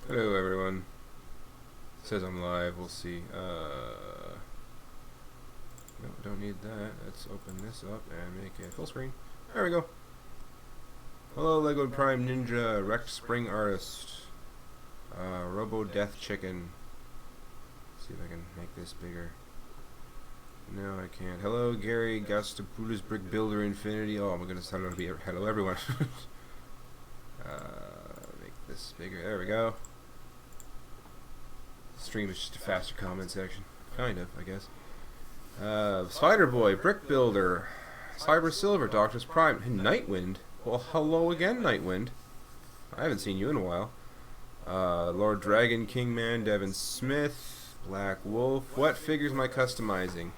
Hello everyone. It says I'm live, we'll see. No, don't need that. Let's open this up and make it full screen. There we go. Hello Lego Prime Ninja, Rex Spring Artist, Robo Death Chicken. Let's see if I can make this bigger. No, I can't. Hello Gary, Gastapoulos Brick Builder Infinity. Oh my goodness, I don't know to be hello everyone. Make this bigger. There we go. Stream is just a faster comment section. Kind of, I guess. Spider Boy, Brick Builder, Cyber Silver, Doctor's Prime, and Nightwind. Well, hello again, Nightwind. I haven't seen you in a while. Lord Dragon, Kingman, Devin Smith, Black Wolf. What figures am I customizing?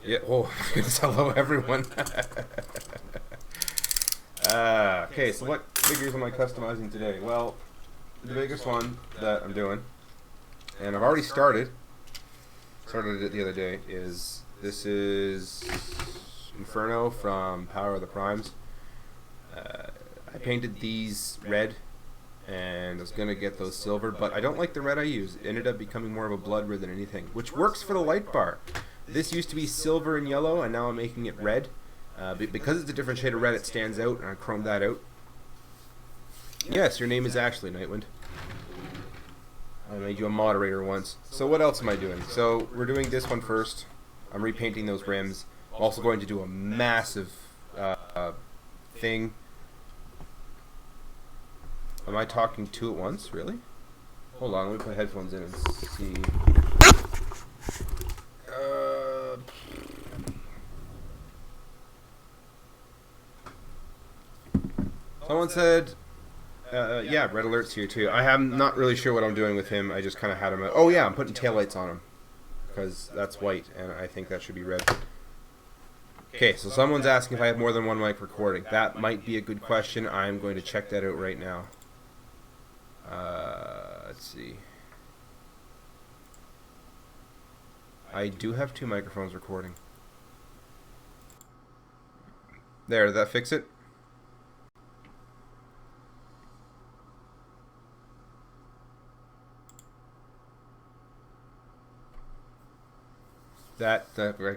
Yeah, oh, hello everyone. Okay, so what figures am I customizing today? Well, the biggest one that I'm doing, and I've already started it the other day, this is Inferno from Power of the Primes. I painted these red, and I was going to get those silver, but I don't like the red I use. It ended up becoming more of a blood red than anything, which works for the light bar. This used to be silver and yellow, and now I'm making it red. Because it's a different shade of red, it stands out, and I chromed that out. Yes, your name is Ashley, Nightwind. I made you a moderator once. So what else am I doing? So we're doing this one first. I'm repainting those rims. I'm also going to do a massive thing. Am I talking two at once? Really? Hold on, let me put headphones in and see. Someone said, yeah, Red Alert's here too. I'm not really sure what I'm doing with him. I just kind of had him. Oh yeah, I'm putting taillights on him because that's white, and I think that should be red. Okay, so someone's asking if I have more than one mic recording. That might be a good question. I'm going to check that out right now. Let's see. I do have two microphones recording. There, did that fix it? I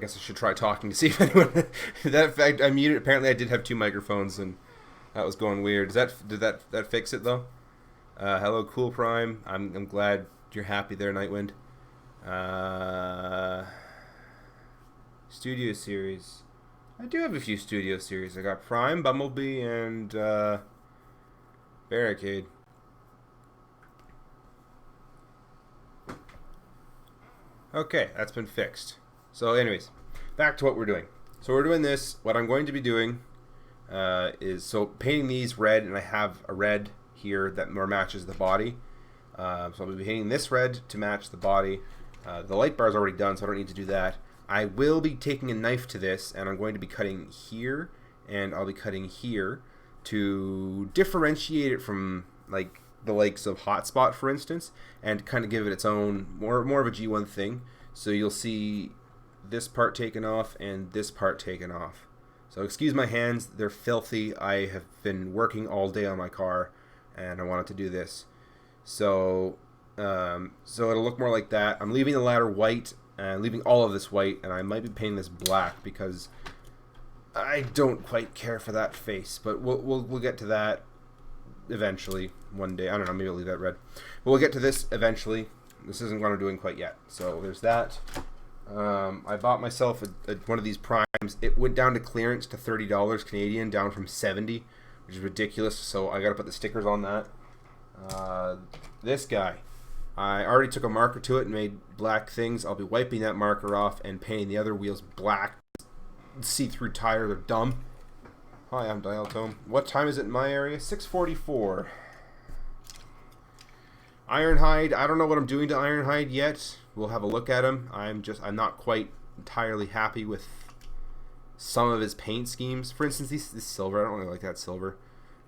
guess I should try talking to see if anyone. That fact, I muted. Apparently, I did have two microphones, and that was going weird. Did that fix it though? Hello, Cool Prime. I'm glad you're happy there, Nightwind. Studio series. I do have a few studio series. I got Prime, Bumblebee, and Barricade. Okay, that's been fixed. So anyways, back to what we're doing. So we're doing this. What I'm going to be doing is painting these red, and I have a red here that more matches the body. So I'll be painting this red to match the body. The light bar is already done, so I don't need to do that. I will be taking a knife to this, and I'm going to be cutting here, and I'll be cutting here to differentiate it from like the likes of Hotspot, for instance, and kind of give it its own more of a G1 thing. So you'll see this part taken off and this part taken off. So excuse my hands, they're filthy. I have been working all day on my car, and I wanted to do this. So it'll look more like that. I'm leaving the ladder white and leaving all of this white, and I might be painting this black because I don't quite care for that face. But we'll get to that eventually one day. I don't know, maybe I'll leave that red. But we'll get to this eventually. This isn't what I'm doing quite yet. So there's that. I bought myself one of these primes. It went down to clearance to $30 Canadian, down from $70, which is ridiculous. So I got to put the stickers on that. This guy, I already took a marker to it and made black things. I'll be wiping that marker off and painting the other wheels black. See-through tires are dumb. Hi, I'm Dial Tome. What time is it in my area? 6:44. Ironhide, I don't know what I'm doing to Ironhide yet. We'll have a look at him. I'm not quite entirely happy with some of his paint schemes. For instance, this silver. I don't really like that silver.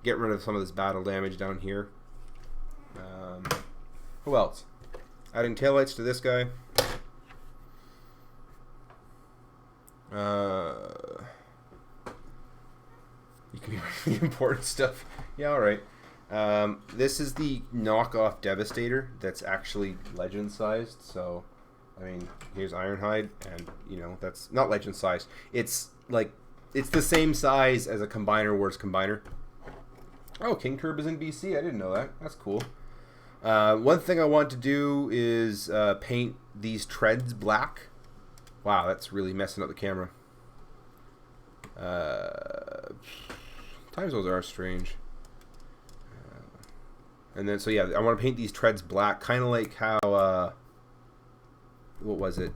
Get rid of some of this battle damage down here. Who else? Adding taillights to this guy. You can be really important stuff. Yeah, alright. This is the knockoff Devastator that's actually legend sized. So, I mean, here's Ironhide, and you know that's not legend sized. It's like it's the same size as a Combiner Wars Combiner. Oh, King Curb is in BC. I didn't know that. That's cool. One thing I want to do is paint these treads black. Wow, that's really messing up the camera. Time zones are strange. And then, so yeah, I want to paint these treads black, kind of like how, what was it?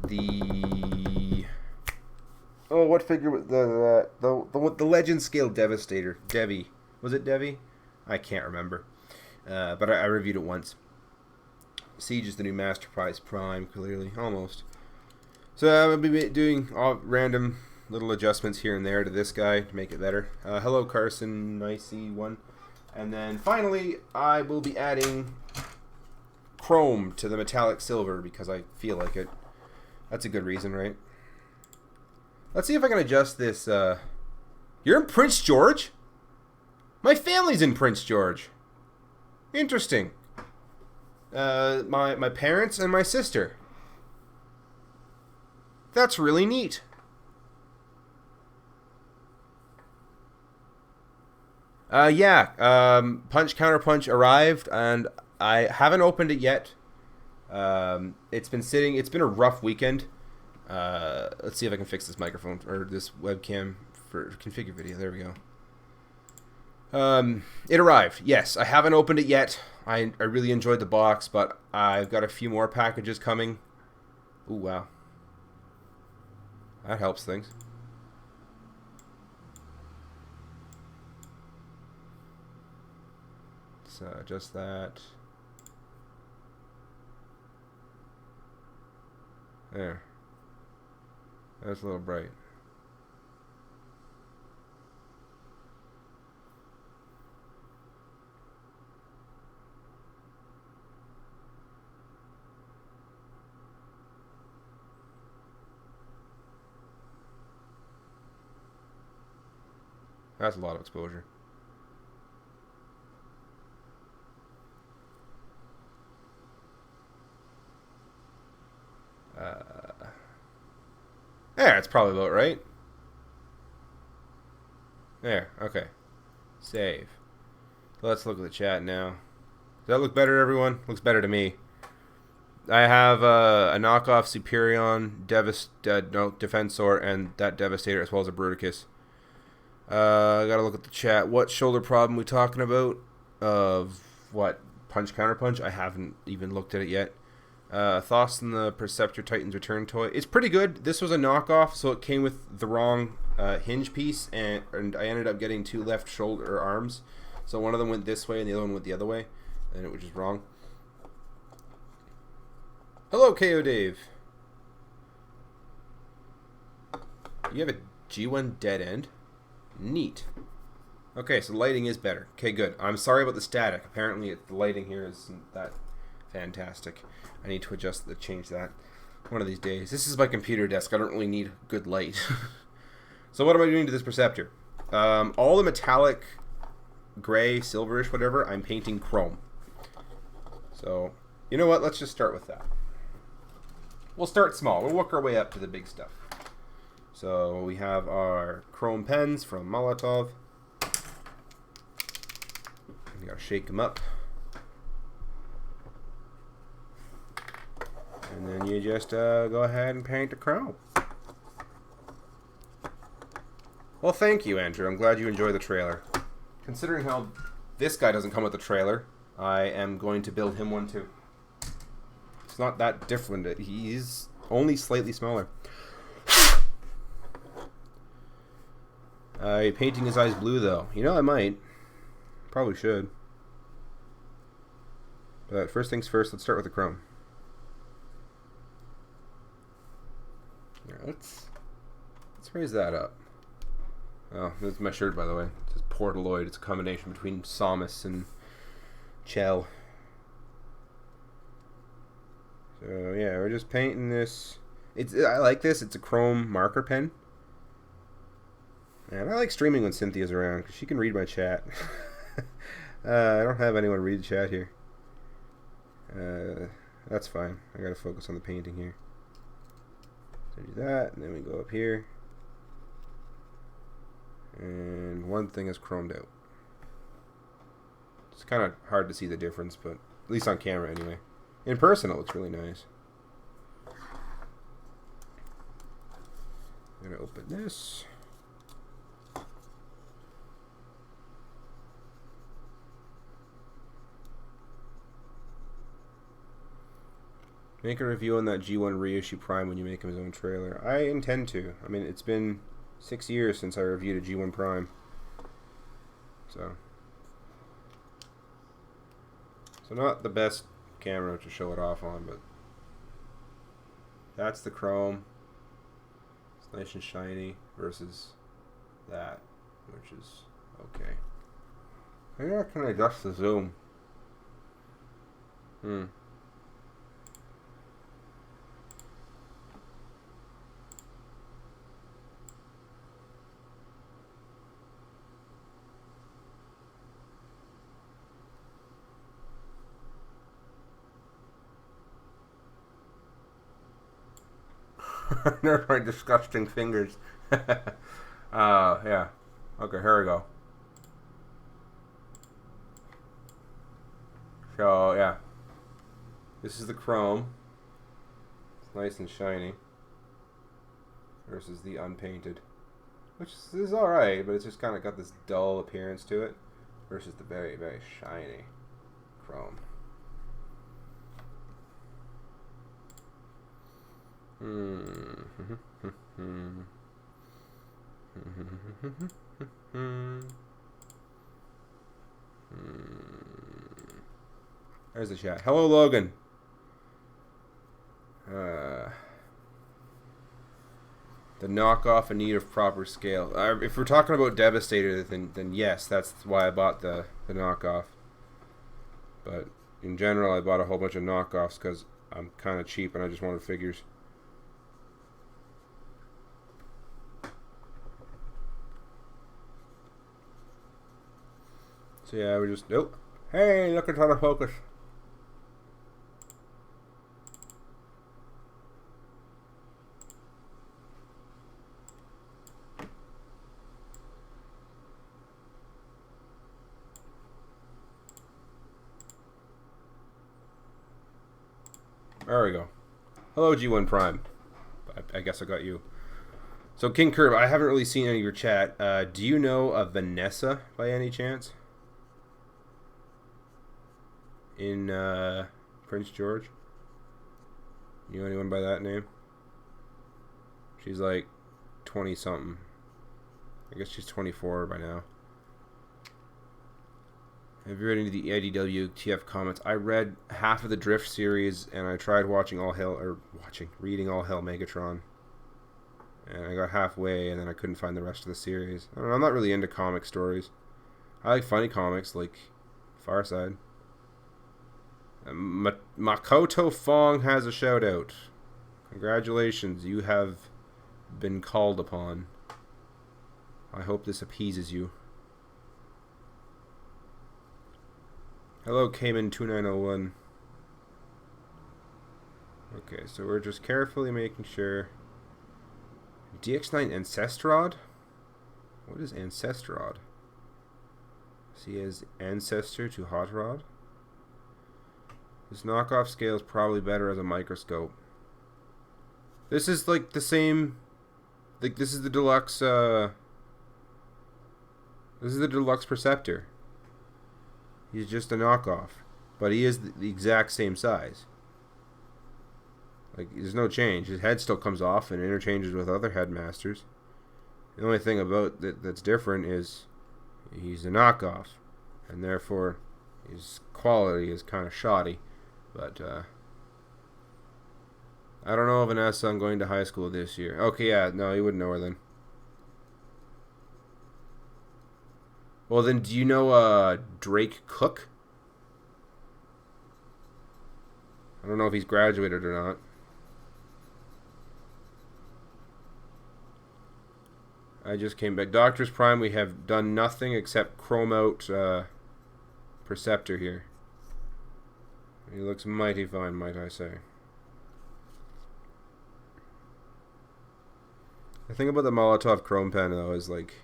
What figure was the Legend Scale Devastator? Devi. Was it Devi? I can't remember. But I reviewed it once. Siege is the new Master Prize Prime, clearly. Almost. So I'll be doing all random little adjustments here and there to this guy to make it better. Hello, Carson. Nicey one. And then finally, I will be adding chrome to the metallic silver because I feel like it. That's a good reason, right? Let's see if I can adjust this. You're in Prince George? My family's in Prince George. Interesting. My parents and my sister. That's really neat. Punch Counterpunch arrived, and I haven't opened it yet. It's been sitting. It's been a rough weekend. Let's see if I can fix this microphone or this webcam for configure video. There we go. It arrived. Yes, I haven't opened it yet. I really enjoyed the box, but I've got a few more packages coming. Ooh, wow. That helps things. So just that. There. That's a little bright. That's a lot of exposure. There, it's probably about right. There, okay. Save. Let's look at the chat now. Does that look better, everyone? Looks better to me. I have a knockoff Superion, Defensor, and that Devastator, as well as a Bruticus. I gotta look at the chat. What shoulder problem we talking about? Of what? Punch Counterpunch? I haven't even looked at it yet. Thoughts on the Perceptor Titan's Return toy? It's pretty good. This was a knockoff, so it came with the wrong hinge piece, and I ended up getting two left shoulder arms. So one of them went this way, and the other one went the other way, and it was just wrong. Hello, KO Dave. You have a G1 dead end? Neat. Okay, so the lighting is better. Okay, good. I'm sorry about the static. Apparently, the lighting here isn't that fantastic. I need to change that one of these days. This is my computer desk. I don't really need good light. So what am I doing to this Perceptor? All the metallic, gray, silverish, whatever, I'm painting chrome. So, you know what? Let's just start with that. We'll start small. We'll work our way up to the big stuff. So we have our chrome pens from Molotov. You gotta shake them up. And then you just go ahead and paint the chrome. Well, thank you, Andrew. I'm glad you enjoy the trailer. Considering how this guy doesn't come with a trailer, I am going to build him one too. It's not that different. He's only slightly smaller. Painting his eyes blue, though. You know, I might. Probably should. But first things first, let's start with the chrome. Let's raise that up. Oh, that's my shirt, by the way. It says Portaloid. It's a combination between Samus and Chell. So yeah, we're just painting this. I like this. It's a chrome marker pen. And I like streaming when Cynthia's around because she can read my chat. I don't have anyone read the chat here. That's fine. I gotta focus on the painting here. So do that, and then we go up here. And one thing is chromed out. It's kind of hard to see the difference, but at least on camera anyway. In person, it looks really nice. I'm gonna open this. Make a review on that G1 reissue Prime when you make him his own trailer. I intend to. I mean, it's been 6 years since I reviewed a G1 Prime. So not the best camera to show it off on, but that's the chrome. It's nice and shiny versus that, which is okay. Maybe I can adjust the zoom. They're my disgusting fingers. Yeah. Okay, here we go. So, yeah. This is the chrome. It's nice and shiny. Versus the unpainted. Which is alright, but it's just kind of got this dull appearance to it. Versus the very, very shiny chrome. There's the chat. Hello, Logan. The knockoff in need of proper scale. If we're talking about Devastator, then yes, that's why I bought the knockoff. But in general, I bought a whole bunch of knockoffs because I'm kind of cheap and I just wanted figures. So yeah, we just nope. Hey, look, it's out of focus. There we go. Hello, G1 Prime. I guess I got you. So King Curb, I haven't really seen any of your chat. Do you know a Vanessa by any chance? In Prince George? You know anyone by that name? She's like 20 something. I guess she's 24 by now. Have you read any of the IDW TF comics? I read half of the Drift series and I tried reading All Hell Megatron. And I got halfway and then I couldn't find the rest of the series. I don't know, I'm not really into comic stories. I like funny comics like Far Side. Makoto Fong has a shout out. Congratulations, you have been called upon. I hope this appeases you. Hello, Cayman2901. Okay, so we're just carefully making sure. DX9 Ancestrod? What is Ancestrod? See as ancestor to Hot Rod? This knockoff scale is probably better as a microscope. This is like the same. Like this is the deluxe. This is the deluxe Perceptor. He's just a knockoff, but he is the exact same size. Like there's no change. His head still comes off and interchanges with other headmasters. The only thing about that's different is he's a knockoff, and therefore his quality is kind of shoddy. But I don't know, Vanessa. I'm going to high school this year. Okay, yeah, no, you wouldn't know her then. Well, then, do you know Drake Cook? I don't know if he's graduated or not. I just came back. Doctor's Prime, we have done nothing except chrome out Preceptor here. He looks mighty fine, might I say. The thing about the Molotov Chrome Pen, though, is like,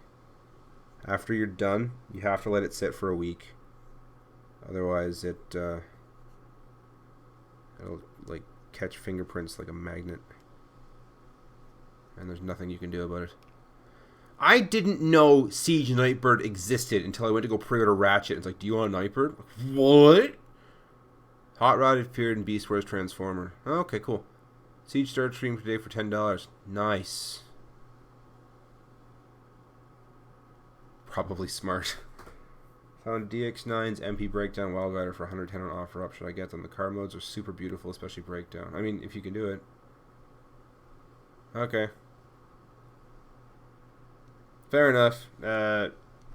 after you're done, you have to let it sit for a week. Otherwise, it'll like catch fingerprints like a magnet, and there's nothing you can do about it. I didn't know Siege Nightbird existed until I went to go pre-order Ratchet. It's like, do you want a Nightbird? What? Hot Rod appeared in Beast Wars Transformer. Oh, okay, cool. Siege started streaming today for $10. Nice. Probably smart. Found DX9's MP Breakdown Wild Rider for 110 on offer up. Should I get them? The car modes are super beautiful, especially Breakdown. I mean, if you can do it. Okay. Fair enough.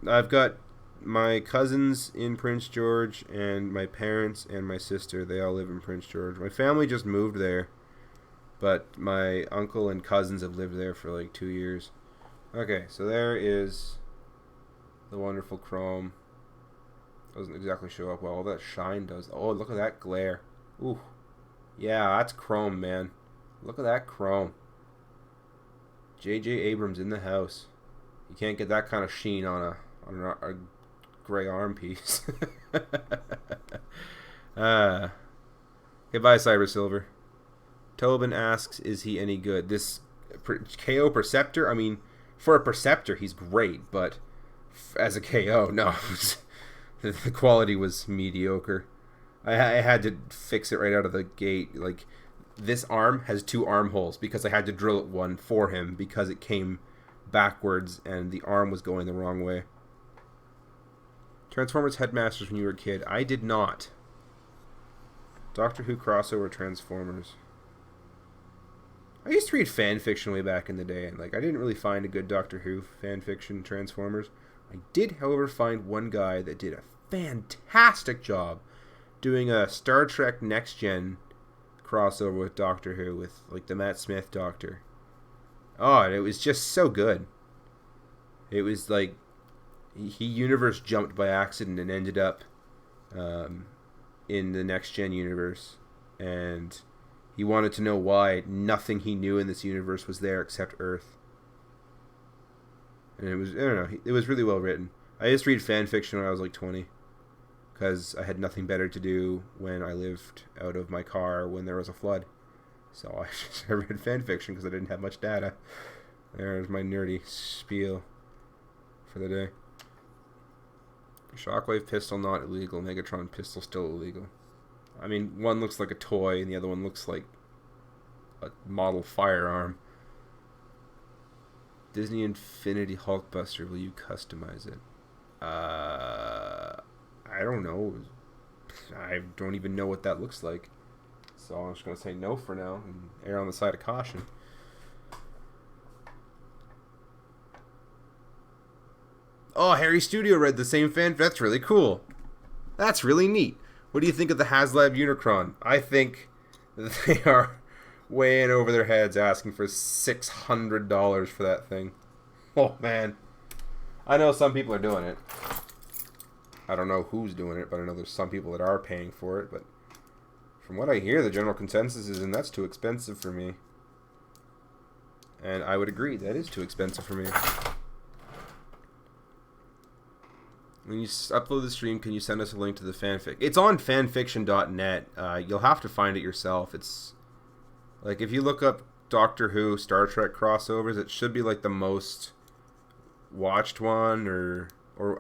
I've got my cousins in Prince George, and my parents and my sister. They all live in Prince George. My family just moved there, but my uncle and cousins have lived there for like 2 years. Okay, so there is the wonderful chrome. Doesn't exactly show up well. All that shine does. Oh, look at that glare. Ooh. Yeah, that's chrome, man. Look at that chrome. J.J. Abrams in the house. You can't get that kind of sheen on a gray arm piece. Goodbye, Cyber Silver. Tobin asks, is he any good? This KO Perceptor, I mean, for a Perceptor, he's great, but as a KO, no. The quality was mediocre. I had to fix it right out of the gate. Like, this arm has 2 armholes because I had to drill it one for him because it came backwards and the arm was going the wrong way. Transformers Headmasters when you were a kid. I did not. Doctor Who crossover Transformers. I used to read fanfiction way back in the day, and like I didn't really find a good Doctor Who fanfiction Transformers. I did, however, find one guy that did a fantastic job doing a Star Trek Next Gen crossover with Doctor Who, with like the Matt Smith Doctor. Oh, and it was just so good. It was like he universe jumped by accident and ended up in the Next Gen universe, and he wanted to know why nothing he knew in this universe was there except Earth. And it was, I don't know, it was really well written. I used to read fan fiction when I was like 20 because I had nothing better to do when I lived out of my car when there was a flood. So I read fan fiction because I didn't have much data. There's my nerdy spiel for the day. Shockwave pistol not illegal. Megatron pistol still illegal. I mean, one looks like a toy and the other one looks like a model firearm. Disney Infinity Hulkbuster, will you customize it? I don't know. I don't even know what that looks like. So I'm just going to say no for now and err on the side of caution. Oh, Harry Studio read the same fan. That's really cool. That's really neat. What do you think of the HasLab Unicron? I think they are way in over their heads asking for $600 for that thing. Oh, man. I know some people are doing it. I don't know who's doing it, but I know there's some people that are paying for it. But from what I hear, the general consensus is, and that's too expensive for me. And I would agree, that is too expensive for me. When you upload the stream, can you send us a link to the fanfic? It's on fanfiction.net. You'll have to find it yourself. It's like if you look up Doctor Who, Star Trek crossovers, it should be like the most watched one, or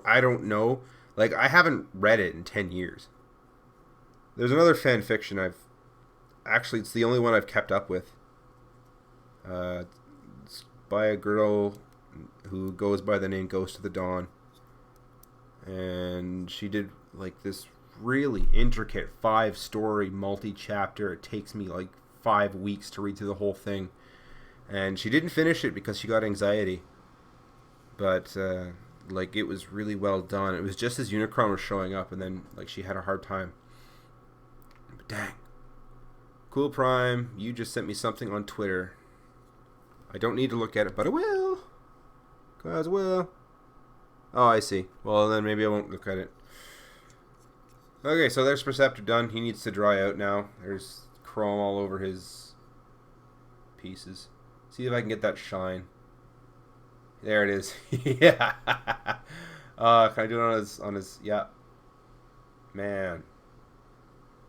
I don't know. Like, I haven't read it in 10 years. There's another fanfiction actually, it's the only one I've kept up with. It's by a girl who goes by the name Ghost of the Dawn. And she did like this really intricate 5-story multi-chapter. It takes me like 5 weeks to read through the whole thing. And she didn't finish it because she got anxiety. But like, it was really well done. It was just as Unicron was showing up, and then like she had a hard time. But dang. Cool Prime, you just sent me something on Twitter. I don't need to look at it, but I will. Cause I will. Oh, I see. Well, then maybe I won't look at it. Okay, so there's Perceptor done. He needs to dry out now. There's chrome all over his pieces. See if I can get that shine. There it is. Yeah. Can I do it on his? Yeah. Man,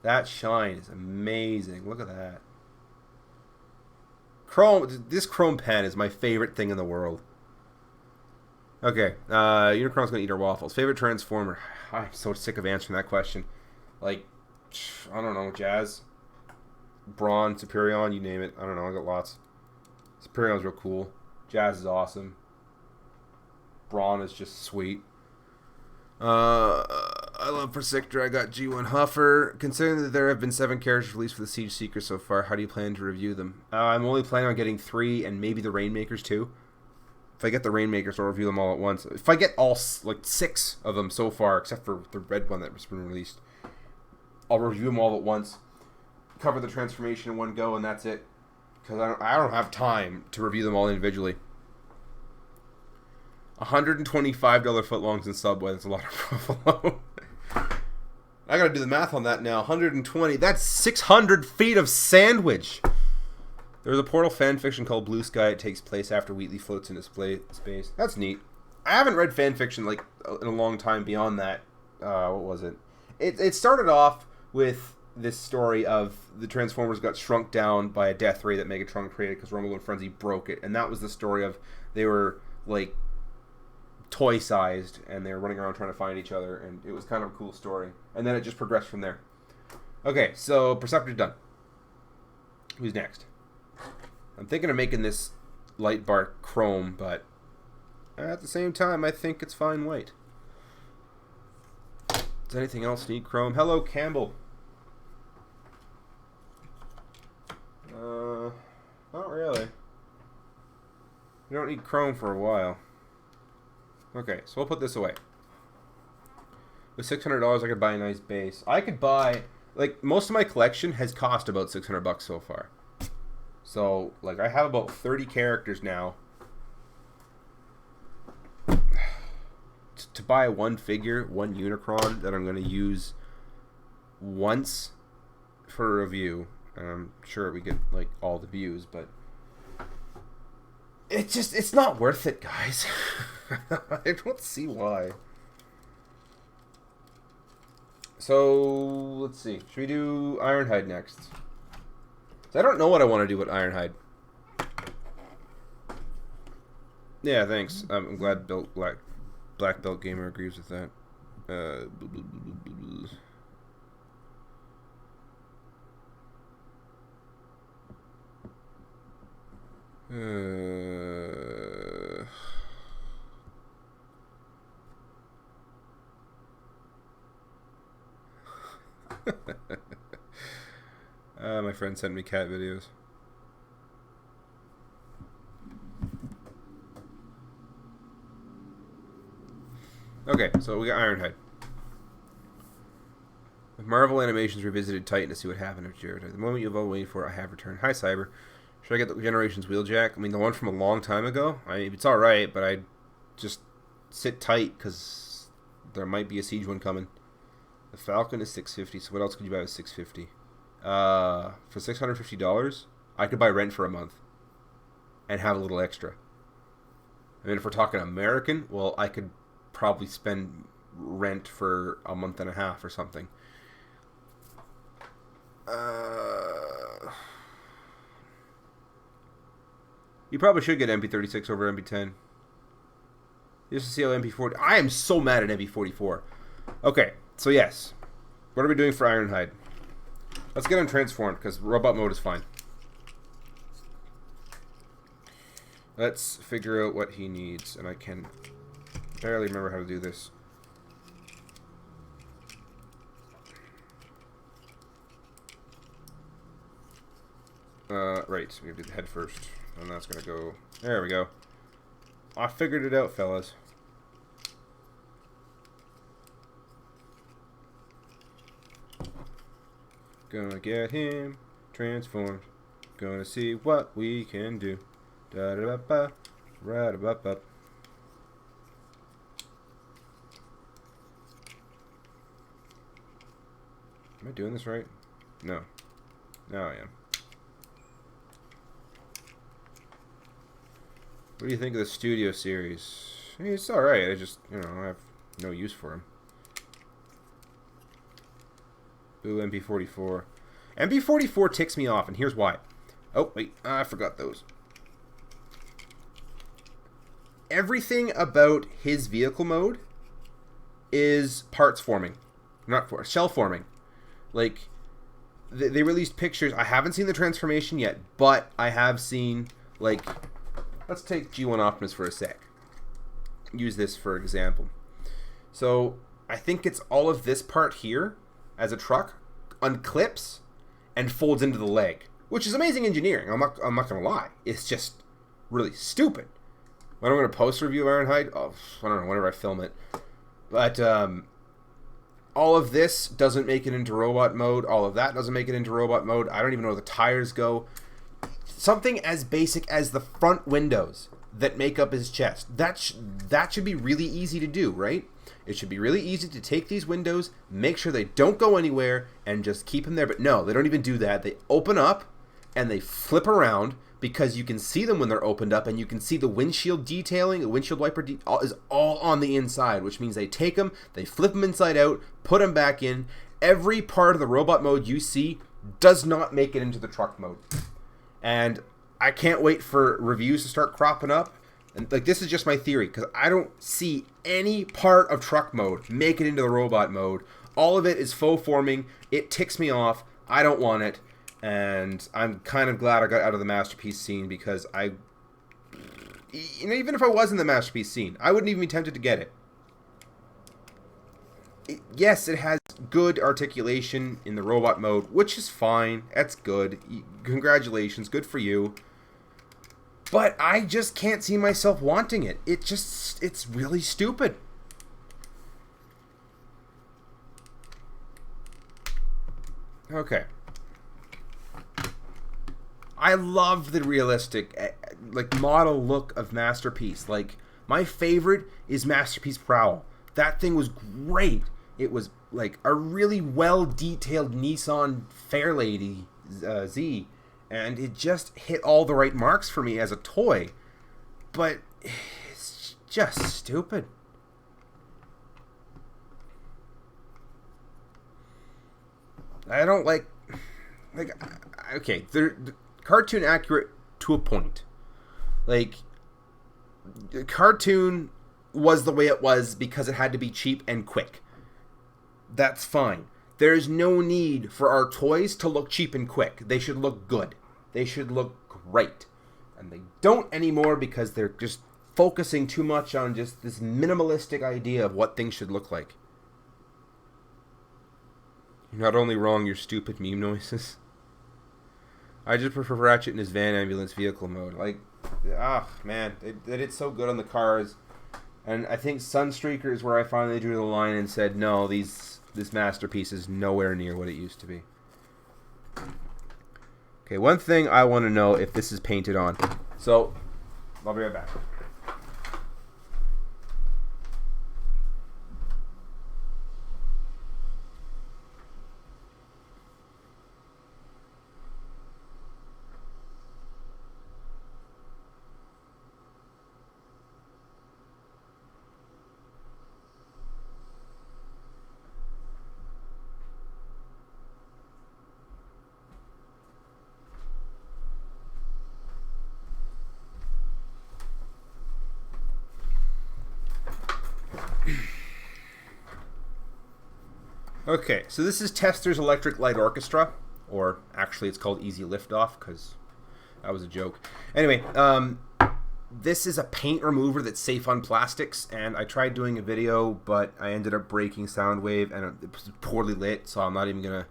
that shine is amazing. Look at that. Chrome. This chrome pen is my favorite thing in the world. Okay, Unicron's gonna eat our waffles. Favorite Transformer? I'm so sick of answering that question. Like, I don't know, Jazz, Brawn, Superion, you name it. I don't know, I got lots. Superion's real cool. Jazz is awesome. Brawn is just sweet. I love Persictor. I got G1 Huffer. Considering that there have been 7 characters released for the Siege Seekers so far, how do you plan to review them? I'm only planning on getting 3 and maybe the Rainmakers too. If I get the Rainmakers, I'll review them all at once. If I get all, like, 6 of them so far, except for the red one that was been released, I'll review them all at once. Cover the transformation in one go, and that's it. Because I don't have time to review them all individually. $125 footlongs in Subway. That's a lot of Buffalo. I gotta do the math on that now. 120. That's 600 feet of sandwich. There's a Portal fanfiction called Blue Sky. It takes place after Wheatley floats into space. That's neat. I haven't read fanfiction like in a long time beyond that. What was it? It started off with this story of the Transformers got shrunk down by a death ray that Megatron created because Rumble and Frenzy broke it. And that was the story of they were like toy-sized and they were running around trying to find each other. And it was kind of a cool story. And then it just progressed from there. Okay, so Perceptor's done. Who's next? I'm thinking of making this light bar chrome, but at the same time, I think it's fine white. Does anything else need chrome? Hello, Campbell. Not really. We don't need chrome for a while. Okay, so we'll put this away. With $600, I could buy a nice base. I could buy, like, most of my collection has cost about $600 so far. So, like, I have about 30 characters now. To buy one figure, one Unicron that I'm going to use once for a review. And I'm sure we get, like, all the views, but it's not worth it, guys. I don't see why. So, let's see. Should we do Ironhide next? I don't know what I want to do with Ironhide. Yeah, thanks. I'm glad Black Belt Gamer agrees with that. My friend sent me cat videos. Okay, so we got Ironhide. With Marvel Animations revisited Titan to see what happened to Jared. At the moment you've all waited for, I have returned. Hi, Cyber. Should I get the Generations Wheeljack? I mean, the one from a long time ago? I mean, it's alright, but I'd just sit tight because there might be a Siege one coming. The Falcon is $650, so what else could you buy with $650? For $650, I could buy Rent for a month and have a little extra. I mean, if we're talking American, well, I could probably spend Rent for a month and a half or something. You probably should get MP36 over MP10. Just to see how MP40... I am so mad at MP44. Okay, so yes. What are we doing for Ironhide? Let's get him transformed, because robot mode is fine. Let's figure out what he needs, and I can barely remember how to do this. Right, so we have to do the head first, and that's gonna go... There we go. I figured it out, fellas. Gonna get him transformed. Gonna see what we can do. Da da ba ba, ra da ba ba. Am I doing this right? No. No, I am. What do you think of the Studio series? I mean, it's alright. I just, you know, I have no use for him. Ooh, MP44. MP44 ticks me off, and here's why. Oh, wait. I forgot those. Everything about his vehicle mode is parts forming. Not for shell forming. Like, they released pictures. I haven't seen the transformation yet, but I have seen, like... Let's take G1 Optimus for a sec. Use this for example. So, I think it's all of this part here, as a truck, unclips, and folds into the leg. Which is amazing engineering, I'm not gonna lie. It's just really stupid. When I'm gonna post a review of Ironhide, oh, I don't know, whenever I film it. But, all of this doesn't make it into robot mode. All of that doesn't make it into robot mode. I don't even know where the tires go. Something as basic as the front windows that make up his chest. That should be really easy to do, right? It should be really easy to take these windows, make sure they don't go anywhere, and just keep them there. But no, they don't even do that. They open up, and they flip around, because you can see them when they're opened up, and you can see the windshield detailing, the windshield wiper is all on the inside, which means they take them, they flip them inside out, put them back in. Every part of the robot mode you see does not make it into the truck mode. And I can't wait for reviews to start cropping up. And like, this is just my theory, because I don't see any part of truck mode make it into the robot mode. All of it is faux forming. It ticks me off. I don't want it. And I'm kind of glad I got out of the Masterpiece scene, because even if I was in the Masterpiece scene, I wouldn't even be tempted to get it. Yes, it has good articulation in the robot mode, which is fine. That's good. Congratulations, good for you. But I just can't see myself wanting it. It's really stupid. Okay. I love the realistic, like, model look of Masterpiece. Like, my favorite is Masterpiece Prowl. That thing was great. It was like a really well-detailed Nissan Fairlady Z, and it just hit all the right marks for me as a toy. But it's just stupid. I don't like okay, they're cartoon accurate to a point. Like, the cartoon was the way it was because it had to be cheap and quick. That's fine. There's no need for our toys to look cheap and quick. They should look good. They should look great. And they don't anymore because they're just focusing too much on just this minimalistic idea of what things should look like. You're not only wrong, you're stupid meme noises. I just prefer Ratchet in his van ambulance vehicle mode. Like, man, they did so good on the cars. And I think Sunstreaker is where I finally drew the line and said, no, this Masterpiece is nowhere near what it used to be. Okay, one thing I want to know if this is painted on. So, I'll be right back. Okay, so this is Tester's Electric Light Orchestra, or actually it's called Easy Liftoff, because that was a joke. Anyway, this is a paint remover that's safe on plastics, and I tried doing a video, but I ended up breaking Soundwave, and it was poorly lit, so I'm not even going to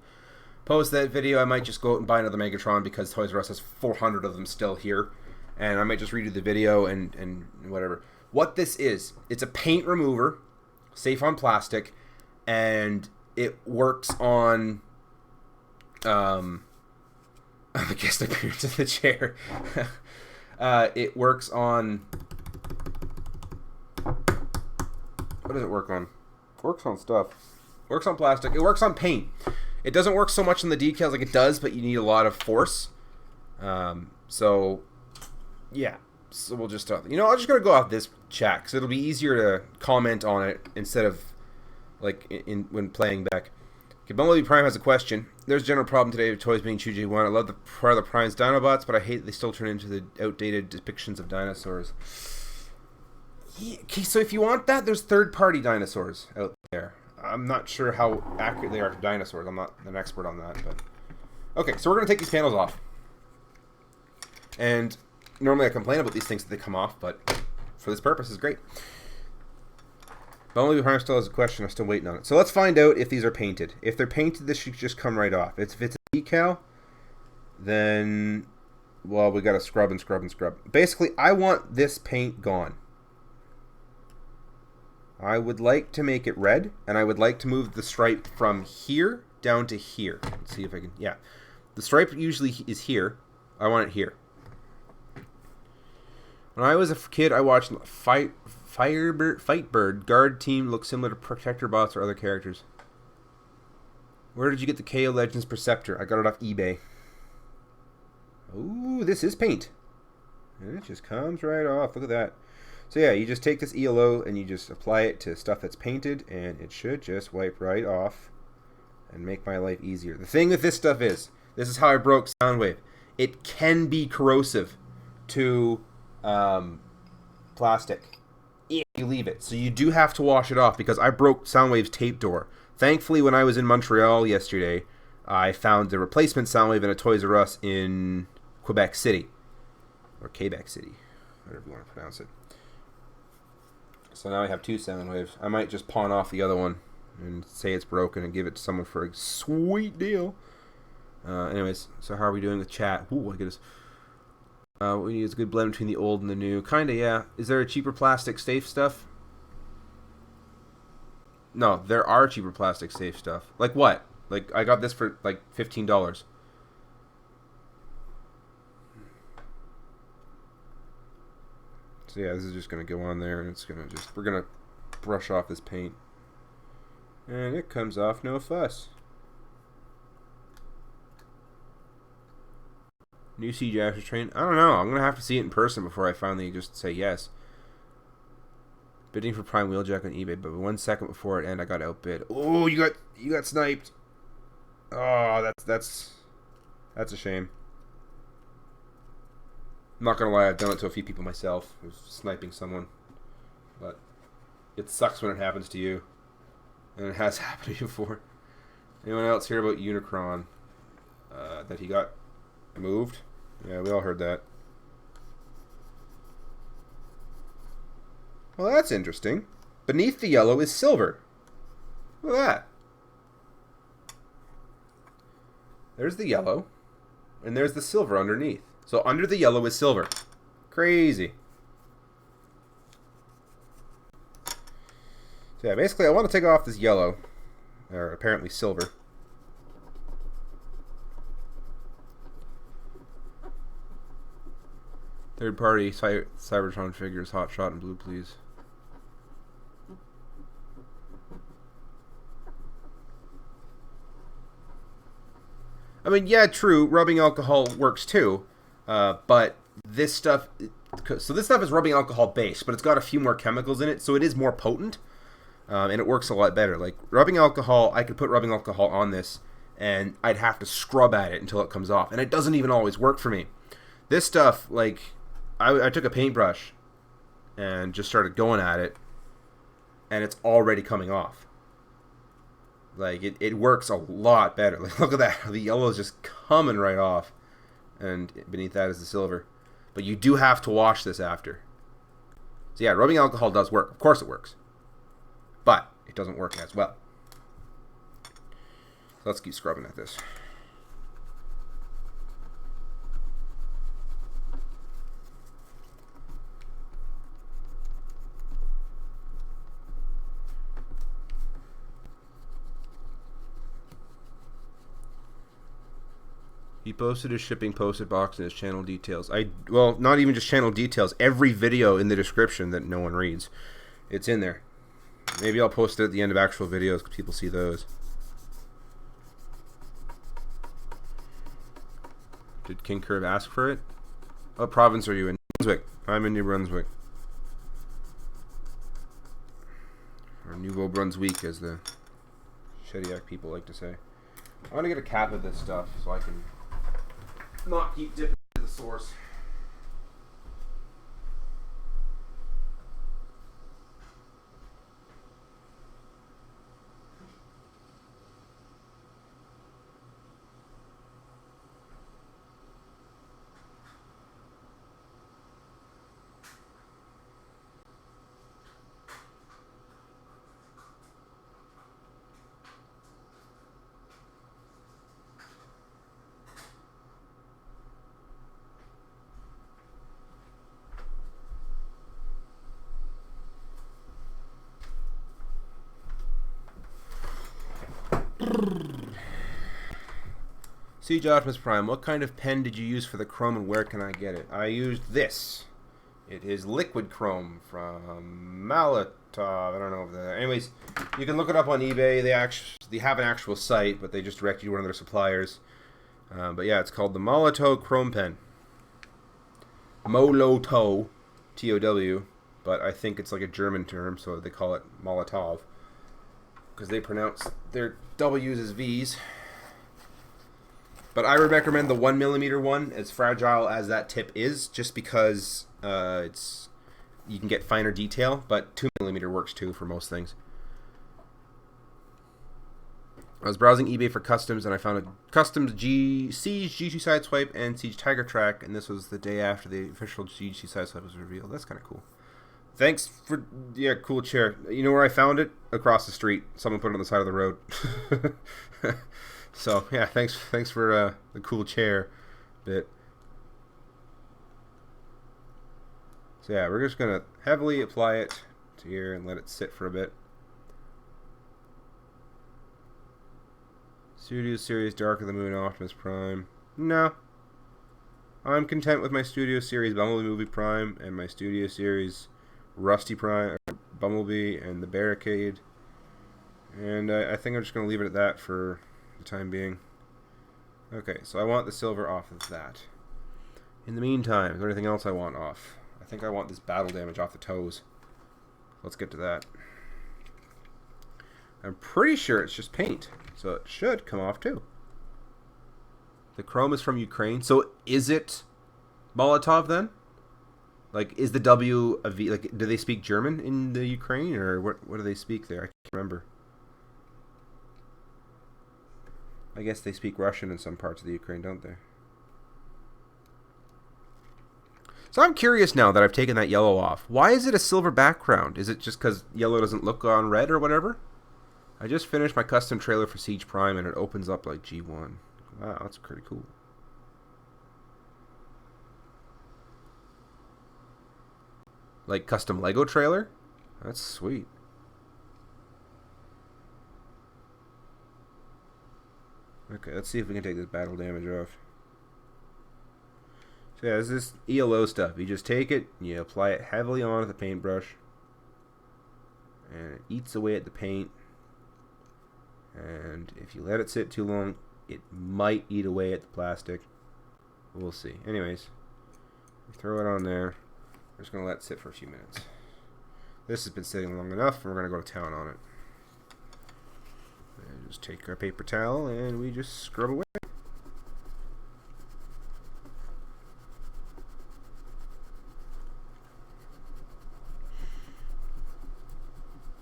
post that video. I might just go out and buy another Megatron, because Toys R Us has 400 of them still here, and I might just redo the video and whatever. What this is, it's a paint remover, safe on plastic, and it works on the guest appearance in the chair. It works on, what does it work on? It works on stuff. It works on plastic. It works on paint. It doesn't work so much on the decals like it does, but you need a lot of force. So, yeah. So we'll just, I'm just going to go off this chat because it'll be easier to comment on it instead of, like, when playing back. Okay, Bumblebee Prime has a question. There's a general problem today with toys being Chuj1. I love the part of the Prime's Dinobots, but I hate that they still turn into the outdated depictions of dinosaurs. Yeah, okay, so if you want that, there's third-party dinosaurs out there. I'm not sure how accurate they are to dinosaurs. I'm not an expert on that, but... Okay, so we're going to take these panels off. And normally I complain about these things that they come off, but for this purpose, it's great. Bumblebee Prime still has a question. I'm still waiting on it. So let's find out if these are painted. If they're painted, this should just come right off. If it's a decal, then, well, we got to scrub and scrub and scrub. Basically, I want this paint gone. I would like to make it red, and I would like to move the stripe from here down to here. Let's see if I can, yeah. The stripe usually is here. I want it here. When I was a kid, I watched Fightbird Guard Team look similar to Protector Bots or other characters. Where did you get the KO Legends Perceptor? I got it off eBay. Ooh, this is paint. And it just comes right off. Look at that. So yeah, you just take this ELO and you just apply it to stuff that's painted, and it should just wipe right off and make my life easier. The thing with this stuff is, this is how I broke Soundwave. It can be corrosive to plastic if you leave it. So you do have to wash it off, because I broke Soundwave's tape door. Thankfully, when I was in Montreal yesterday, I found the replacement Soundwave in a Toys R Us in Quebec City. Or Quebec City, whatever you want to pronounce it. So now I have two Soundwaves. I might just pawn off the other one and say it's broken and give it to someone for a sweet deal. Anyways, so how are we doing with chat? Ooh, I get us. What we need is a good blend between the old and the new. Kinda, yeah. Is there a cheaper plastic safe stuff? No, there are cheaper plastic safe stuff. Like what? Like, I got this for like $15. So yeah, this is just gonna go on there, and it's gonna just, we're gonna brush off this paint, and it comes off no fuss. New Siege After Train. I don't know. I'm gonna have to see it in person before I finally just say yes. Bidding for Prime Wheeljack on eBay, but 1 second before it ended, I got outbid. Oh, you got sniped. Oh, that's a shame. I'm not gonna lie, I've done it to a few people myself. I was sniping someone, but it sucks when it happens to you, and it has happened to you before. Anyone else hear about Unicron? That he got moved? Yeah, we all heard that. Well, that's interesting. Beneath the yellow is silver. Look at that. There's the yellow, and there's the silver underneath. So under the yellow is silver. Crazy. So yeah, basically I want to take off this yellow, or apparently silver. Third party Cybertron figures, hot shot in blue, please. I mean, yeah, true, rubbing alcohol works too. But this stuff, so this stuff is rubbing alcohol based, but it's got a few more chemicals in it, so it is more potent, and it works a lot better. Like, rubbing alcohol, I could put rubbing alcohol on this, and I'd have to scrub at it until it comes off, and it doesn't even always work for me. This stuff, like, I took a paintbrush and just started going at it, and it's already coming off. Like, it works a lot better. Like, look at that, the yellow is just coming right off. And beneath that is the silver. But you do have to wash this after. So yeah, rubbing alcohol does work. Of course it works. But it doesn't work as well. So let's keep scrubbing at this. He posted his shipping posted box in his channel details. Well, not even just channel details. Every video in the description that no one reads, it's in there. Maybe I'll post it at the end of actual videos because people see those. Did King Curve ask for it? What province are you in? Brunswick. I'm in New Brunswick. Or Nouveau Brunswick, as the Shediac people like to say. I want to get a cap of this stuff so I can not keep dipping into the source. Siege Optimus Prime, what kind of pen did you use for the chrome and where can I get it? I used this. It is liquid chrome from Molotov. I don't know if that. Anyways, you can look it up on eBay. They have an actual site, but they just direct you to one of their suppliers. But yeah, it's called the Molotov Chrome Pen. Molotov, T-O-W, but I think it's like a German term, so they call it Molotov because they pronounce their W's as V's. But I would recommend the 1mm one, as fragile as that tip is, just because you can get finer detail, but 2mm works too for most things. I was browsing eBay for customs, and I found a customs Siege GC Sideswipe and Siege Tiger Track, and this was the day after the official GC Sideswipe was revealed. That's kind of cool. Thanks for, yeah, cool chair. You know where I found it? Across the street. Someone put it on the side of the road. So yeah, thanks for the cool chair bit. So yeah, we're just gonna heavily apply it to here and let it sit for a bit. Studio Series Dark of the Moon Optimus Prime. No. I'm content with my Studio Series Bumblebee Movie Prime and my Studio Series Rusty Prime, Bumblebee, and the Barricade. And I think I'm just going to leave it at that for the time being. Okay, so I want the silver off of that. In the meantime, is there anything else I want off? I think I want this battle damage off the toes. Let's get to that. I'm pretty sure it's just paint, so it should come off too. The chrome is from Ukraine, so is it Molotov then? Like, is the W a V? Like, do they speak German in the Ukraine, or what do they speak there? I can't remember. I guess they speak Russian in some parts of the Ukraine, don't they? So I'm curious now that I've taken that yellow off. Why is it a silver background? Is it just because yellow doesn't look on red or whatever? I just finished my custom trailer for Siege Prime and it opens up like G1. Wow, that's pretty cool. Like custom Lego trailer? That's sweet. Okay, let's see if we can take this battle damage off. So yeah, this is ELO stuff. You just take it, you apply it heavily onto the paintbrush, and it eats away at the paint. And if you let it sit too long, it might eat away at the plastic. We'll see. Anyways, throw it on there. We're just going to let it sit for a few minutes. This has been sitting long enough, and we're going to go to town on it. And just take our paper towel, and we just scrub away.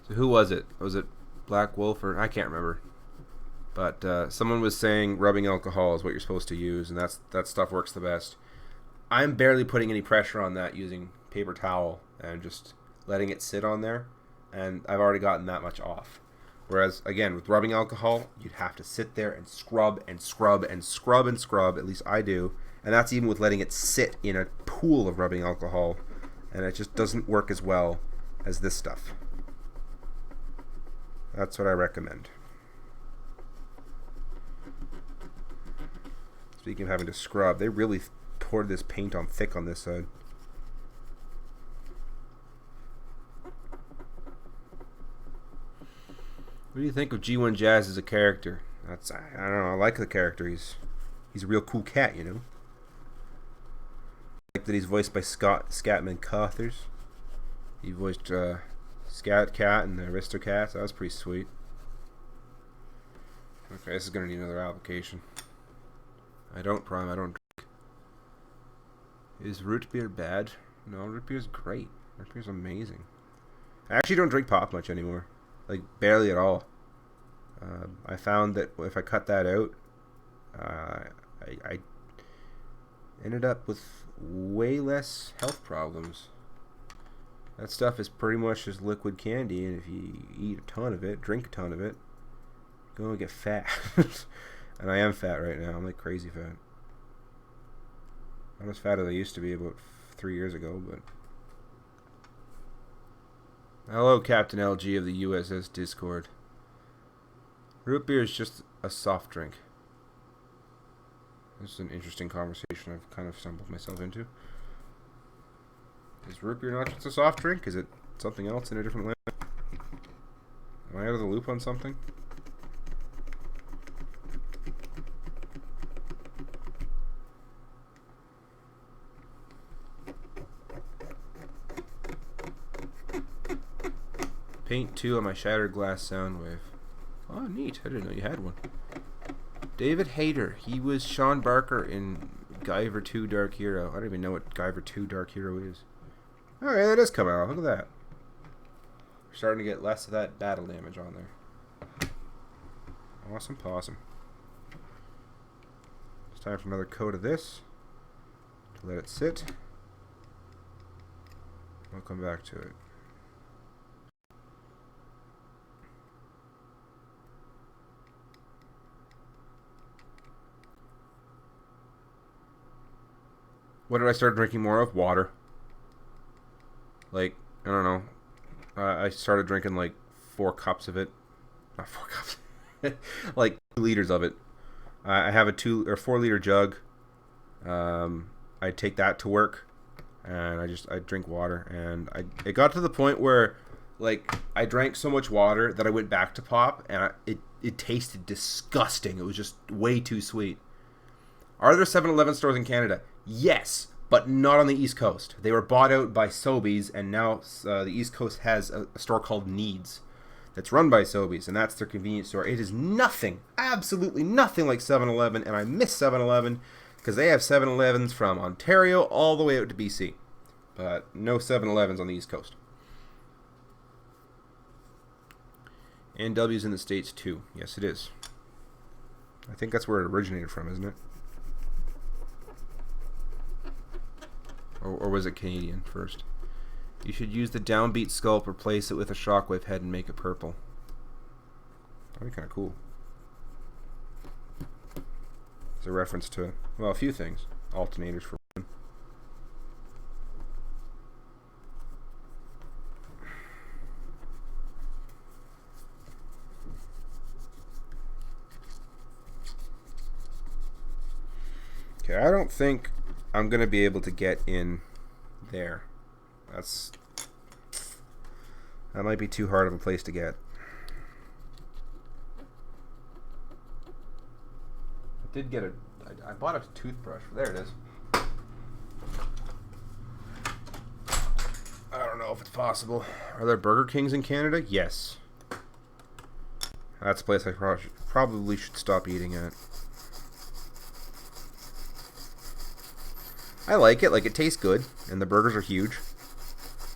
So who was it? Was it Black Wolf or I can't remember, but someone was saying rubbing alcohol is what you're supposed to use, and that stuff works the best. I'm barely putting any pressure on that using paper towel and just letting it sit on there, and I've already gotten that much off. Whereas again with rubbing alcohol, you'd have to sit there and scrub and scrub and scrub and scrub. At least I do, and that's even with letting it sit in a pool of rubbing alcohol, and it just doesn't work as well as this stuff. That's what I recommend. Speaking of having to scrub, they really poured this paint on thick on this side. What do you think of G1 Jazz as a character? I don't know. I like the character. He's a real cool cat, you know. like that he's voiced by Scatman Carthers. He voiced Scat Cat and the Aristocats. That was pretty sweet. Okay, this is gonna need another application. I don't prime. I don't drink. Is root beer bad? No, root beer's great. Root beer's amazing. I actually don't drink pop much anymore. Like, barely at all. I found that if I cut that out, I ended up with way less health problems. That stuff is pretty much just liquid candy, and if you eat a ton of it, drink a ton of it, you're going to get fat. And I am fat right now. I'm like crazy fat. Not as fat as I used to be about 3 years ago, but... Hello, Captain LG of the USS Discord. Root beer is just a soft drink. This is an interesting conversation I've kind of stumbled myself into. Is root beer not just a soft drink? Is it something else in a different language? Am I out of the loop on something? Paint 2 on my shattered glass sound wave. Oh, neat. I didn't know you had one. David Hayter. He was Sean Barker in Guyver 2 Dark Hero. I don't even know what Guyver 2 Dark Hero is. Oh, yeah, that is coming out. Look at that. We're starting to get less of that battle damage on there. Awesome possum. It's time for another coat of this. To let it sit. I'll come back to it. What did I start drinking more of? Water. Like, I don't know. I started drinking like 4 cups of it. Not 4 cups. Like 2 liters of it. I have a 2 or 4 liter jug. I take that to work, and I drink water. And it got to the point where, like, I drank so much water that I went back to pop, and it tasted disgusting. It was just way too sweet. Are there 7-Eleven stores in Canada? Yes, but not on the East Coast. They were bought out by Sobeys, and now the East Coast has a store called Needs that's run by Sobeys, and that's their convenience store. It is nothing, absolutely nothing like 7-Eleven, and I miss 7-Eleven because they have 7-Elevens from Ontario all the way out to BC, but no 7-Elevens on the East Coast. And W's in the States too. Yes, it is. I think that's where it originated from, isn't it? Or was it Canadian first? You should use the downbeat sculpt, replace it with a shockwave head, and make it purple. That'd be kind of cool. It's a reference to, well, a few things. Alternators for one. Okay, I don't think I'm going to be able to get in there. That might be too hard of a place to get. I did get I bought a toothbrush. There it is. I don't know if it's possible. Are there Burger Kings in Canada? Yes. That's a place I probably should stop eating at. I like it. Like, it tastes good, and the burgers are huge.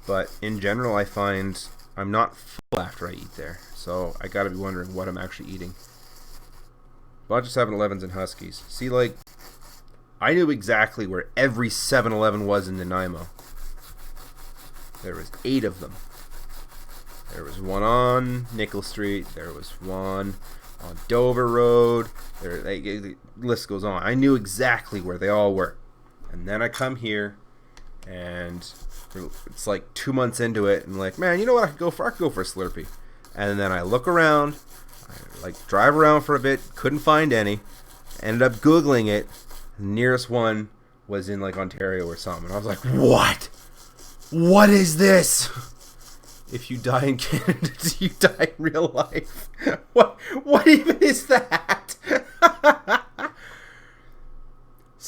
But in general, I find I'm not full after I eat there. So I gotta be wondering what I'm actually eating. Bunch of 7-Elevens and Huskies. See, like, I knew exactly where every 7-Eleven was in Nanaimo. There was 8 of them. There was one on Nickel Street. There was one on Dover Road. The list goes on. I knew exactly where they all were. And then I come here, and it's like 2 months into it, and like, man, you know what I could go for? I could go for a Slurpee. And then I look around, I like drive around for a bit, couldn't find any, ended up Googling it. The nearest one was in like Ontario or something. And I was like, what? What is this? If you die in Canada, do you die in real life? What even is that?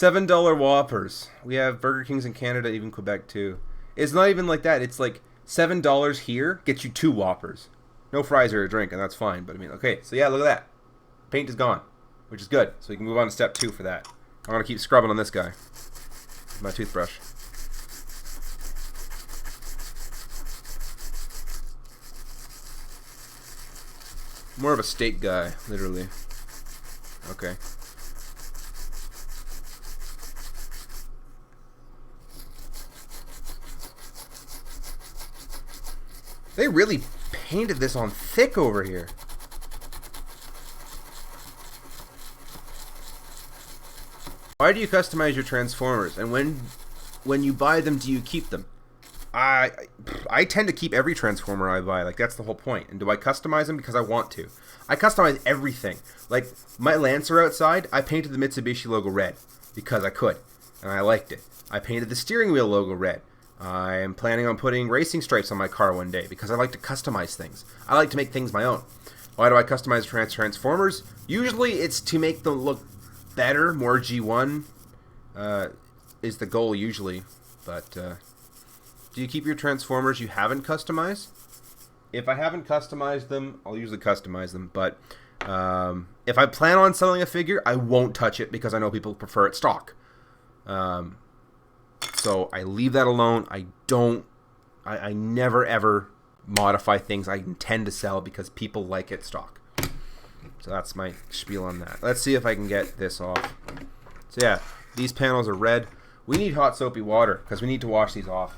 $7 Whoppers. We have Burger Kings in Canada, even Quebec too. It's not even like that. It's like $7 here gets you 2 Whoppers. No fries or a drink, and that's fine. But I mean, okay, so yeah, look at that. Paint is gone, which is good. So we can move on to step 2 for that. I'm going to keep scrubbing on this guy with my toothbrush. More of a steak guy, literally. Okay. They really painted this on thick over here. Why do you customize your Transformers? And when you buy them, do you keep them? I tend to keep every Transformer I buy. Like, that's the whole point. And do I customize them? Because I want to. I customize everything. Like, my Lancer outside, I painted the Mitsubishi logo red. Because I could. And I liked it. I painted the steering wheel logo red. I am planning on putting racing stripes on my car one day. Because I like to customize things. I like to make things my own. Why do I customize Transformers? Usually it's to make them look better. More G1 is the goal usually. But, do you keep your Transformers you haven't customized? If I haven't customized them, I'll usually customize them. But if I plan on selling a figure, I won't touch it because I know people prefer it stock. So I leave that alone. I never ever modify things I intend to sell because people like it stock. So that's my spiel on that. Let's see if I can get this off. So yeah, these panels are red. We need hot soapy water because we need to wash these off.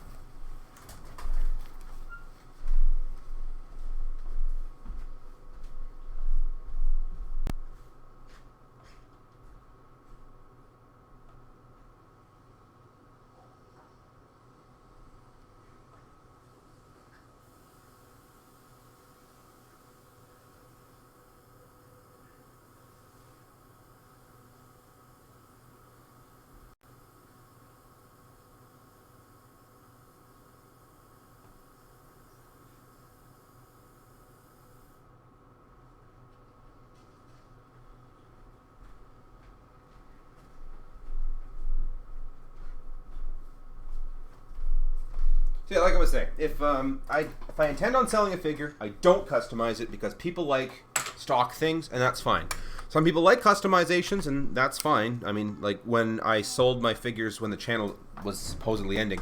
So yeah, like I was saying, if I intend on selling a figure, I don't customize it because people like stock things, and that's fine. Some people like customizations, and that's fine. I mean, like when I sold my figures when the channel was supposedly ending,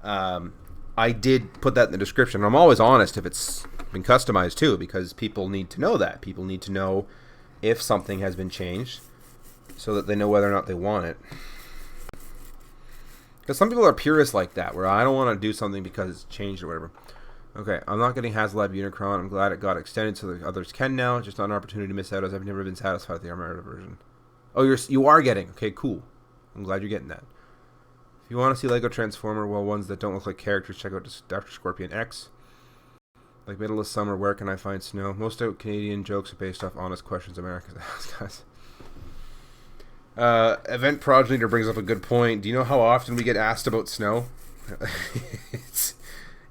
I did put that in the description. I'm always honest if it's been customized too, because people need to know that. People need to know if something has been changed so that they know whether or not they want it. Because some people are purists like that, where I don't want to do something because it's changed or whatever. Okay, I'm not getting HasLab Unicron. I'm glad it got extended so the others can now. Just not an opportunity to miss out, as I've never been satisfied with the Armada version. Oh, you are getting. Okay, cool. I'm glad you're getting that. If you want to see Lego Transformer, well, ones that don't look like characters, check out Dr. Scorpion X. Like middle of summer, where can I find snow? Most out Canadian jokes are based off honest questions Americans ask, guys. Event Progenitor brings up a good point. Do you know how often we get asked about snow?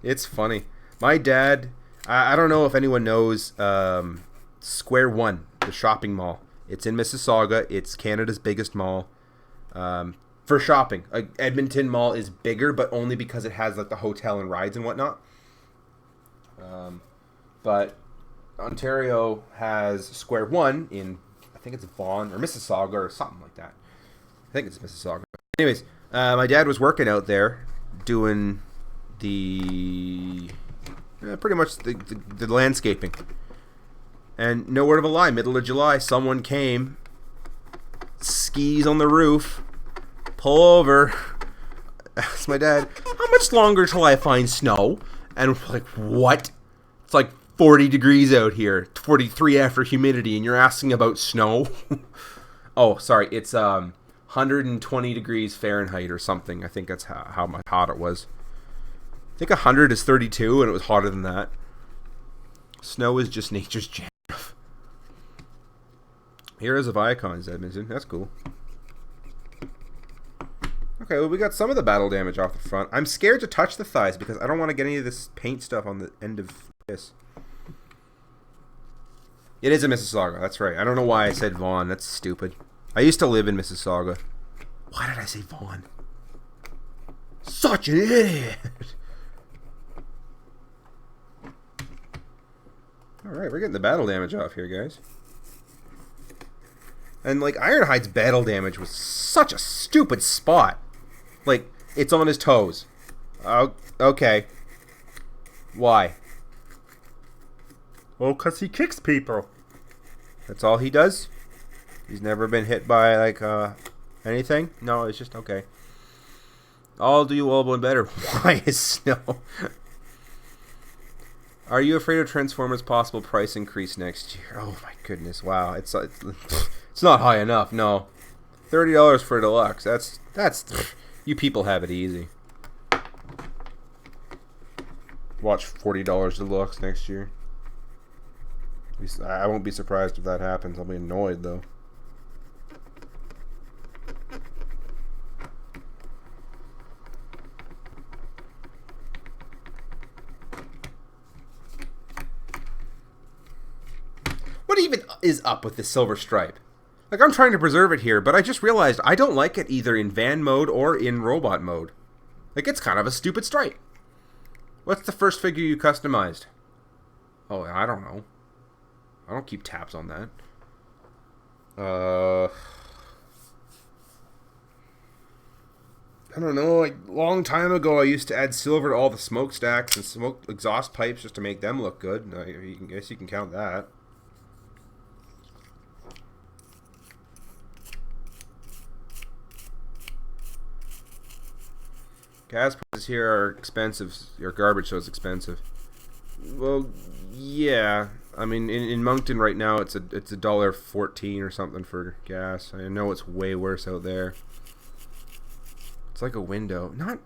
it's funny. My dad, I don't know if anyone knows Square One, the shopping mall. It's in Mississauga. It's Canada's biggest mall for shopping. Edmonton Mall is bigger, but only because it has like the hotel and rides and whatnot. But Ontario has Square One in, I think it's Vaughan or Mississauga or something like that. I think it's Mississauga. Anyways, my dad was working out there doing the pretty much the landscaping. And no word of a lie, middle of July, someone came, skis on the roof, pull over, asked my dad, how much longer till I find snow? And we're like, what? It's like 40 degrees out here, 43 after humidity, and you're asking about snow? Oh, sorry, it's 120 degrees Fahrenheit or something. I think that's how hot it was. I think 100 is 32, and it was hotter than that. Snow is just nature's jam. Heroes of Icons, Edmonton. That's cool. Okay, well, we got some of the battle damage off the front. I'm scared to touch the thighs because I don't want to get any of this paint stuff on the end of this. It is a Mississauga, that's right. I don't know why I said Vaughan. That's stupid. I used to live in Mississauga. Why did I say Vaughn? Such an idiot! Alright, we're getting the battle damage off here, guys. And, like, Ironhide's battle damage was such a stupid spot. Like, it's on his toes. Oh, okay. Why? Well, because he kicks people. That's all he does? He's never been hit by, like, anything? No, it's just, okay. I'll do you all one better. Why is snow? Are you afraid of Transformers' possible price increase next year? Oh my goodness! Wow, it's not high enough. No, $30 for a deluxe. That's you people have it easy. Watch $40 deluxe next year. I won't be surprised if that happens. I'll be annoyed though. What even is up with this silver stripe? Like, I'm trying to preserve it here, but I just realized I don't like it either in van mode or in robot mode. Like, it's kind of a stupid stripe. What's the first figure you customized? Oh, I don't know. I don't keep tabs on that. I don't know. Like, long time ago, I used to add silver to all the smokestacks and smoke exhaust pipes just to make them look good. I guess you can count that. Gas prices here are expensive. Your garbage, so it's expensive. Well, yeah. I mean, in Moncton right now, it's $1.14 or something for gas. I know it's way worse out there. It's like a window. Not.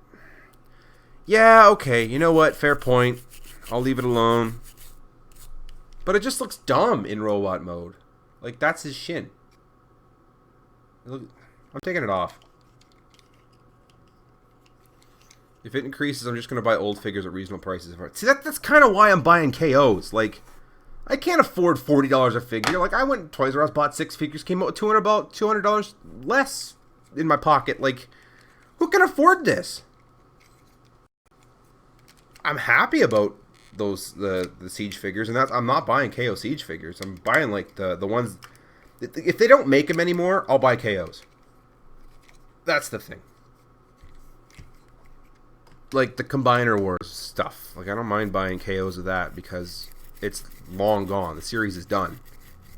Yeah. Okay. You know what? Fair point. I'll leave it alone. But it just looks dumb in robot mode. Like, that's his shin. I'm taking it off. If it increases, I'm just going to buy old figures at reasonable prices. See, that's kind of why I'm buying KOs. Like, I can't afford $40 a figure. Like, I went to Toys R Us, bought 6 figures, came out with $200 less in my pocket. Like, who can afford this? I'm happy about the Siege figures, and I'm not buying KO Siege figures. I'm buying, like, the ones... If they don't make them anymore, I'll buy KOs. That's the thing. Like the Combiner Wars stuff. Like, I don't mind buying KOs of that because it's long gone. The series is done.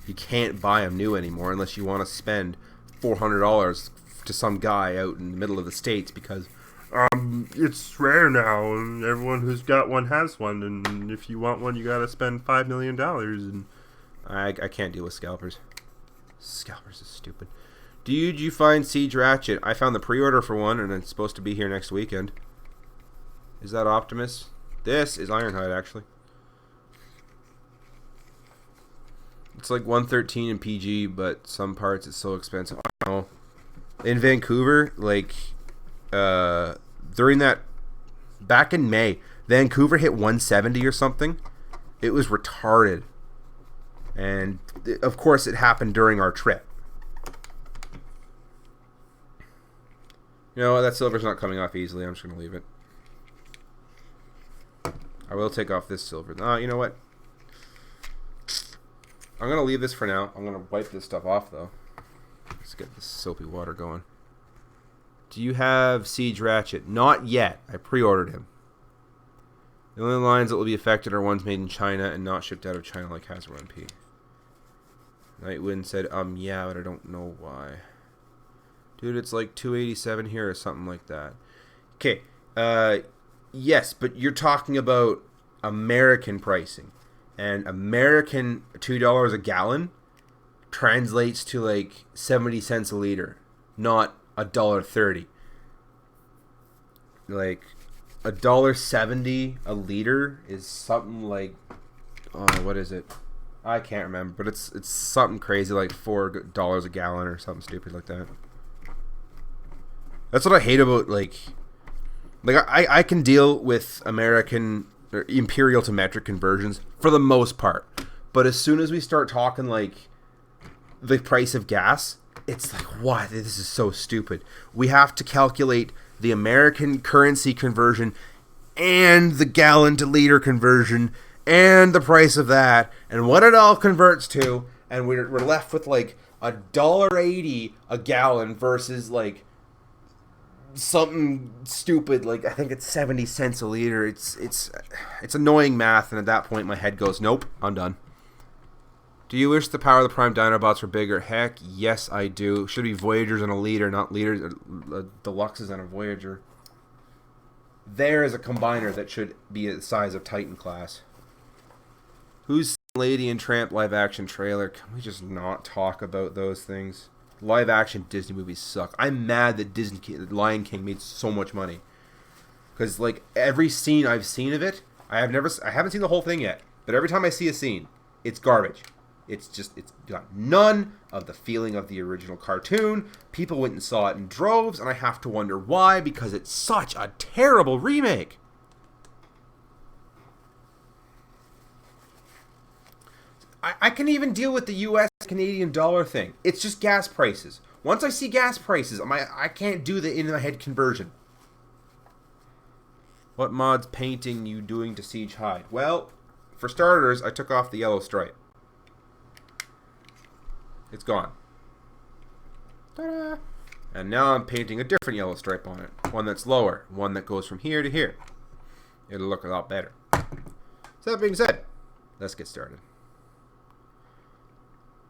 You can't buy them new anymore unless you want to spend $400 to some guy out in the middle of the States because it's rare now and everyone who's got one has one, and if you want one you gotta spend $5 million, and I can't deal with scalpers. Scalpers is stupid. Did you find Siege Ratchet? I found the pre-order for one and it's supposed to be here next weekend. Is that Optimus? This is Ironhide, actually. It's like $113 in PG, but some parts it's so expensive. I don't know. In Vancouver, like, during that, back in May, Vancouver hit 170 or something. It was retarded. And, of course, it happened during our trip. You know, that silver's not coming off easily. I'm just going to leave it. I will take off this silver. You know what? I'm going to leave this for now. I'm going to wipe this stuff off, though. Let's get this soapy water going. Do you have Siege Ratchet? Not yet. I pre-ordered him. The only lines that will be affected are ones made in China and not shipped out of China like Hasbro MP. Nightwind said, yeah, but I don't know why. Dude, it's like $287 here or something like that. Okay, yes, but you're talking about American pricing. And American $2 a gallon translates to like 70 cents a liter, not $1.30. Like $1.70 a liter is something like, what is it? I can't remember, but it's something crazy like $4 a gallon or something stupid like that. That's what I hate about like I can deal with American or imperial to metric conversions for the most part, but as soon as we start talking like the price of gas, it's like, what? This is so stupid. We have to calculate the American currency conversion and the gallon to liter conversion and the price of that and what it all converts to, and we're left with like $1.80 a gallon versus like something stupid like I think it's 70 cents a liter. It's annoying math, and at that point my head goes, nope, I'm done. Do you wish the power of the Prime Dinobots were bigger? Heck, yes, I do. Should be Voyagers on a leader, not leaders. Deluxes on a Voyager. There is a combiner that should be the size of Titan class. Who's Lady and Tramp live action trailer? Can we just not talk about those things? Live action Disney movies suck. I'm mad that Lion King made so much money. Because like every scene I've seen of it, I haven't seen the whole thing yet. But every time I see a scene, it's garbage. It's got none of the feeling of the original cartoon. People went and saw it in droves, and I have to wonder why, because it's such a terrible remake. I can even deal with the US Canadian dollar thing. It's just gas prices. Once I see gas prices, I can't do the in-my-head conversion. What mods painting you doing to Siege Hide? Well, for starters, I took off the yellow stripe. It's gone. Ta-da! And now I'm painting a different yellow stripe on it. One that's lower. One that goes from here to here. It'll look a lot better. So that being said, let's get started.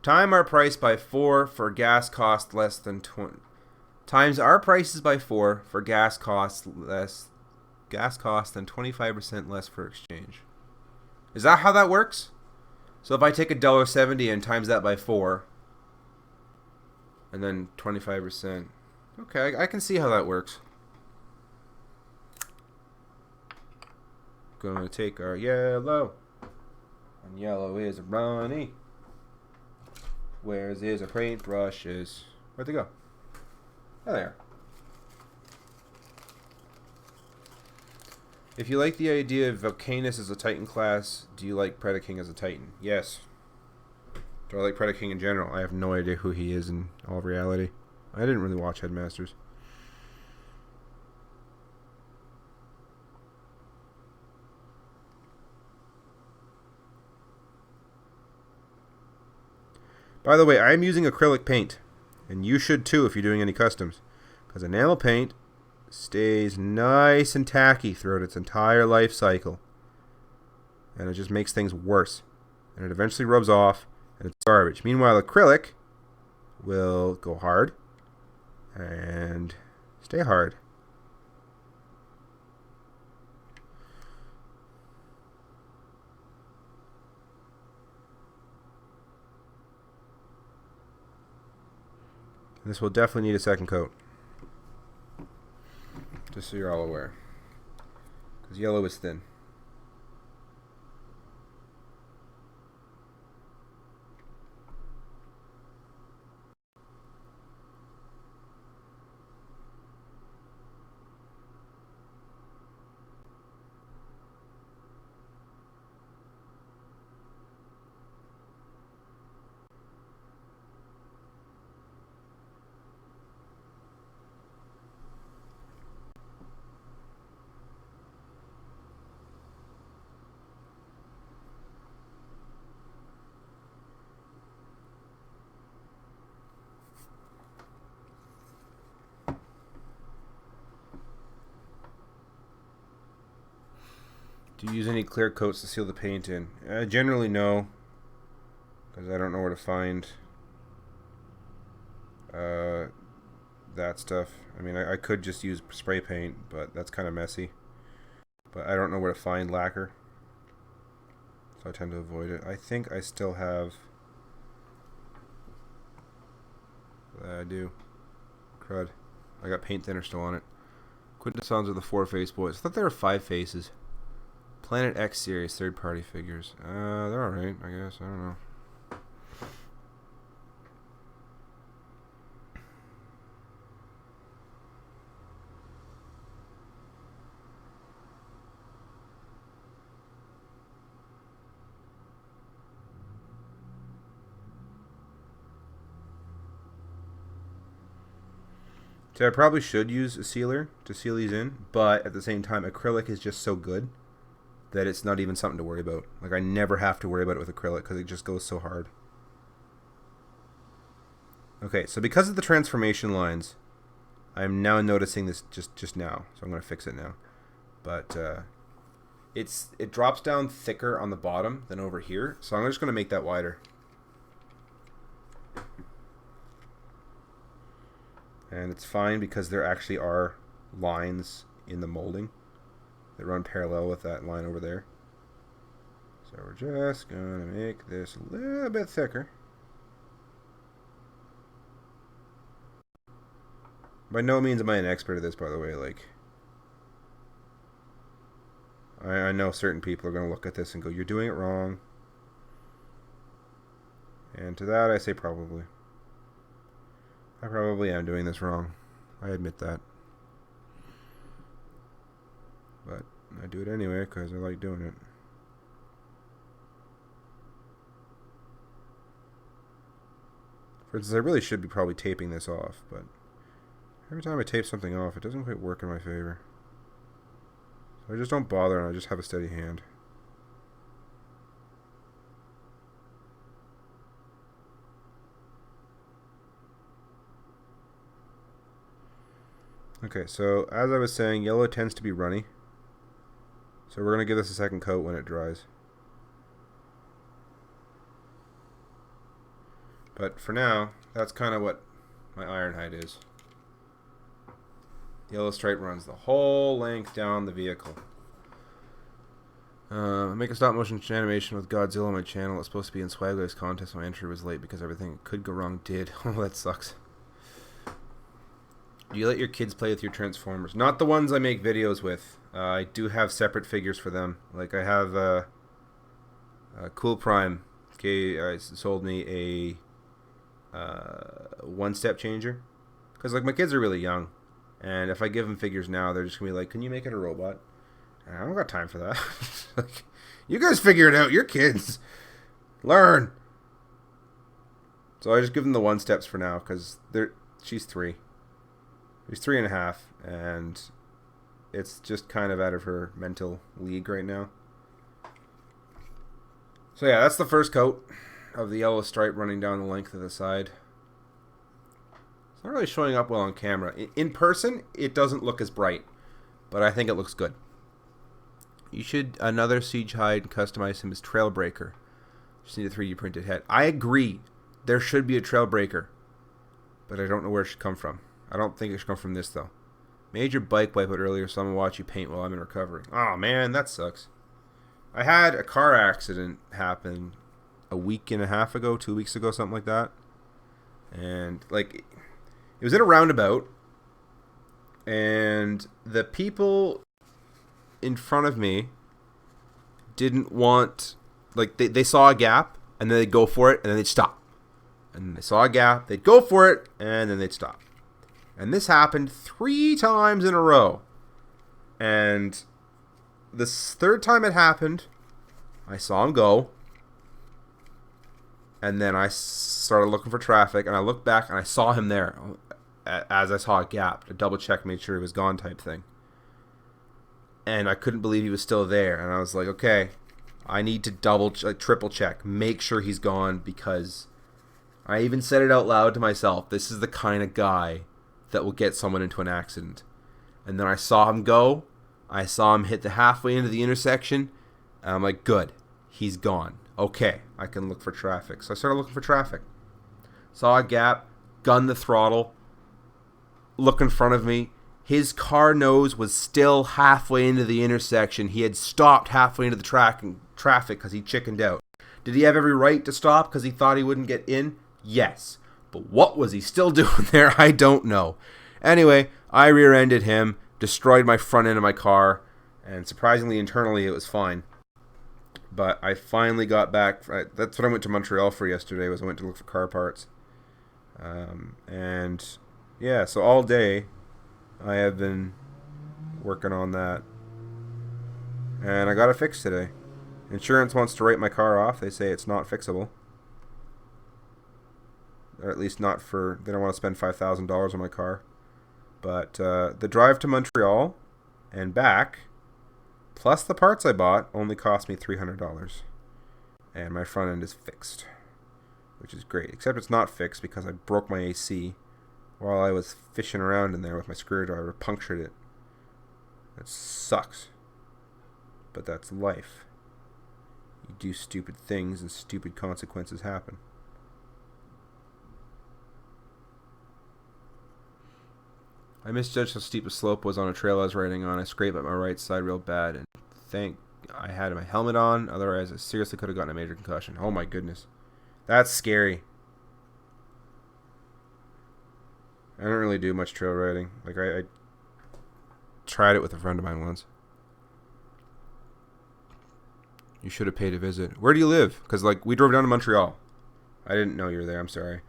Time our price by 4 for gas cost less than 20. Times our prices by 4 for gas cost than 25% less for exchange. Is that how that works? So if I take $1.70 and times that by 4, and then 25%. Okay, I can see how that works. Gonna take our yellow. And yellow is Ronnie. Where's his paintbrushes? Where'd they go? Oh, there. If you like the idea of Volcanus as a Titan class, do you like Predaking as a Titan? Yes. Do I like Predaking in general? I have no idea who he is in all reality. I didn't really watch Headmasters. By the way, I'm using acrylic paint. And you should too if you're doing any customs. Because enamel paint stays nice and tacky throughout its entire life cycle. And it just makes things worse. And it eventually rubs off. And it's garbage. Meanwhile, acrylic will go hard and stay hard. And this will definitely need a second coat. Just so you're all aware. Because yellow is thin. Do you use any clear coats to seal the paint in? Generally no, because I don't know where to find that stuff. I mean, I could just use spray paint, but that's kind of messy. But I don't know where to find lacquer, so I tend to avoid it. I think I still have... I do. Crud. I got paint thinner still on it. Quintessons of the 4-face boys. I thought there were 5 faces. Planet X series, third-party figures. They're alright, I guess. I don't know. So I probably should use a sealer to seal these in, but at the same time, acrylic is just so good that it's not even something to worry about. Like, I never have to worry about it with acrylic because it just goes so hard. Okay, so because of the transformation lines, I'm now noticing this just now, so I'm going to fix it now. But it drops down thicker on the bottom than over here, so I'm just going to make that wider. And it's fine because there actually are lines in the molding that run parallel with that line over there. So we're just going to make this a little bit thicker. By no means am I an expert at this, by the way. Like, I know certain people are going to look at this and go, "You're doing it wrong." And to that I say probably. I probably am doing this wrong. I admit that. But I do it anyway because I like doing it. For instance, I really should be probably taping this off, but every time I tape something off, it doesn't quite work in my favor. So I just don't bother and I just have a steady hand. Okay, so as I was saying, yellow tends to be runny. So we're going to give this a second coat when it dries. But for now, that's kind of what my Ironhide is. The yellow stripe runs the whole length down the vehicle. I make a stop motion animation with Godzilla on my channel. It's supposed to be in Swagway's contest. My entry was late because everything could go wrong did. Oh, that sucks. Do you let your kids play with your Transformers? Not the ones I make videos with. I do have separate figures for them. Like I have Cool Prime. Okay, sold me a one-step changer. Because like my kids are really young. And if I give them figures now, they're just going to be like, "Can you make it a robot?" And I don't got time for that. Like, you guys figure it out. You're kids. Learn. So I just give them the one-steps for now because she's 3. She's 3.5, and it's just kind of out of her mental league right now. So yeah, that's the first coat of the yellow stripe running down the length of the side. It's not really showing up well on camera. In person, it doesn't look as bright, but I think it looks good. You should another Siege Hide and customize him as Trailbreaker. Just need a 3D printed head. I agree. There should be a Trailbreaker, but I don't know where it should come from. I don't think it should come from this, though. Made your bike wipe out earlier, so I'm going to watch you paint while I'm in recovery. Oh, man, that sucks. I had a car accident happen a week and a half ago, 2 weeks ago, something like that. And, like, it was in a roundabout. And the people in front of me didn't want... Like, they saw a gap, and then they'd go for it, and then they'd stop. And they saw a gap, they'd go for it, and then they'd stop. And this happened 3 times in a row. And this third time it happened, I saw him go. And then I started looking for traffic. And I looked back and I saw him there. As I saw a gap. To double check, make sure he was gone type thing. And I couldn't believe he was still there. And I was like, okay, I need to triple check. Make sure he's gone. Because I even said it out loud to myself. This is the kind of guy that will get someone into an accident. And then I saw him go. I saw him hit the halfway into the intersection. And I'm like, good. He's gone. Okay, I can look for traffic. So I started looking for traffic. Saw a gap. Gunned the throttle. Look in front of me. His car nose was still halfway into the intersection. He had stopped halfway into the traffic because he chickened out. Did he have every right to stop because he thought he wouldn't get in? Yes. But what was he still doing there? I don't know. Anyway, I rear-ended him, destroyed my front end of my car, and surprisingly, internally, it was fine. But I finally got back. That's what I went to Montreal for yesterday, was I went to look for car parts. And, yeah, so all day, I have been working on that. And I got it fixed today. Insurance wants to write my car off. They say it's not fixable. Or at least not for... They don't want to spend $5,000 on my car. But the drive to Montreal and back, plus the parts I bought, only cost me $300. And my front end is fixed, which is great. Except it's not fixed because I broke my AC while I was fishing around in there with my screwdriver, punctured it. That sucks. But that's life. You do stupid things and stupid consequences happen. I misjudged how steep a slope was on a trail I was riding on. I scraped at my right side real bad, and thank I had my helmet on. Otherwise, I seriously could have gotten a major concussion. Oh my goodness. That's scary. I don't really do much trail riding. Like, I tried it with a friend of mine once. You should have paid a visit. Where do you live? Because, like, we drove down to Montreal. I didn't know you were there. I'm sorry.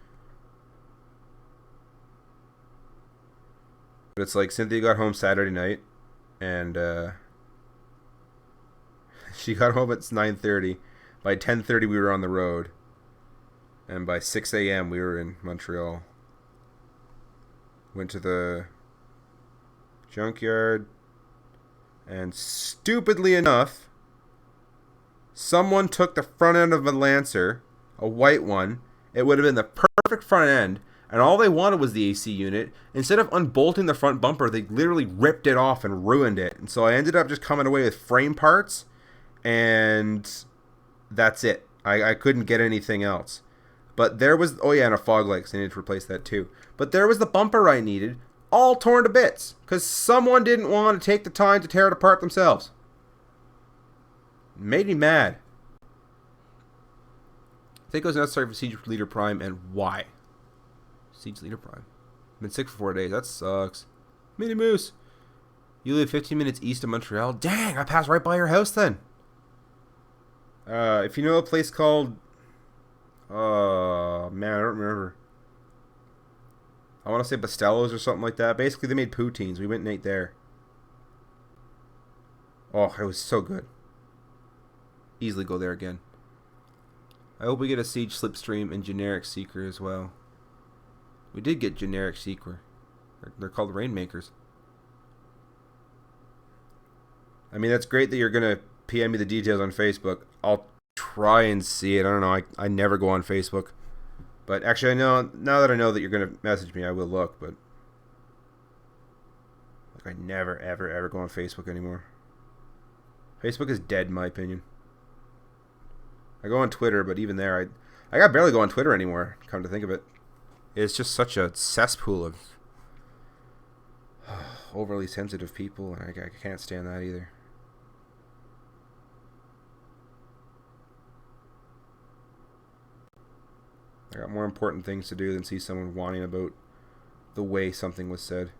But it's like Cynthia got home Saturday night, and she got home at 9:30. By 10:30, we were on the road. And by 6 a.m., we were in Montreal. Went to the junkyard. And stupidly enough, someone took the front end of a Lancer, a white one. It would have been the perfect front end. And all they wanted was the AC unit. Instead of unbolting the front bumper, they literally ripped it off and ruined it. And so I ended up just coming away with frame parts. And that's it. I couldn't get anything else. But there was... Oh, yeah, and a fog light, so I needed to replace that too. But there was the bumper I needed, all torn to bits. Because someone didn't want to take the time to tear it apart themselves. It made me mad. I think it was necessary for Siege Leader Prime, and why? Siege Leader Prime. I've been sick for 4 days. That sucks. Mini Moose. You live 15 minutes east of Montreal? Dang, I passed right by your house then. If you know a place called... man, I don't remember. I want to say Bastello's or something like that. Basically, they made poutines. We went and ate there. Oh, it was so good. Easily go there again. I hope we get a Siege Slipstream and Generic Seeker as well. We did get Generic Seeker. They're called Rainmakers. I mean, that's great that you're going to PM me the details on Facebook. I'll try and see it. I don't know. I never go on Facebook. But actually, I know now that I know that you're going to message me, I will look. But like, I never, ever, ever go on Facebook anymore. Facebook is dead, in my opinion. I go on Twitter, but even there, I barely go on Twitter anymore, come to think of it. It's just such a cesspool of overly sensitive people, and I can't stand that either. I got more important things to do than see someone whining about the way something was said.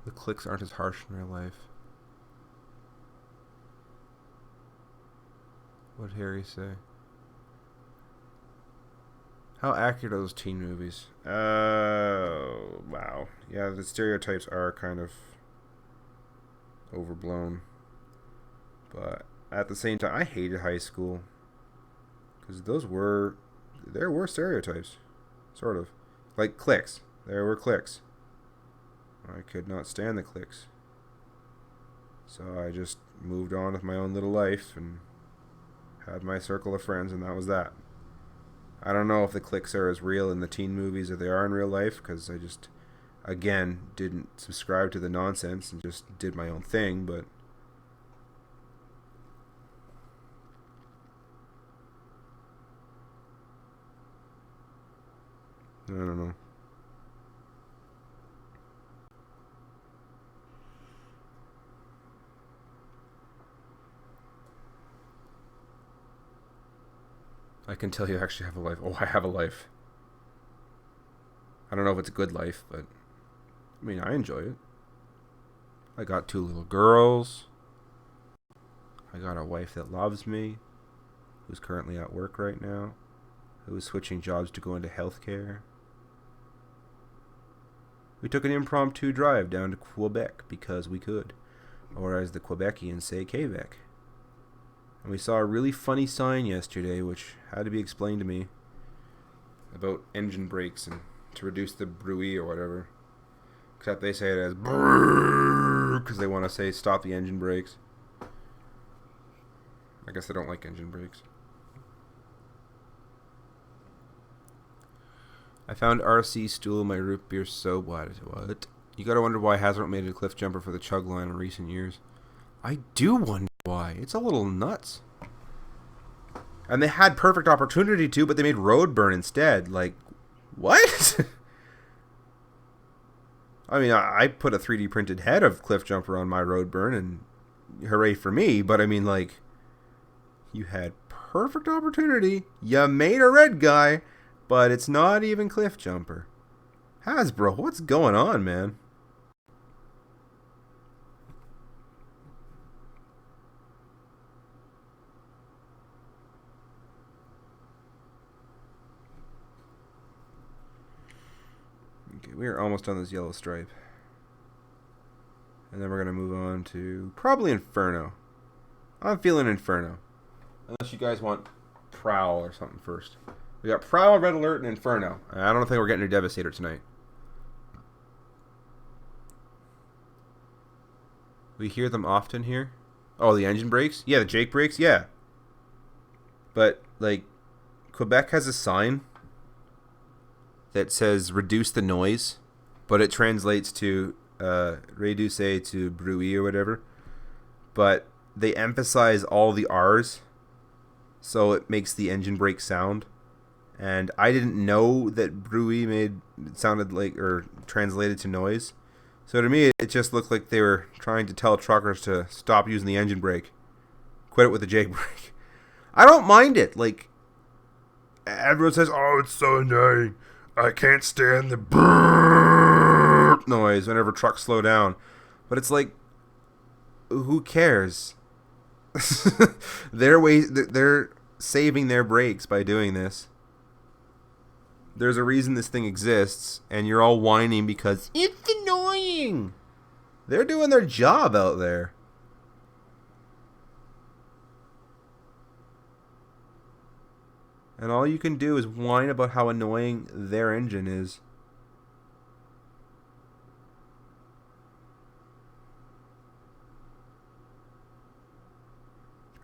The clicks aren't as harsh in real life. What'd Harry say? How accurate are those teen movies? Wow. Yeah, the stereotypes are kind of overblown. But at the same time, I hated high school. Because there were stereotypes. Sort of. Like cliques. There were cliques. I could not stand the cliques. So I just moved on with my own little life and had my circle of friends, and that was that. I don't know if the cliques are as real in the teen movies as they are in real life, because I just, again, didn't subscribe to the nonsense and just did my own thing, but I don't know. I can tell you actually have a life. Oh, I have a life. I don't know if it's a good life, but I mean, I enjoy it. I got 2 little girls. I got a wife that loves me, who's currently at work right now, who is switching jobs to go into healthcare. We took an impromptu drive down to Quebec because we could. or as the Quebecians say, Quebec. And we saw a really funny sign yesterday, which had to be explained to me, about engine brakes and to reduce the bruit or whatever. Except they say it as brrrr because they want to say stop the engine brakes. I guess they don't like engine brakes. I found RC stool in my root beer soap. What? You gotta wonder why Hasbro made a cliff jumper for the chug line in recent years. I do wonder why. It's a little nuts. And they had perfect opportunity to, but they made road burn instead. Like, what? I mean, I put a 3D printed head of cliff jumper on my road burn, and hooray for me. But I mean, like, you had perfect opportunity. You made a red guy. But it's not even cliff jumper. Hasbro, what's going on, man? Okay, we are almost on this yellow stripe. And then we're going to move on to probably Inferno. I'm feeling Inferno. Unless you guys want Prowl or something first. We got Prowl, Red Alert, and Inferno. I don't think we're getting a Devastator tonight. We hear them often here. Oh, the engine brakes? Yeah, the Jake brakes? Yeah. But, like, Quebec has a sign that says reduce the noise, but it translates to réduire to bruit or whatever. But they emphasize all the R's, so it makes the engine brake sound. And I didn't know that bruit sounded like, or translated to noise. So to me, it just looked like they were trying to tell truckers to stop using the engine brake. Quit it with the Jake brake. I don't mind it. Like, everyone says, oh, it's so annoying. I can't stand the brrrr noise whenever trucks slow down. But it's like, who cares? They're saving their brakes by doing this. There's a reason this thing exists, and you're all whining because it's annoying. They're doing their job out there. And all you can do is whine about how annoying their engine is.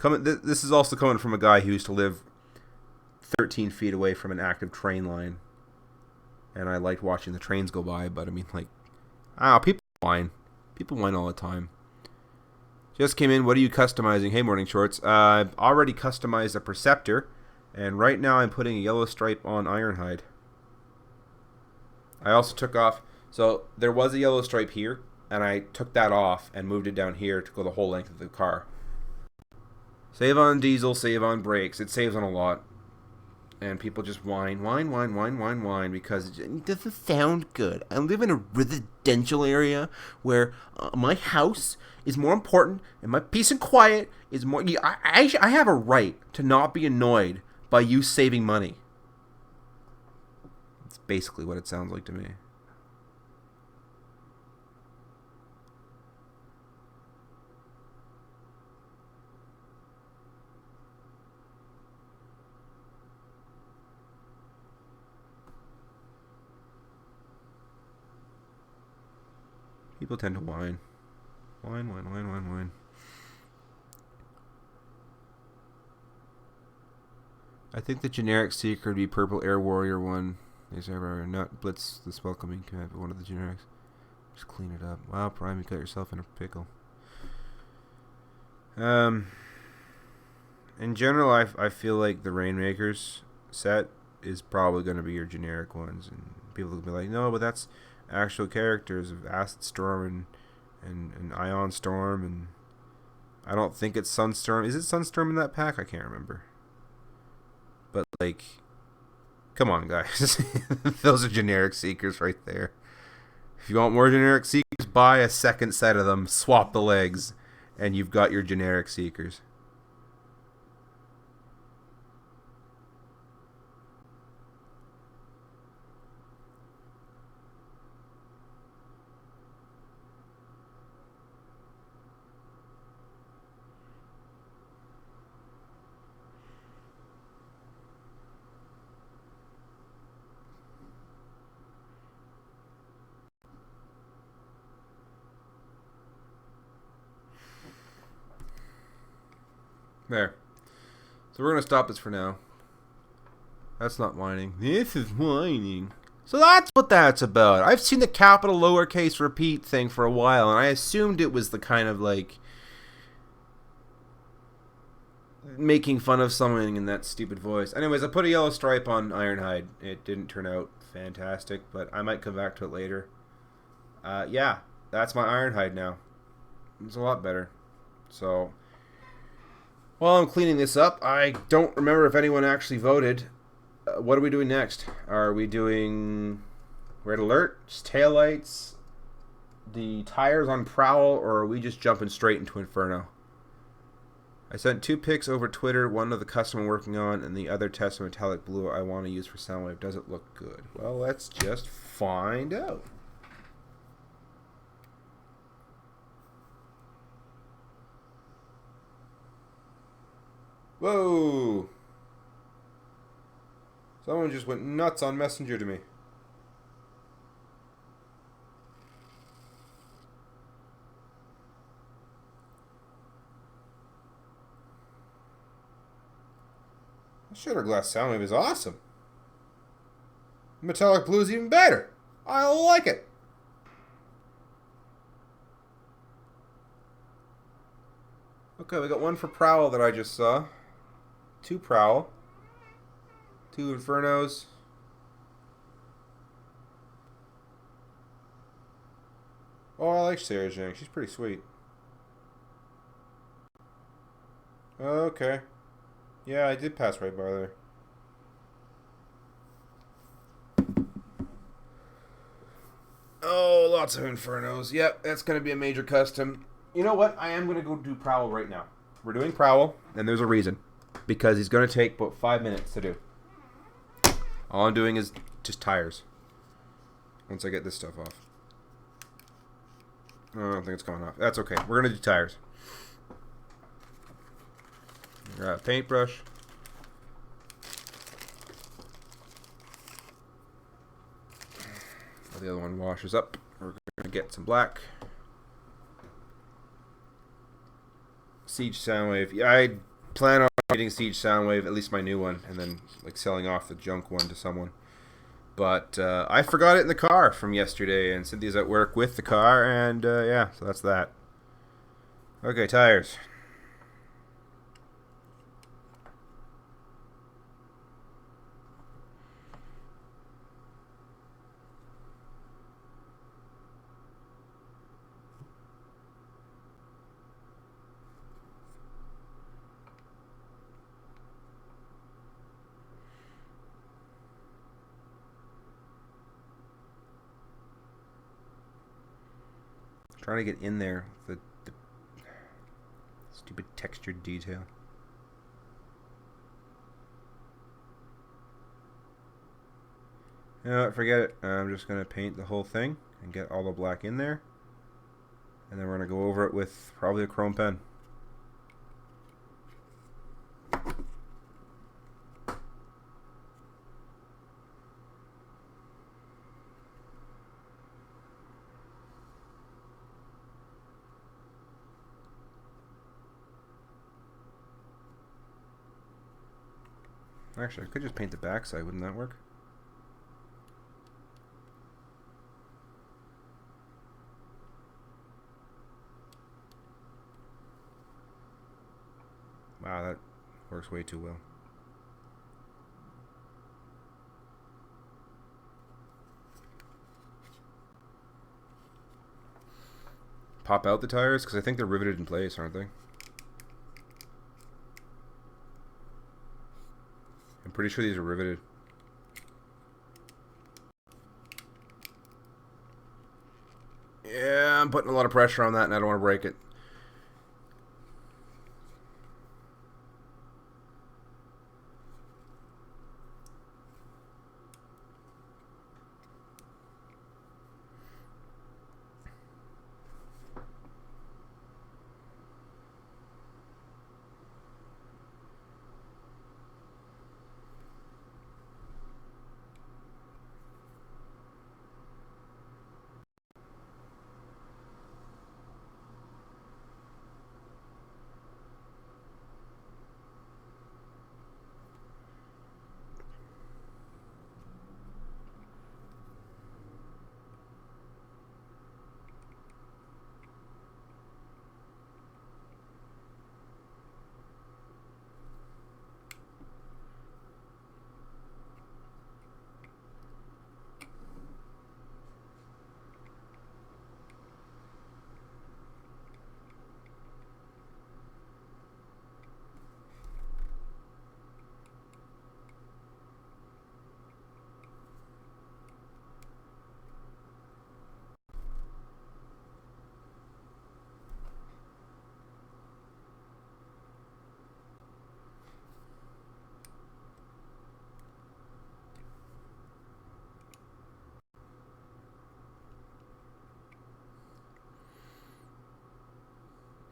This is also coming from a guy who used to live 13 feet away from an active train line. And I liked watching the trains go by, but I mean, like, people whine. People whine all the time. Just came in, what are you customizing? Hey, Morning Shorts. I've already customized a Perceptor, and right now I'm putting a yellow stripe on Ironhide. I also took off, so there was a yellow stripe here, and I took that off and moved it down here to go the whole length of the car. Save on diesel, save on brakes. It saves on a lot. And people just whine because it doesn't sound good. I live in a residential area where my house is more important and my peace and quiet is more... I have a right to not be annoyed by you saving money. It's basically what it sounds like to me. People tend to whine. Whine. I think the generic Seeker would be Purple Air Warrior 1. Is ever not Blitz this welcoming? Can I have one of the generics? Just clean it up. Wow, Prime, you got yourself in a pickle. In general, I feel like the Rainmakers set is probably going to be your generic ones. And people will be like, no, but that's actual characters of Acid Storm and Ion Storm, and I don't think it's Sunstorm. Is it Sunstorm in that pack? I can't remember. But, like, come on, guys. Those are generic Seekers right there. If you want more generic Seekers, buy a second set of them, swap the legs, and you've got your generic Seekers. There. So we're going to stop this for now. That's not whining. This is whining. So that's what that's about. I've seen the capital lowercase repeat thing for a while, and I assumed it was the kind of like making fun of someone in that stupid voice. Anyways, I put a yellow stripe on Ironhide. It didn't turn out fantastic, but I might come back to it later. Yeah, that's my Ironhide now. It's a lot better. So while I'm cleaning this up, I don't remember if anyone actually voted. What are we doing next? Are we doing red alert, just taillights, the tires on Prowl, or are we just jumping straight into Inferno? I sent 2 pics over Twitter, one of the custom I'm working on, and the other test of metallic blue I want to use for Soundwave. Does it look good? Well, let's just find out. Whoa! Someone just went nuts on Messenger to me. The Shutter Glass Soundwave is awesome. Metallic blue is even better. I like it. Okay, we got one for Prowl that I just saw. 2 Prowl. 2 Infernos. Oh, I like Sarah Jane. She's pretty sweet. Okay. Yeah, I did pass right by there. Oh, lots of Infernos. Yep, that's going to be a major custom. You know what? I am going to go do Prowl right now. We're doing Prowl, and there's a reason. Because he's going to take about 5 minutes to do. All I'm doing is just tires. Once I get this stuff off. I don't think it's coming off. That's okay. We're going to do tires. Got a paintbrush. The other one washes up. We're going to get some black. Siege Soundwave. Yeah, I plan on getting Siege Soundwave, at least my new one, and then like selling off the junk one to someone. But I forgot it in the car from yesterday, and Cynthia's at work with the car, and yeah, so that's that. Okay, tires. Trying to get in there, the stupid textured detail. You know what, forget it. I'm just going to paint the whole thing and get all the black in there. And then we're going to go over it with probably a chrome pen. Actually, I could just paint the backside. Wouldn't that work? Wow, that works way too well. Pop out the tires? Because I think they're riveted in place, aren't they? I'm pretty sure these are riveted. Yeah, I'm putting a lot of pressure on that and I don't want to break it.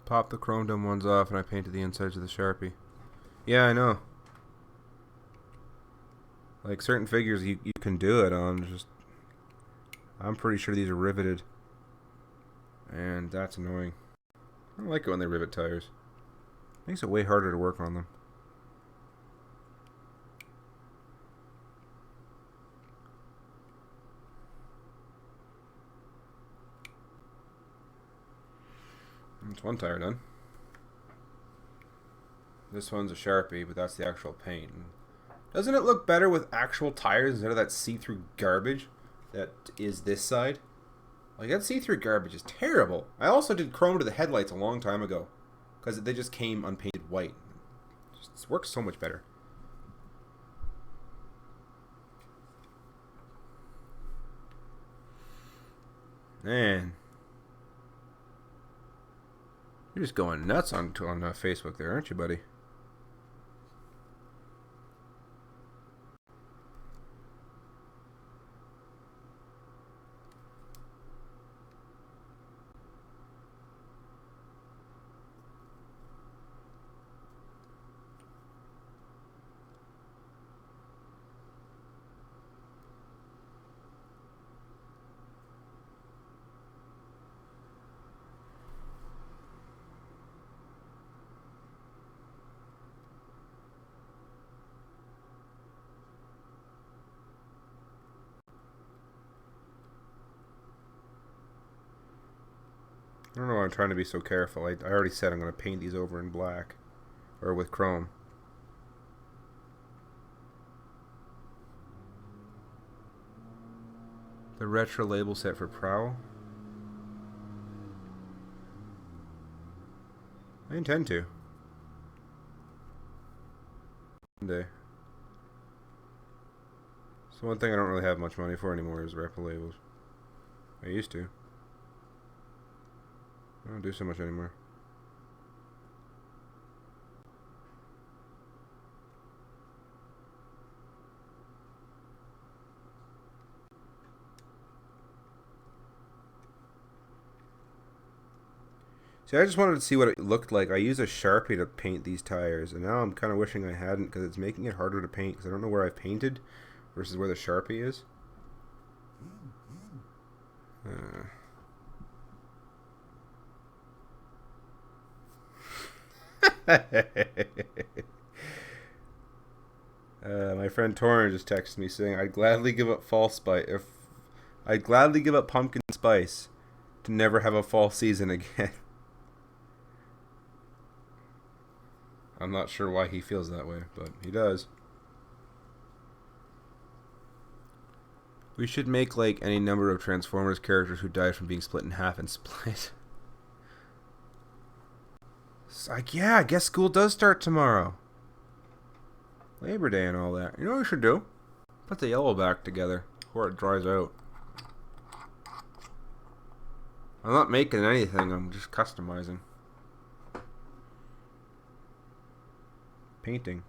popped the chrome dome ones off and I painted the insides of the Sharpie. Yeah, I know. Like certain figures you can do it on. Just I'm pretty sure these are riveted. And that's annoying. I don't like it when they rivet tires. Makes it way harder to work on them. That's one tire done. This one's a Sharpie, but that's the actual paint. Doesn't it look better with actual tires instead of that see-through garbage that is this side? Like, that see-through garbage is terrible. I also did chrome to the headlights a long time ago because they just came unpainted white. It just works so much better. Man. You're just going nuts on Facebook there, aren't you, buddy? I don't know why I'm trying to be so careful. I already said I'm going to paint these over in black. Or with chrome. The retro label set for Prowl. I intend to. One day. So one thing I don't really have much money for anymore is retro labels. I used to. I don't do so much anymore. See, I just wanted to see what it looked like. I used a Sharpie to paint these tires, and now I'm kind of wishing I hadn't because it's making it harder to paint because I don't know where I've painted versus where the Sharpie is. My friend Torrin just texted me saying, "I'd gladly give up fall spice if I'd gladly give up pumpkin spice to never have a fall season again." I'm not sure why he feels that way, but he does. We should make like any number of Transformers characters who died from being split in half and split. It's like, yeah, I guess school does start tomorrow. Labor Day and all that. You know what we should do? Put the yellow back together before it dries out. I'm not making anything, I'm just customizing. Painting.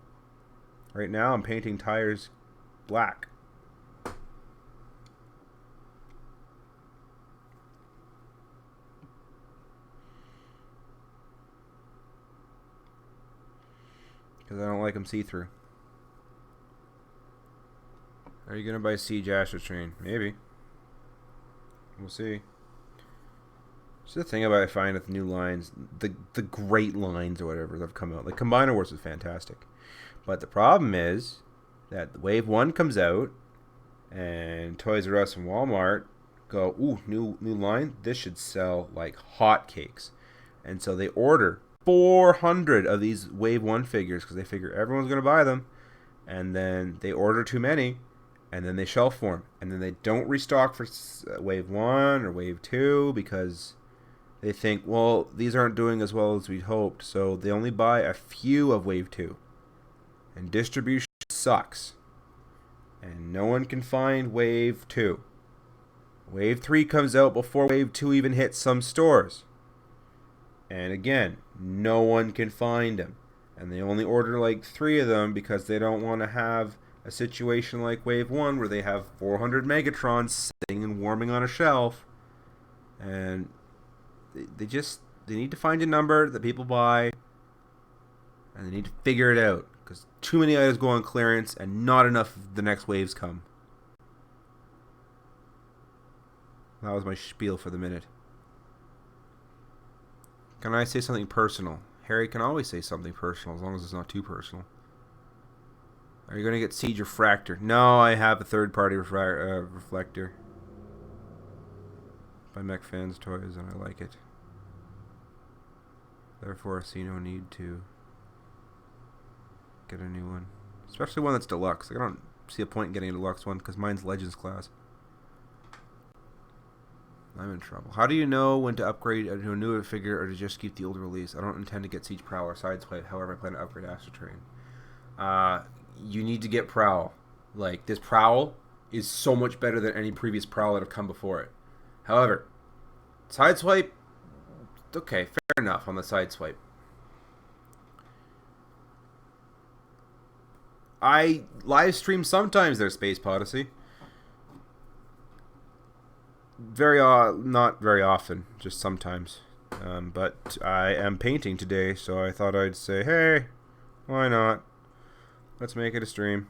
Right now I'm painting tires black. Because I don't like them see-through. Are you going to buy Siege Asher Train? Maybe. We'll see. It's the thing about I find with new lines, the great lines or whatever that have come out. Like Combiner Wars is fantastic. But the problem is that Wave 1 comes out and Toys R Us and Walmart go, ooh, new line. This should sell like hotcakes. And so they order 400 of these Wave 1 figures because they figure everyone's going to buy them. And then they order too many. And then they shelf form. And then they don't restock for Wave 1 or Wave 2 because they think, well, these aren't doing as well as we'd hoped. So they only buy a few of Wave 2. And distribution sucks. And no one can find Wave 2. Wave 3 comes out before Wave 2 even hits some stores. And again, no one can find them. And they only order like 3 of them because they don't want to have a situation like Wave 1 where they have 400 Megatrons sitting and warming on a shelf. And they They need to find a number that people buy, and they need to figure it out. Because too many items go on clearance, and not enough of the next waves come. That was my spiel for the minute. Can I say something personal? Harry can always say something personal, as long as it's not too personal. Are you going to get Siege Refractor? No, I have a third-party reflector. By Mech Fans Toys, and I like it. Therefore, I see no need to get a new one. Especially one that's deluxe. Like, I don't see a point in getting a deluxe one, because mine's Legends class. I'm in trouble. How do you know when to upgrade to a newer figure or to just keep the older release? I don't intend to get Siege Prowl or Sideswipe, however I plan to upgrade Astro Train. You need to get Prowl. Like, this Prowl is so much better than any previous Prowl that have come before it. However, Sideswipe, okay, fair enough on the Sideswipe. I live stream sometimes their Space Odyssey. Not very often, just sometimes. But I am painting today, so I thought I'd say, hey, why not? Let's make it a stream.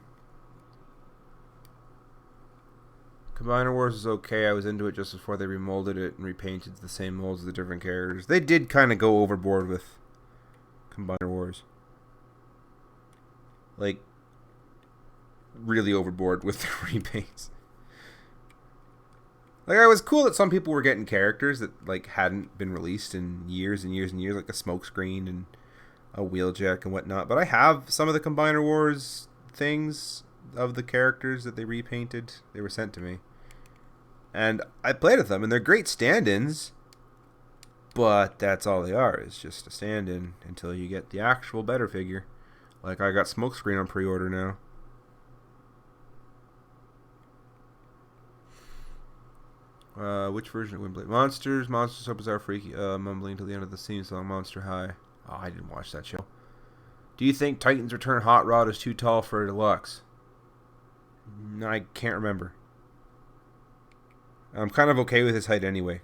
Combiner Wars is okay. I was into it just before they remolded it and repainted the same molds of the different characters. They did kind of go overboard with Combiner Wars. Like, really overboard with the repaints. Like, it was cool that some people were getting characters that, like, hadn't been released in years and years and years, like a Smokescreen and a Wheeljack and whatnot. But I have some of the Combiner Wars things of the characters that they repainted. They were sent to me. And I played with them, and they're great stand-ins. But that's all they are, is just a stand-in until you get the actual better figure. Like, I got Smokescreen on pre-order now. Which version of Windblade? Monsters so bizarre, freaky, mumbling till the end of the theme song, Monster High. Oh, I didn't watch that show. Do you think Titan's Return Hot Rod is too tall for a deluxe? I can't remember. I'm kind of okay with his height anyway.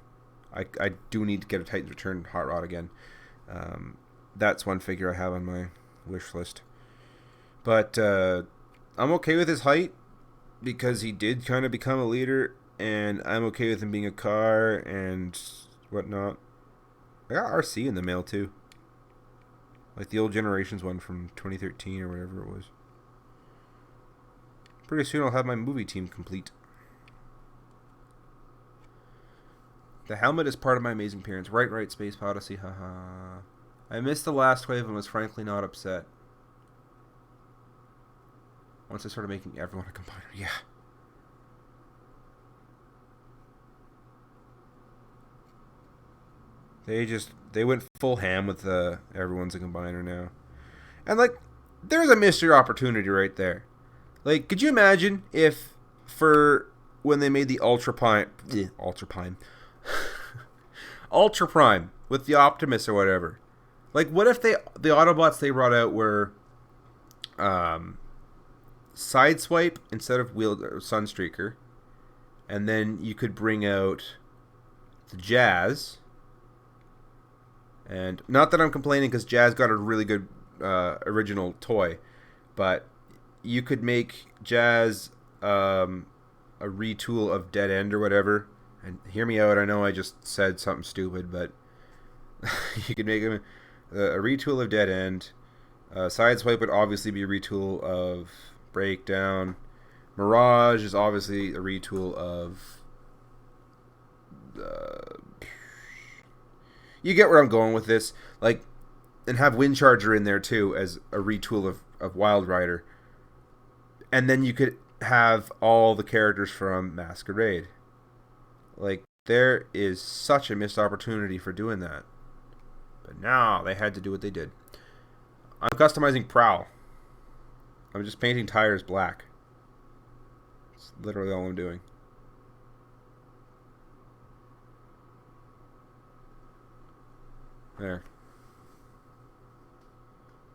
I do need to get a Titan's Return Hot Rod again. That's one figure I have on my wish list. But I'm okay with his height because he did kind of become a leader. And I'm okay with him being a car and whatnot. I got RC in the mail too. Like the old Generations one from 2013 or whatever it was. Pretty soon I'll have my movie team complete. The helmet is part of my amazing appearance. Right, Space Odyssey, haha. I missed the last wave and was frankly not upset. Once I started making everyone a combiner, yeah. They went full ham with everyone's a combiner now. And, like, there's a mystery opportunity right there. Like, could you imagine if for when they made the Ultra Prime with the Optimus or whatever. Like, what if the Autobots they brought out were Sideswipe instead of Sunstreaker, and then you could bring out the Jazz. And not that I'm complaining because Jazz got a really good original toy, but you could make Jazz a retool of Dead End or whatever. And hear me out, I know I just said something stupid, but you could make him a retool of Dead End. Sideswipe would obviously be a retool of Breakdown. Mirage is obviously a retool of... you get where I'm going with this. Like, and have Windcharger in there too as a retool of Wild Rider. And then you could have all the characters from Masquerade. Like, there is such a missed opportunity for doing that. But now they had to do what they did. I'm customizing Prowl. I'm just painting tires black. That's literally all I'm doing. There.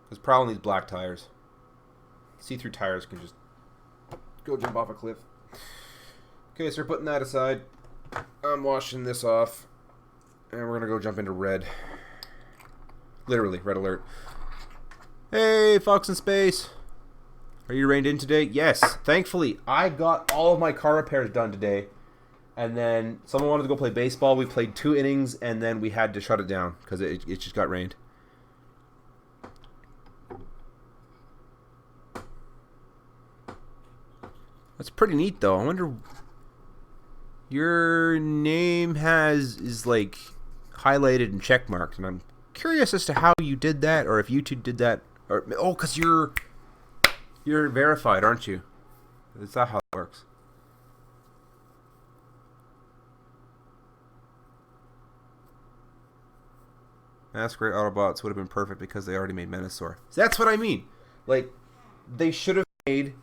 Because Prowl needs black tires. See-through tires can just go jump off a cliff. Okay, so we're putting that aside. I'm washing this off. And we're going to go jump into red. Literally, red alert. Hey, Fox in Space. Are you reined in today? Yes. Thankfully, I got all of my car repairs done today. And then someone wanted to go play baseball. We played 2 innings, and then we had to shut it down because it just got rained. That's pretty neat, though. I wonder... Your name is like highlighted and checkmarked, and I'm curious as to how you did that, or if YouTube did that, or because you're verified, aren't you? Is that how it works? Masquerade Autobots would have been perfect because they already made Menasor. So that's what I mean. Like, they should have made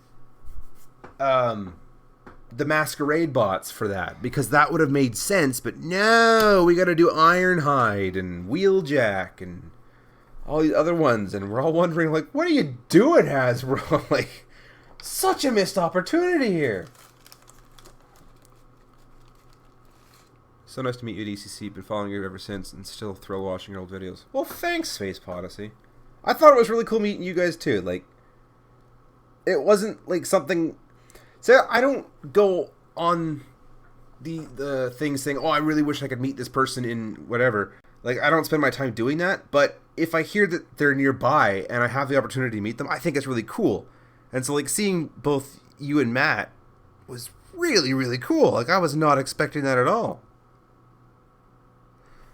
the Masquerade bots for that, because that would have made sense, but no, we gotta do Ironhide and Wheeljack and all these other ones, and we're all wondering, like, what are you doing, Hasbro? Like, such a missed opportunity here. So nice to meet you at ECC. Been following you ever since, and still thrill watching your old videos. Well, thanks, Space Podyssey. I thought it was really cool meeting you guys too. Like, it wasn't like something. So I don't go on the things saying, "Oh, I really wish I could meet this person in whatever." Like, I don't spend my time doing that. But if I hear that they're nearby and I have the opportunity to meet them, I think it's really cool. And so, like, seeing both you and Matt was really, really cool. Like, I was not expecting that at all.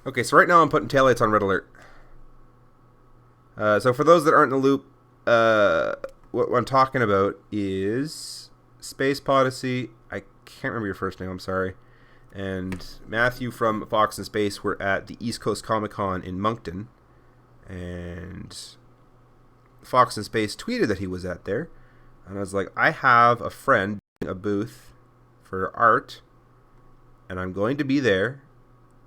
Okay, so right now I'm putting taillights on red alert. So for those that aren't in the loop, what I'm talking about is Space Podyssey. I can't remember your first name, I'm sorry. And Matthew from Fox in Space were at the East Coast Comic Con in Moncton. And Fox in Space tweeted that he was at there. And I was like, I have a friend doing a booth for art, and I'm going to be there.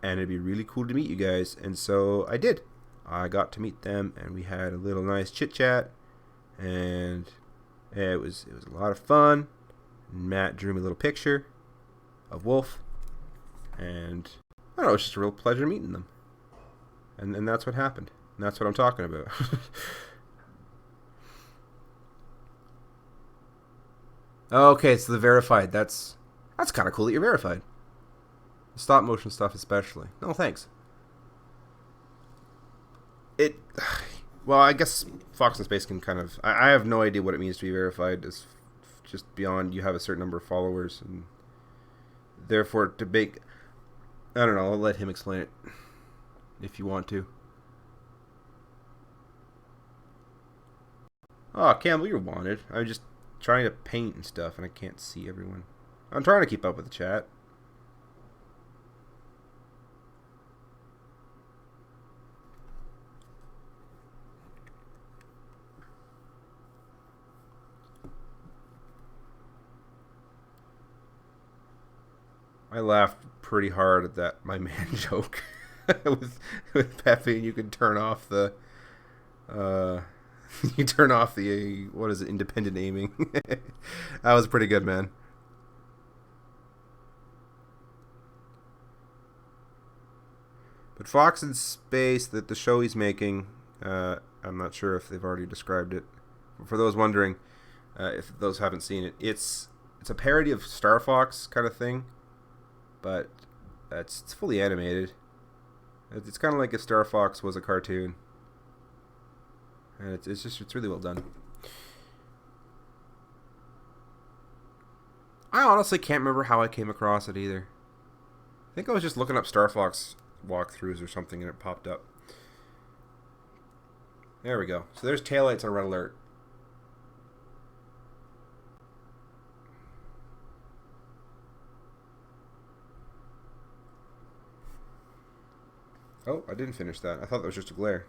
And it'd be really cool to meet you guys. And so I did. I got to meet them, and we had a little nice chit-chat. And it was a lot of fun. Matt drew me a little picture of Wolf. And I don't know, it was just a real pleasure meeting them. And that's what happened. And that's what I'm talking about. Okay, so the verified. That's kind of cool that you're verified. Stop motion stuff especially. No, thanks. Well, I guess Fox in Space can kind of... I have no idea what it means to be verified. It's just beyond you have a certain number of followers, and therefore to make... I don't know, I'll let him explain it if you want to. Oh, Campbell, you're wanted. I'm just trying to paint and stuff, and I can't see everyone. I'm trying to keep up with the chat. I laughed pretty hard at that my man joke with Pepe, and you can turn off the what is it, independent aiming. That was pretty good, man. But Fox in Space, the show he's making, I'm not sure if they've already described it. For those wondering, if those haven't seen it, it's a parody of Star Fox kind of thing. But it's fully animated. It's kind of like if Star Fox was a cartoon, and it's really well done. I honestly can't remember how I came across it either. I think I was just looking up Star Fox walkthroughs or something, and it popped up. There we go. So there's taillights on red alert. Oh, I didn't finish that. I thought that was just a glare.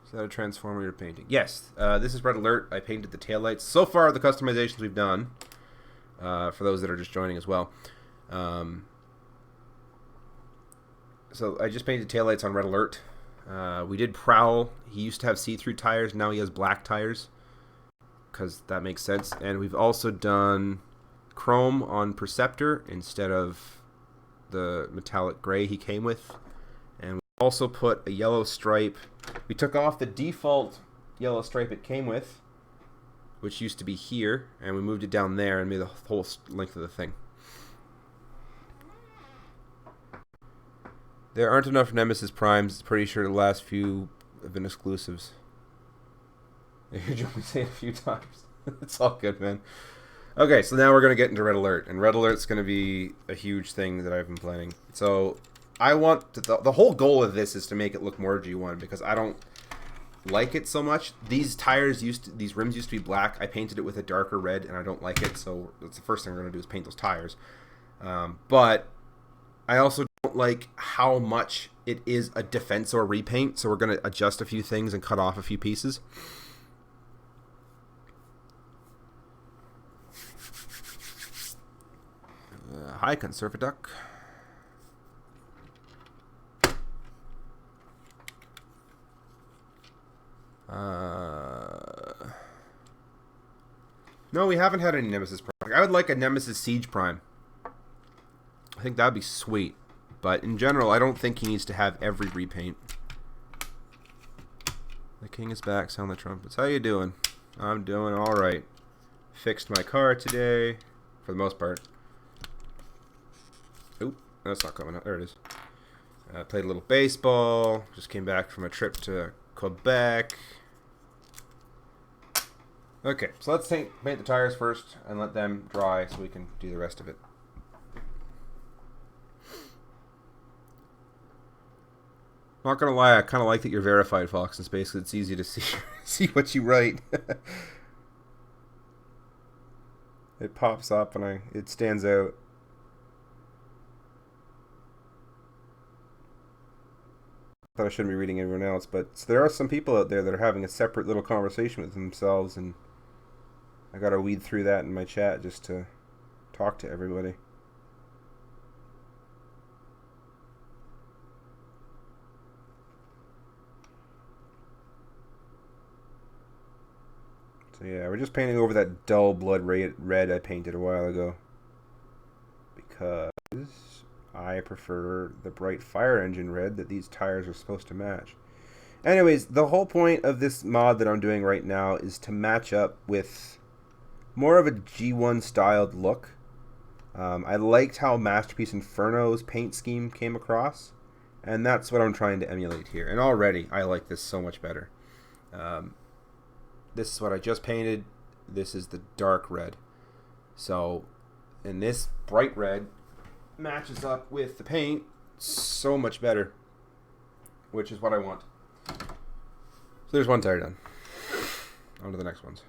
Is that a transformer you're painting? Yes. This is red alert. I painted the taillights. So far, the customizations we've done, for those that are just joining as well. So I just painted taillights on red alert. We did Prowl. He used to have see-through tires. Now he has black tires. because that makes sense. And we've also done chrome on Perceptor instead of the metallic gray he came with. And we also put a yellow stripe. We took off the default yellow stripe it came with, which used to be here, and we moved it down there and made the whole length of the thing. There aren't enough Nemesis Primes. Pretty sure the last few have been exclusives. You heard me say it a few times. It's all good, man. Okay, so now we're going to get into Red Alert. And Red Alert's going to be a huge thing that I've been planning. So I want to... The whole goal of this is to make it look more G1 because I don't like it so much. These rims used to be black. I painted it with a darker red and I don't like it. So that's the first thing we're going to do is paint those tires. But I also don't like how much it is a defense or repaint. So we're going to adjust a few things and cut off a few pieces. Hi, Conservaduck. No, we haven't had any Nemesis Prime. I would like a Nemesis Siege Prime. I think that would be sweet. But in general, I don't think he needs to have every repaint. The king is back. Sound the trumpets. How you doing? I'm doing all right. Fixed my car today, for the most part. Oop, that's not coming out. There it is. Played a little baseball. Just came back from a trip to Quebec. Okay, so let's paint the tires first and let them dry so we can do the rest of it. Not gonna lie, I kind of like that you're verified, Fox, and basically it's easy to see what you write. It pops up and it stands out. I thought I shouldn't be reading everyone else, but there are some people out there that are having a separate little conversation with themselves, and I gotta weed through that in my chat just to talk to everybody. So yeah, we're just painting over that dull blood red I painted a while ago, because I prefer the bright fire engine red that these tires are supposed to match. Anyways, the whole point of this mod that I'm doing right now is to match up with more of a G1 styled look. I liked how Masterpiece Inferno's paint scheme came across, and that's what I'm trying to emulate here. And already, I like this so much better. This is what I just painted. This is the dark red. So, in this bright red matches up with the paint so much better, which is what I want. So there's one tire done. On to the next ones.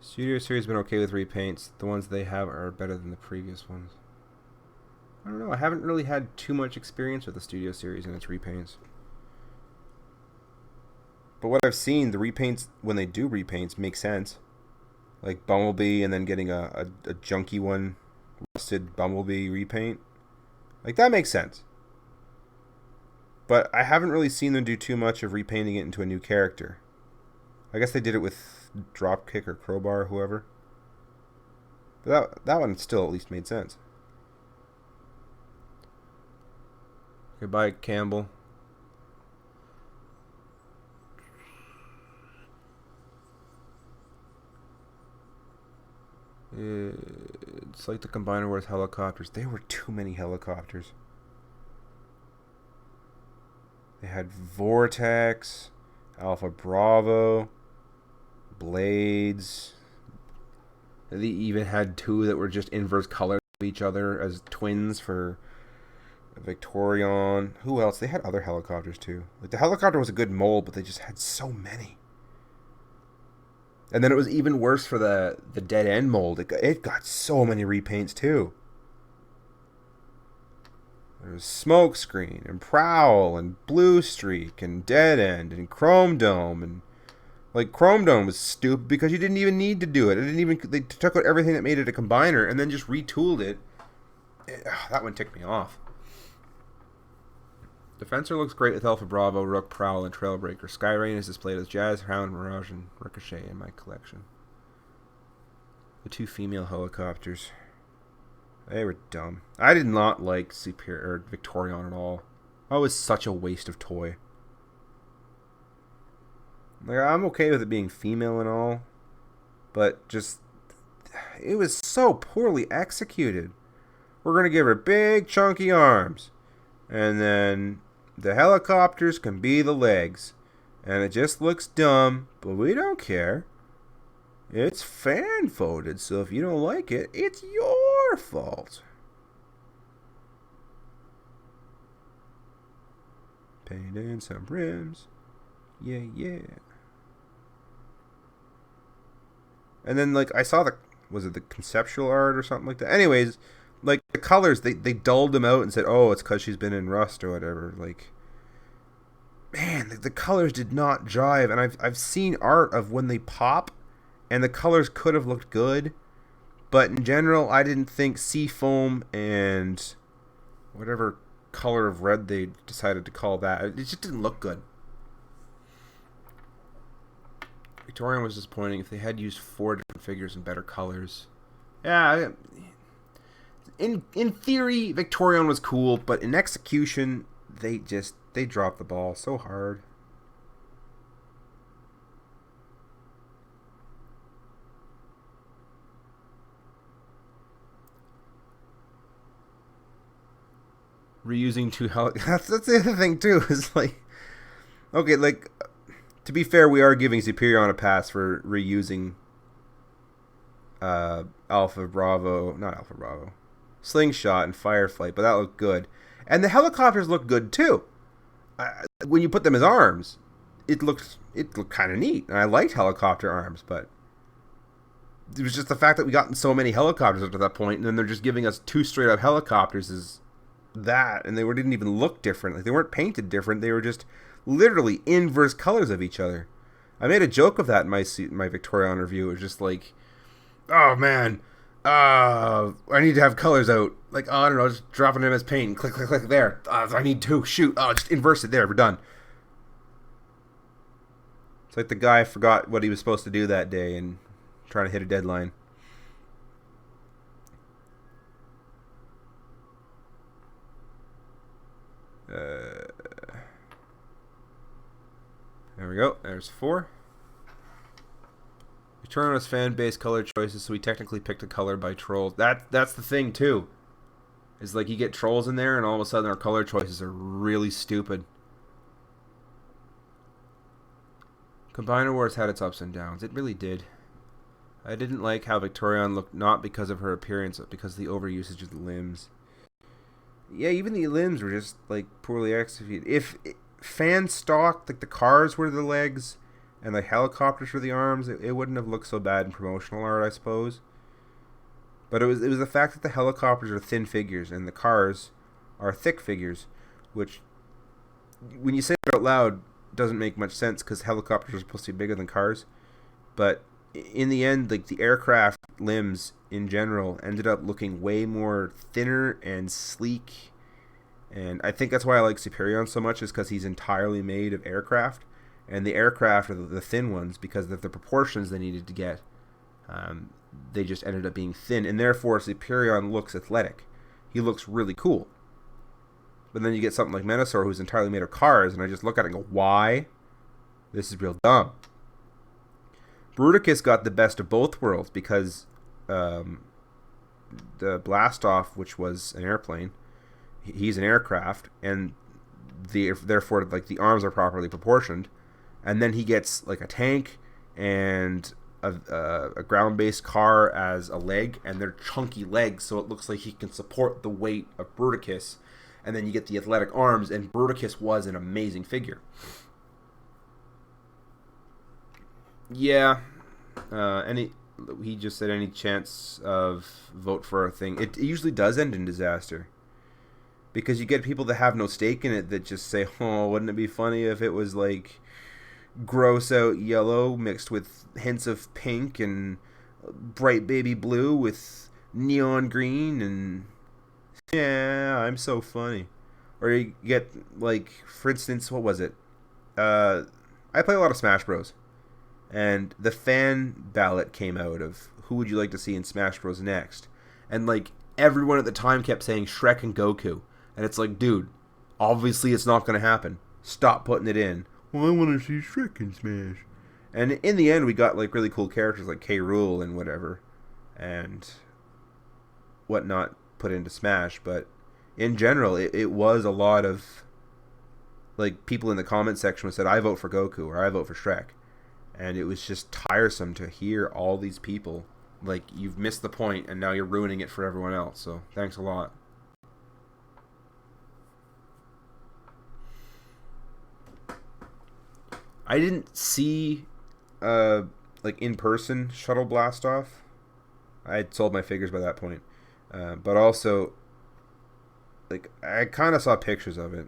Studio Series has been okay with repaints. The ones they have are better than the previous ones. I don't know. I haven't really had too much experience with the Studio Series and its repaints. But what I've seen, the repaints, when they do repaints, make sense. Like Bumblebee and then getting a junky one, rusted Bumblebee repaint. Like, that makes sense. But I haven't really seen them do too much of repainting it into a new character. I guess they did it with Dropkick or Crowbar or whoever. But that one still at least made sense. Goodbye, Campbell. It's like the Combiner Wars helicopters. There were too many helicopters. They had Vortex, Alpha Bravo, Blades. They even had two that were just inverse colors of each other as twins for Victorion. Who else? They had other helicopters too. Like, the helicopter was a good mold, but they just had so many. And then it was even worse for the Dead End mold. It got so many repaints too. There was Smokescreen and Prowl and Blue Streak and Dead End and Chrome Dome, and like, Chrome Dome was stupid because you didn't even need to do it. They took out everything that made it a combiner and then just retooled it. That one ticked me off. Defensor looks great with Alpha Bravo, Rook, Prowl, and Trailbreaker. Skyrain is displayed as Jazz, Hound, Mirage, and Ricochet in my collection. The 2 female helicopters. They were dumb. I did not like Superior or Victorion at all. That was such a waste of toy. Like, I'm okay with it being female and all, but just it was so poorly executed. We're gonna give her big chunky arms, and then the helicopters can be the legs, and it just looks dumb, but we don't care. It's fan voted, so if you don't like it, it's your fault. Paint in some rims. Yeah, yeah. And then, like, I saw was it the conceptual art or something like that? Anyways, like, the colors, they dulled them out and said, oh, it's because she's been in Rust or whatever. Like, man, the colors did not jive. And I've seen art of when they pop, and the colors could have looked good. But in general, I didn't think Seafoam and whatever color of red they decided to call that, it just didn't look good. Victorian was disappointing. If they had used 4 different figures in better colors. Yeah, in theory, Victorian was cool, but in execution, they dropped the ball so hard. Reusing 2 that's the other thing too. Is like, okay, like, to be fair, we are giving Superion a pass for reusing not Alpha Bravo, Slingshot and Fireflight, but that looked good. And the helicopters look good too. When you put them as arms, it looked kind of neat. And I liked helicopter arms, but it was just the fact that we gotten so many helicopters up to that point, and then they're just giving us 2 straight up helicopters is that, and they didn't even look different. Like, they weren't painted different. They were just literally inverse colors of each other. I made a joke of that in my Victorian review. It was just like, oh man, I need to have colors out. Like, oh, I don't know, just dropping them as paint. Click, click, click. There. I need 2. Shoot. Oh, just inverse it. There. We're done. It's like the guy forgot what he was supposed to do that day and trying to hit a deadline. There we go. There's 4. We turn on his fan base color choices, so we technically picked a color by trolls. That's the thing too. Is like you get trolls in there, and all of a sudden our color choices are really stupid. Combiner Wars had its ups and downs. It really did. I didn't like how Victorian looked, not because of her appearance, but because of the overusage of the limbs. Yeah, even the limbs were just like poorly executed. If fan stock, like the cars were the legs and the helicopters were the arms, it wouldn't have looked so bad in promotional art, I suppose. But it was the fact that the helicopters are thin figures and the cars are thick figures, which, when you say it out loud, doesn't make much sense because helicopters are supposed to be bigger than cars. But in the end, like, the aircraft limbs in general ended up looking way more thinner and sleek. And I think that's why I like Superion so much, is because he's entirely made of aircraft. And the aircraft are the thin ones because of the proportions they needed to get. They just ended up being thin. And therefore, Superion looks athletic. He looks really cool. But then you get something like Menasor, who's entirely made of cars. And I just look at it and go, why? This is real dumb. Bruticus got the best of both worlds because the Blastoff, which was an airplane, he's an aircraft, and therefore, like, the arms are properly proportioned. And then he gets like a tank and a ground-based car as a leg, and they're chunky legs, so it looks like he can support the weight of Bruticus. And then you get the athletic arms, and Bruticus was an amazing figure. Yeah, he just said any chance of vote for a thing. It usually does end in disaster. Because you get people that have no stake in it that just say, oh, wouldn't it be funny if it was like gross out yellow mixed with hints of pink and bright baby blue with neon green, and yeah, I'm so funny. Or you get, like, for instance, what was it? I play a lot of Smash Bros. And the fan ballot came out of who would you like to see in Smash Bros. Next. And, like, everyone at the time kept saying Shrek and Goku. And it's like, dude, obviously it's not going to happen. Stop putting it in. Well, I want to see Shrek in Smash. And in the end, we got, like, really cool characters like K. Rool and whatever. And whatnot put into Smash. But in general, it was a lot of, like, people in the comment section said, I vote for Goku or I vote for Shrek. And it was just tiresome to hear all these people. Like, you've missed the point and now you're ruining it for everyone else. So, thanks a lot. I didn't see, like, in-person Shuttle Blast Off. I had sold my figures by that point. But also, like, I kind of saw pictures of it.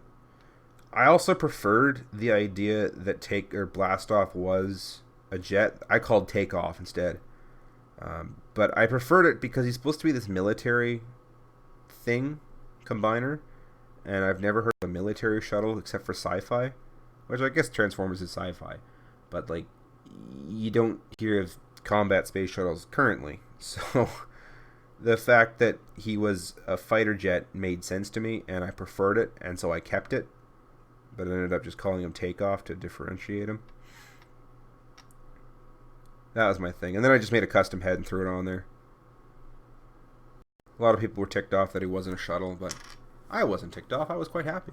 I also preferred the idea that Blast Off was a jet. I called Takeoff instead. But I preferred it because he's supposed to be this military thing, combiner. And I've never heard of a military shuttle except for sci-fi. Which I guess Transformers is sci-fi. But, like, you don't hear of combat space shuttles currently. So the fact that he was a fighter jet made sense to me, and I preferred it, and so I kept it. But I ended up just calling him Takeoff to differentiate him. That was my thing. And then I just made a custom head and threw it on there. A lot of people were ticked off that he wasn't a shuttle, but I wasn't ticked off. I was quite happy.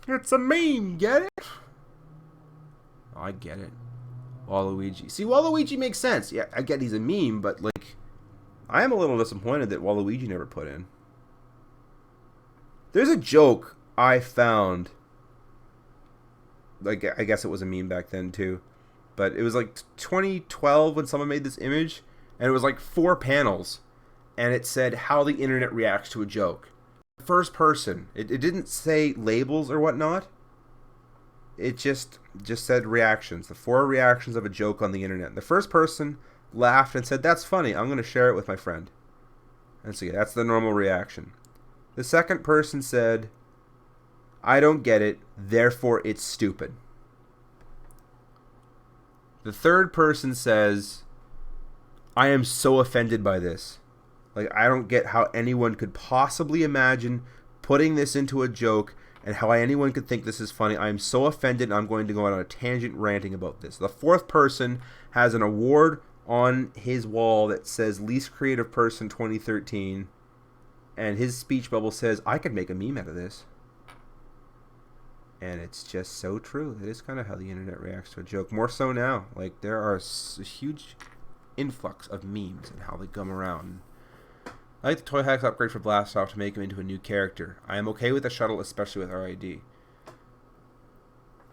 It's a meme, get it? Oh, I get it. Waluigi. See, Waluigi makes sense. Yeah, I get he's a meme, but, like, I am a little disappointed that Waluigi never put in. There's a joke I found. Like, I guess it was a meme back then, too. But it was, like, 2012 when someone made this image, and it was, like, 4 panels, and it said how the internet reacts to a joke. First person. It didn't say labels or whatnot. It just said reactions. The 4 reactions of a joke on the internet. The first person laughed and said, that's funny. I'm going to share it with my friend. And so, yeah, that's the normal reaction. The second person said, I don't get it, therefore it's stupid. The third person says, I am so offended by this. Like, I don't get how anyone could possibly imagine putting this into a joke and how anyone could think this is funny. I am so offended and I'm going to go on a tangent ranting about this. The fourth person has an award on his wall that says Least Creative Person 2013. And his speech bubble says, I could make a meme out of this. And it's just so true. That is kind of how the internet reacts to a joke. More so now. Like, there are a huge influx of memes and how they come around. I like the Toy Hacks upgrade for Blastoff to make him into a new character. I am okay with the shuttle, especially with RID.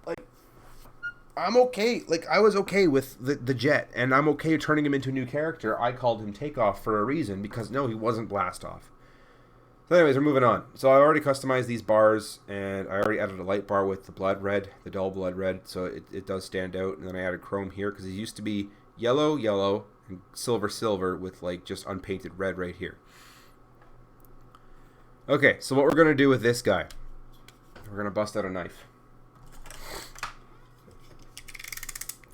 Like, I'm okay. Like, I was okay with the jet, and I'm okay turning him into a new character. I called him Takeoff for a reason, because no, he wasn't Blastoff. So anyways, we're moving on. So I already customized these bars, and I already added a light bar with the blood red, the dull blood red, so it does stand out. And then I added chrome here, because he used to be yellow, yellow, and silver, silver, with, like, just unpainted red right here. Okay, so what we're going to do with this guy, we're going to bust out a knife.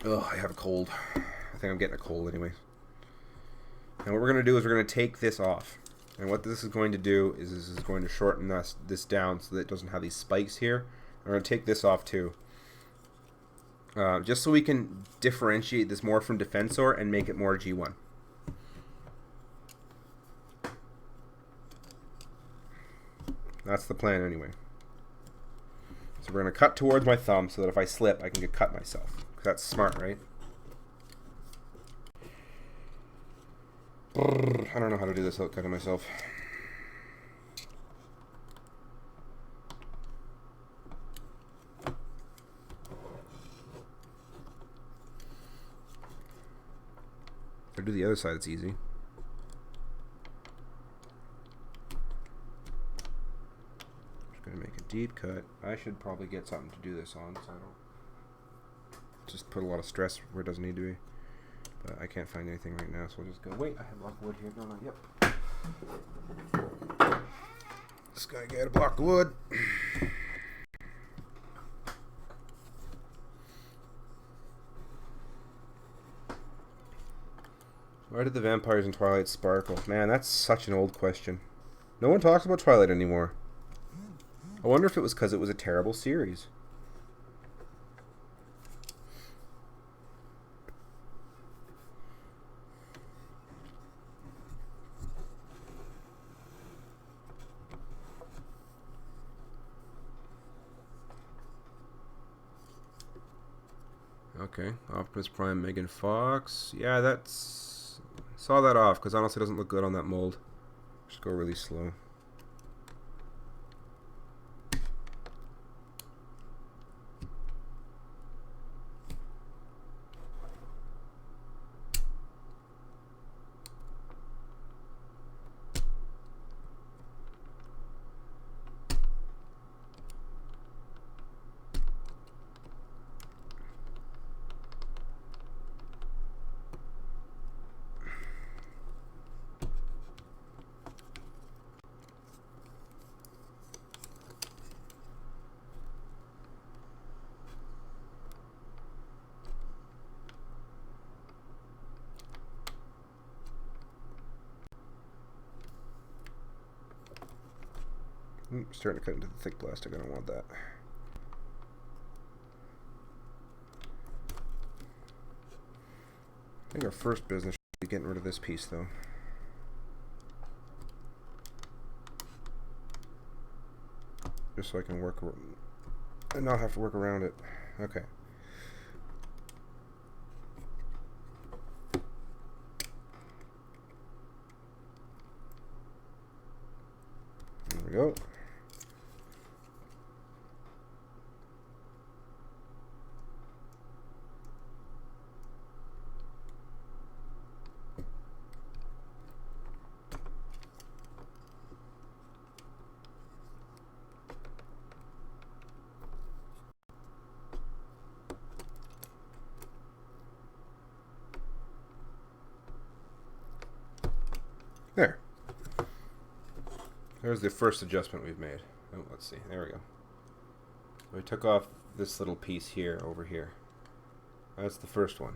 Oh, I have a cold. I think I'm getting a cold anyway. And what we're going to do is we're going to take this off. And what this is going to do is this is going to shorten this down so that it doesn't have these spikes here. We're going to take this off too. Just so we can differentiate this more from Defensor and make it more G1. That's the plan anyway. So we're going to cut towards my thumb so that if I slip, I can get cut myself. That's smart, right? I don't know how to do this without cutting myself. If I do the other side, it's easy. Gonna make a deep cut. I should probably get something to do this on, so I don't just put a lot of stress where it doesn't need to be. But I can't find anything right now, so I'll just go. Wait, I have a lot of wood here. No, not yep. This guy got a block of wood. Why did the vampires in Twilight sparkle? Man, that's such an old question. No one talks about Twilight anymore. I wonder if it was because it was a terrible series. Okay, Optimus Prime, Megan Fox. Yeah, that's... Saw that off, because honestly it doesn't look good on that mold. Just go really slow. Starting to cut into the thick plastic. I don't want that. I think our first business should be getting rid of this piece, though. Just so I can work and not have to work around it. Okay. There we go. There. There's the first adjustment we've made. Oh, let's see. There we go. We took off this little piece here, over here. That's the first one.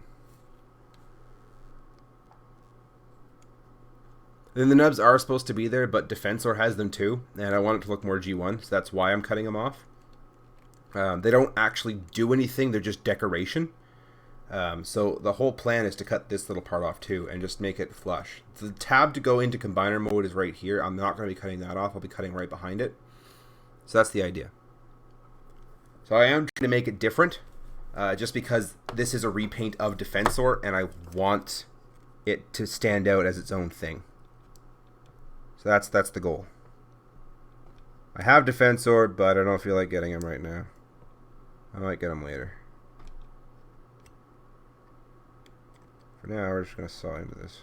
Then the nubs are supposed to be there, but Defensor has them too, and I want it to look more G1, so that's why I'm cutting them off. They don't actually do anything, they're just decoration. So the whole plan is to cut this little part off too and just make it flush. The tab to go into combiner mode is right here. I'm not going to be cutting that off. I'll be cutting right behind it. So that's the idea. So I am trying to make it different just because this is a repaint of Defensor and I want it to stand out as its own thing. So that's the goal. I have Defensor, but I don't feel like getting him right now. I might get him later. For now, we're just going to saw into this.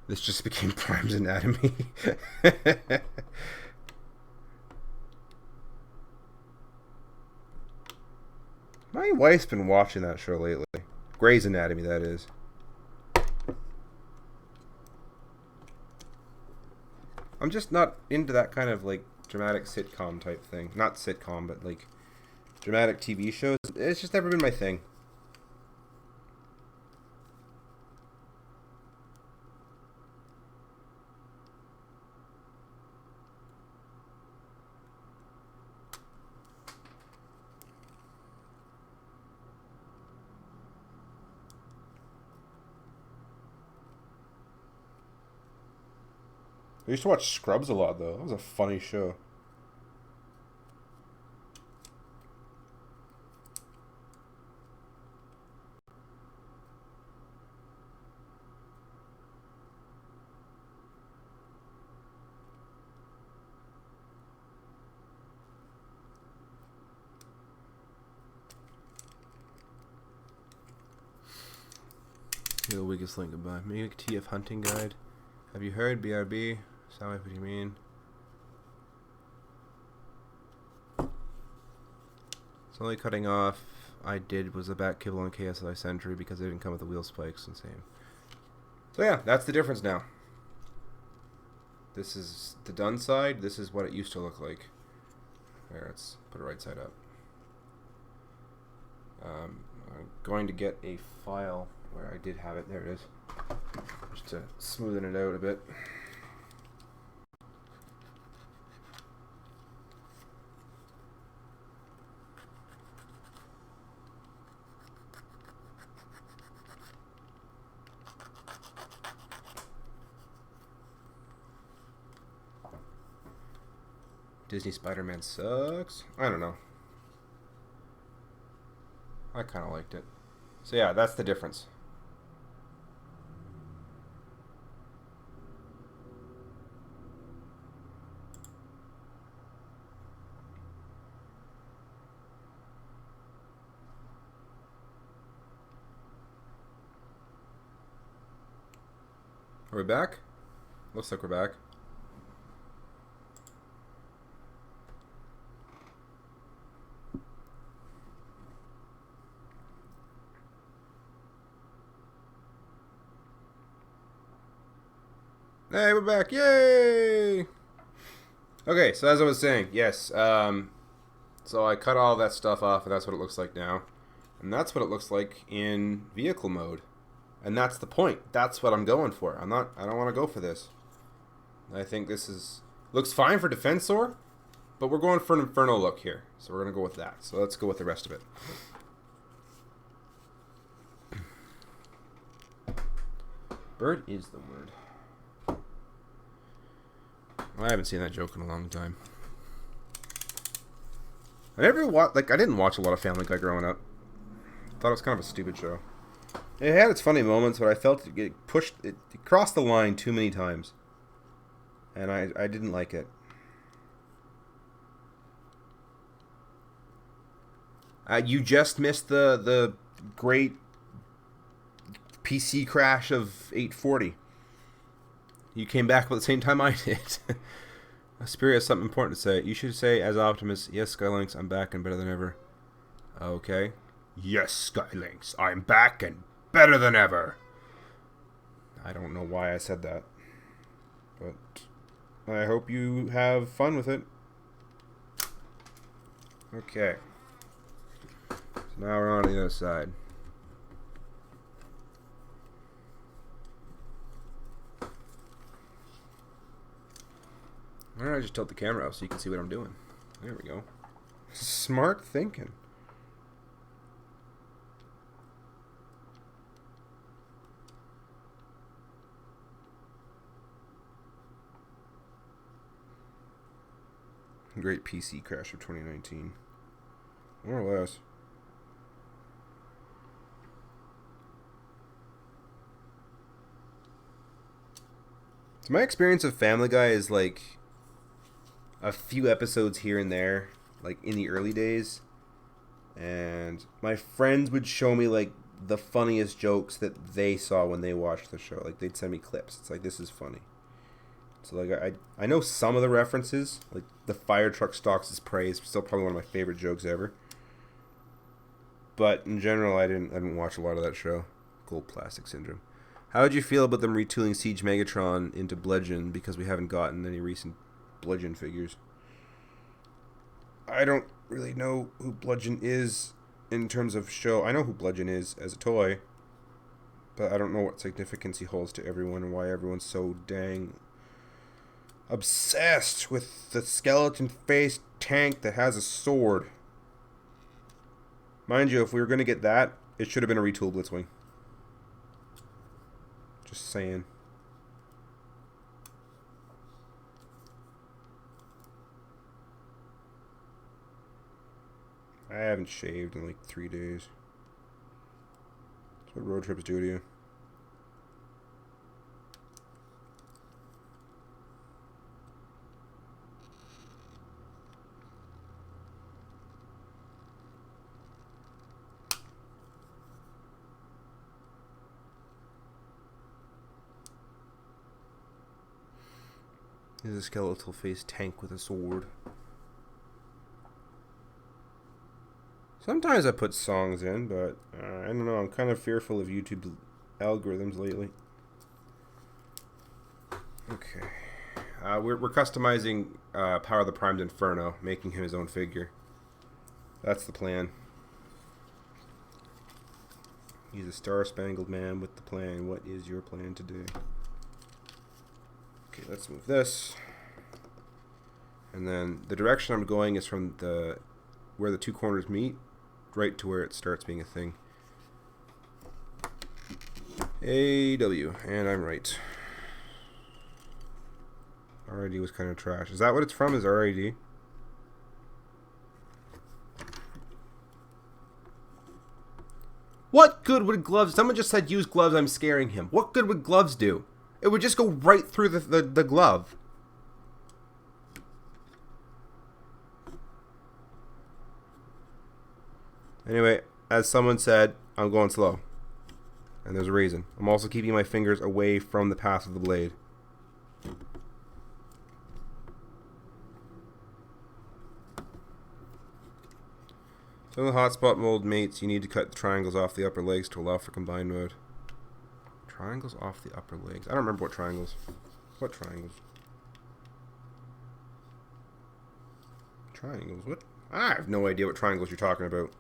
This just became Prime's anatomy. My wife's been watching that show lately. Grey's Anatomy, that is. I'm just not into that kind of like dramatic sitcom type thing. Not sitcom, but like dramatic TV shows. It's just never been my thing. I used to watch Scrubs a lot, though. That was a funny show. The weakest link goodbye. Make TF hunting guide. Have you heard? BRB. Sound like what you mean. So only cutting off I did was the back kibble and KSI Sentry because they didn't come with the wheel spikes and same. So yeah, that's the difference now. This is the done side. This is what it used to look like. There, let's put it right side up. I'm going to get a file where I did have it. There it is. Just to smoothen it out a bit. Disney Spider-Man sucks. I don't know. I kind of liked it. So yeah, that's the difference. Are we back? Looks like we're back. Hey, we're back. Yay! Okay, so as I was saying, yes. So I cut all that stuff off, and that's what it looks like now. And that's what it looks like in vehicle mode. And that's the point. That's what I'm going for. I don't want to go for this. I think this looks fine for Defensor, but we're going for an Inferno look here. So we're going to go with that. So let's go with the rest of it. Bird is the word. I haven't seen that joke in a long time. I didn't watch a lot of Family Guy growing up. I thought it was kind of a stupid show. It had its funny moments, but I felt it crossed the line too many times. And I didn't like it. You just missed the great PC crash of 840. You came back about the same time I did. Spirit has something important to say. You should say, as Optimus, yes, Skylinks, I'm back and better than ever. Okay. Yes, Skylinks, I'm back and better than ever. I don't know why I said that. But I hope you have fun with it. Okay. So now we're on the other side. Why don't I just tilt the camera out so you can see what I'm doing? There we go. Smart thinking. Great PC crash of 2019. More or less. So my experience of Family Guy is like a few episodes here and there, like in the early days, and my friends would show me like the funniest jokes that they saw when they watched the show. Like they'd send me clips. It's like, this is funny. So like I know some of the references, like the fire truck stalks his prey is still probably one of my favorite jokes ever. But in general, I didn't watch a lot of that show. Gold Plastic Syndrome. How would you feel about them retooling Siege Megatron into Bludgeon because we haven't gotten any recent Bludgeon figures? I don't really know who Bludgeon is in terms of show. I know who Bludgeon is as a toy, but I don't know what significance he holds to everyone and why everyone's so dang obsessed with the skeleton-faced tank that has a sword. Mind you, if we were going to get that, it should have been a retool Blitzwing. Just saying. I haven't shaved in like 3 days. That's what road trips do to you. He's a skeletal faced tank with a sword. Sometimes I put songs in, but I don't know. I'm kind of fearful of YouTube algorithms lately. Okay. We're customizing Power of the Primed Inferno, making him his own figure. That's the plan. He's a star-spangled man with the plan. What is your plan today? Okay, let's move this. And then the direction I'm going is from where the two corners meet, right to where it starts being a thing. AW, and I'm right. RID was kind of trash. Is that what it's from, is RID? What good would gloves... Someone just said use gloves, I'm scaring him. What good would gloves do? It would just go right through the glove. Anyway, as someone said, I'm going slow. And there's a reason. I'm also keeping my fingers away from the path of the blade. So in the hotspot mold mates, you need to cut the triangles off the upper legs to allow for combined mode. Triangles off the upper legs. I don't remember what triangles. What triangles? Triangles? What? I have no idea what triangles you're talking about.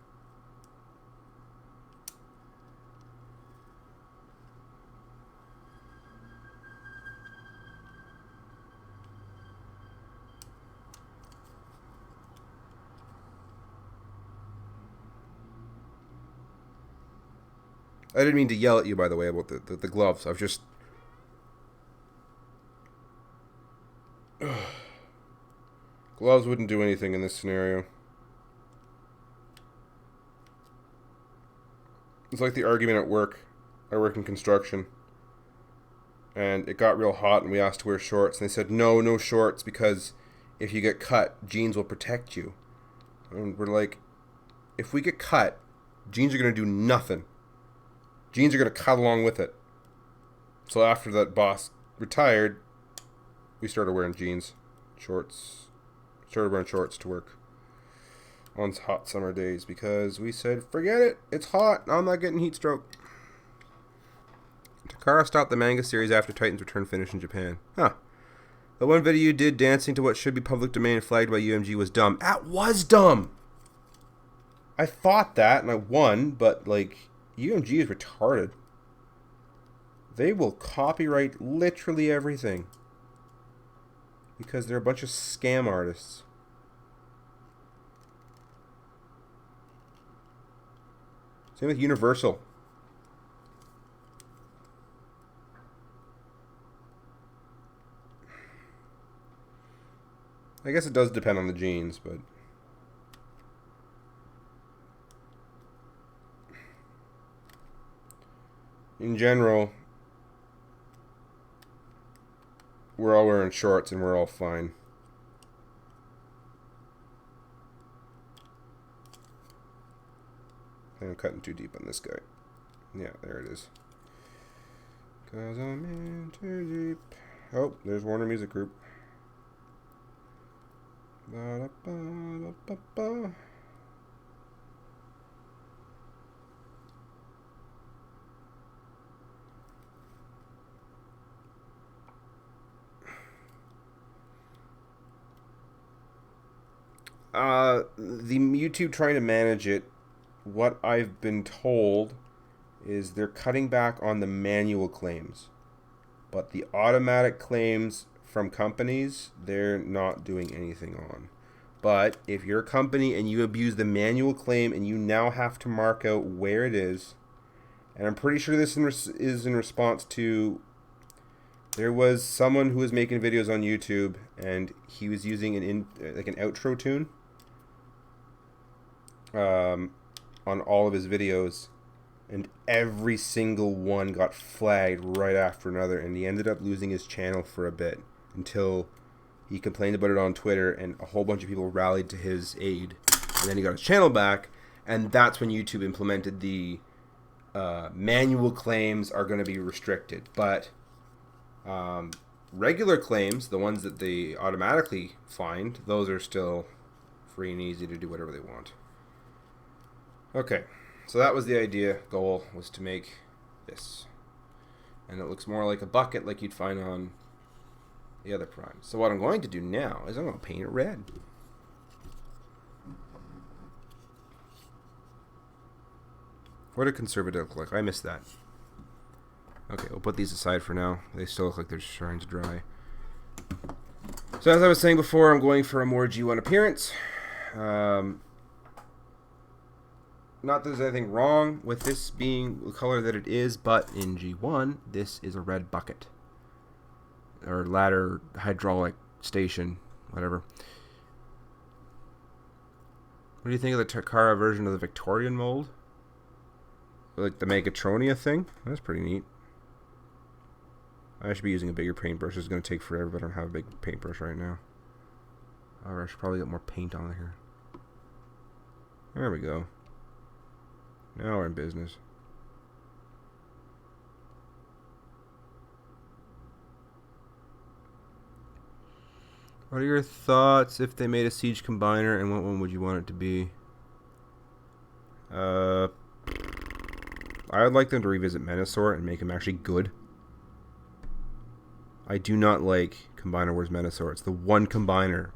I didn't mean to yell at you, by the way, about the gloves. I've just... Gloves wouldn't do anything in this scenario. It's like the argument at work. I work in construction. And it got real hot and we asked to wear shorts. And they said, no shorts, because if you get cut, jeans will protect you. And we're like, if we get cut, jeans are going to do nothing. Jeans are going to cut along with it. So after that boss retired, we started wearing jeans, shorts. Started wearing shorts to work on hot summer days because we said, forget it, it's hot, I'm not getting heat stroke. Takara stopped the manga series after Titan's return finish in Japan. Huh. The one video you did dancing to what should be public domain flagged by UMG was dumb. That was dumb! I thought that and I won, but like... UMG is retarded. They will copyright literally everything. Because they're a bunch of scam artists. Same with Universal. I guess it does depend on the genes, but... in general, we're all wearing shorts and we're all fine. I think I'm cutting too deep on this guy. Yeah, there it is. 'Cause I'm in too deep. Oh, there's Warner Music Group. Ba-da-ba-da-ba-ba. The YouTube trying to manage it, what I've been told is they're cutting back on the manual claims. But the automatic claims from companies, they're not doing anything on. But if you're a company and you abuse the manual claim and you now have to mark out where it is, and I'm pretty sure this is in response to... There was someone who was making videos on YouTube and he was using an outro tune on all of his videos, and every single one got flagged right after another, and he ended up losing his channel for a bit until he complained about it on Twitter and a whole bunch of people rallied to his aid, and then he got his channel back, and that's when YouTube implemented the manual claims are going to be restricted. But regular claims, the ones that they automatically find, those are still free and easy to do whatever they want. Okay, so that was the idea. Goal was to make this. And it looks more like a bucket like you'd find on the other primes. So what I'm going to do now is I'm going to paint it red. What did conservative look like? I missed that. Okay, we'll put these aside for now. They still look like they're trying to dry. So as I was saying before, I'm going for a more G1 appearance. Not that there's anything wrong with this being the color that it is, but in G1, this is a red bucket. Or ladder, hydraulic station, whatever. What do you think of the Takara version of the Victorian mold? Like the Megatronia thing? That's pretty neat. I should be using a bigger paintbrush. It's going to take forever, but I don't have a big paintbrush right now. Or I should probably get more paint on here. There we go. Now we're in business. What are your thoughts if they made a Siege Combiner, and what one would you want it to be? I would like them to revisit Menasor and make him actually good. I do not like Combiner Wars Menasor. It's the one Combiner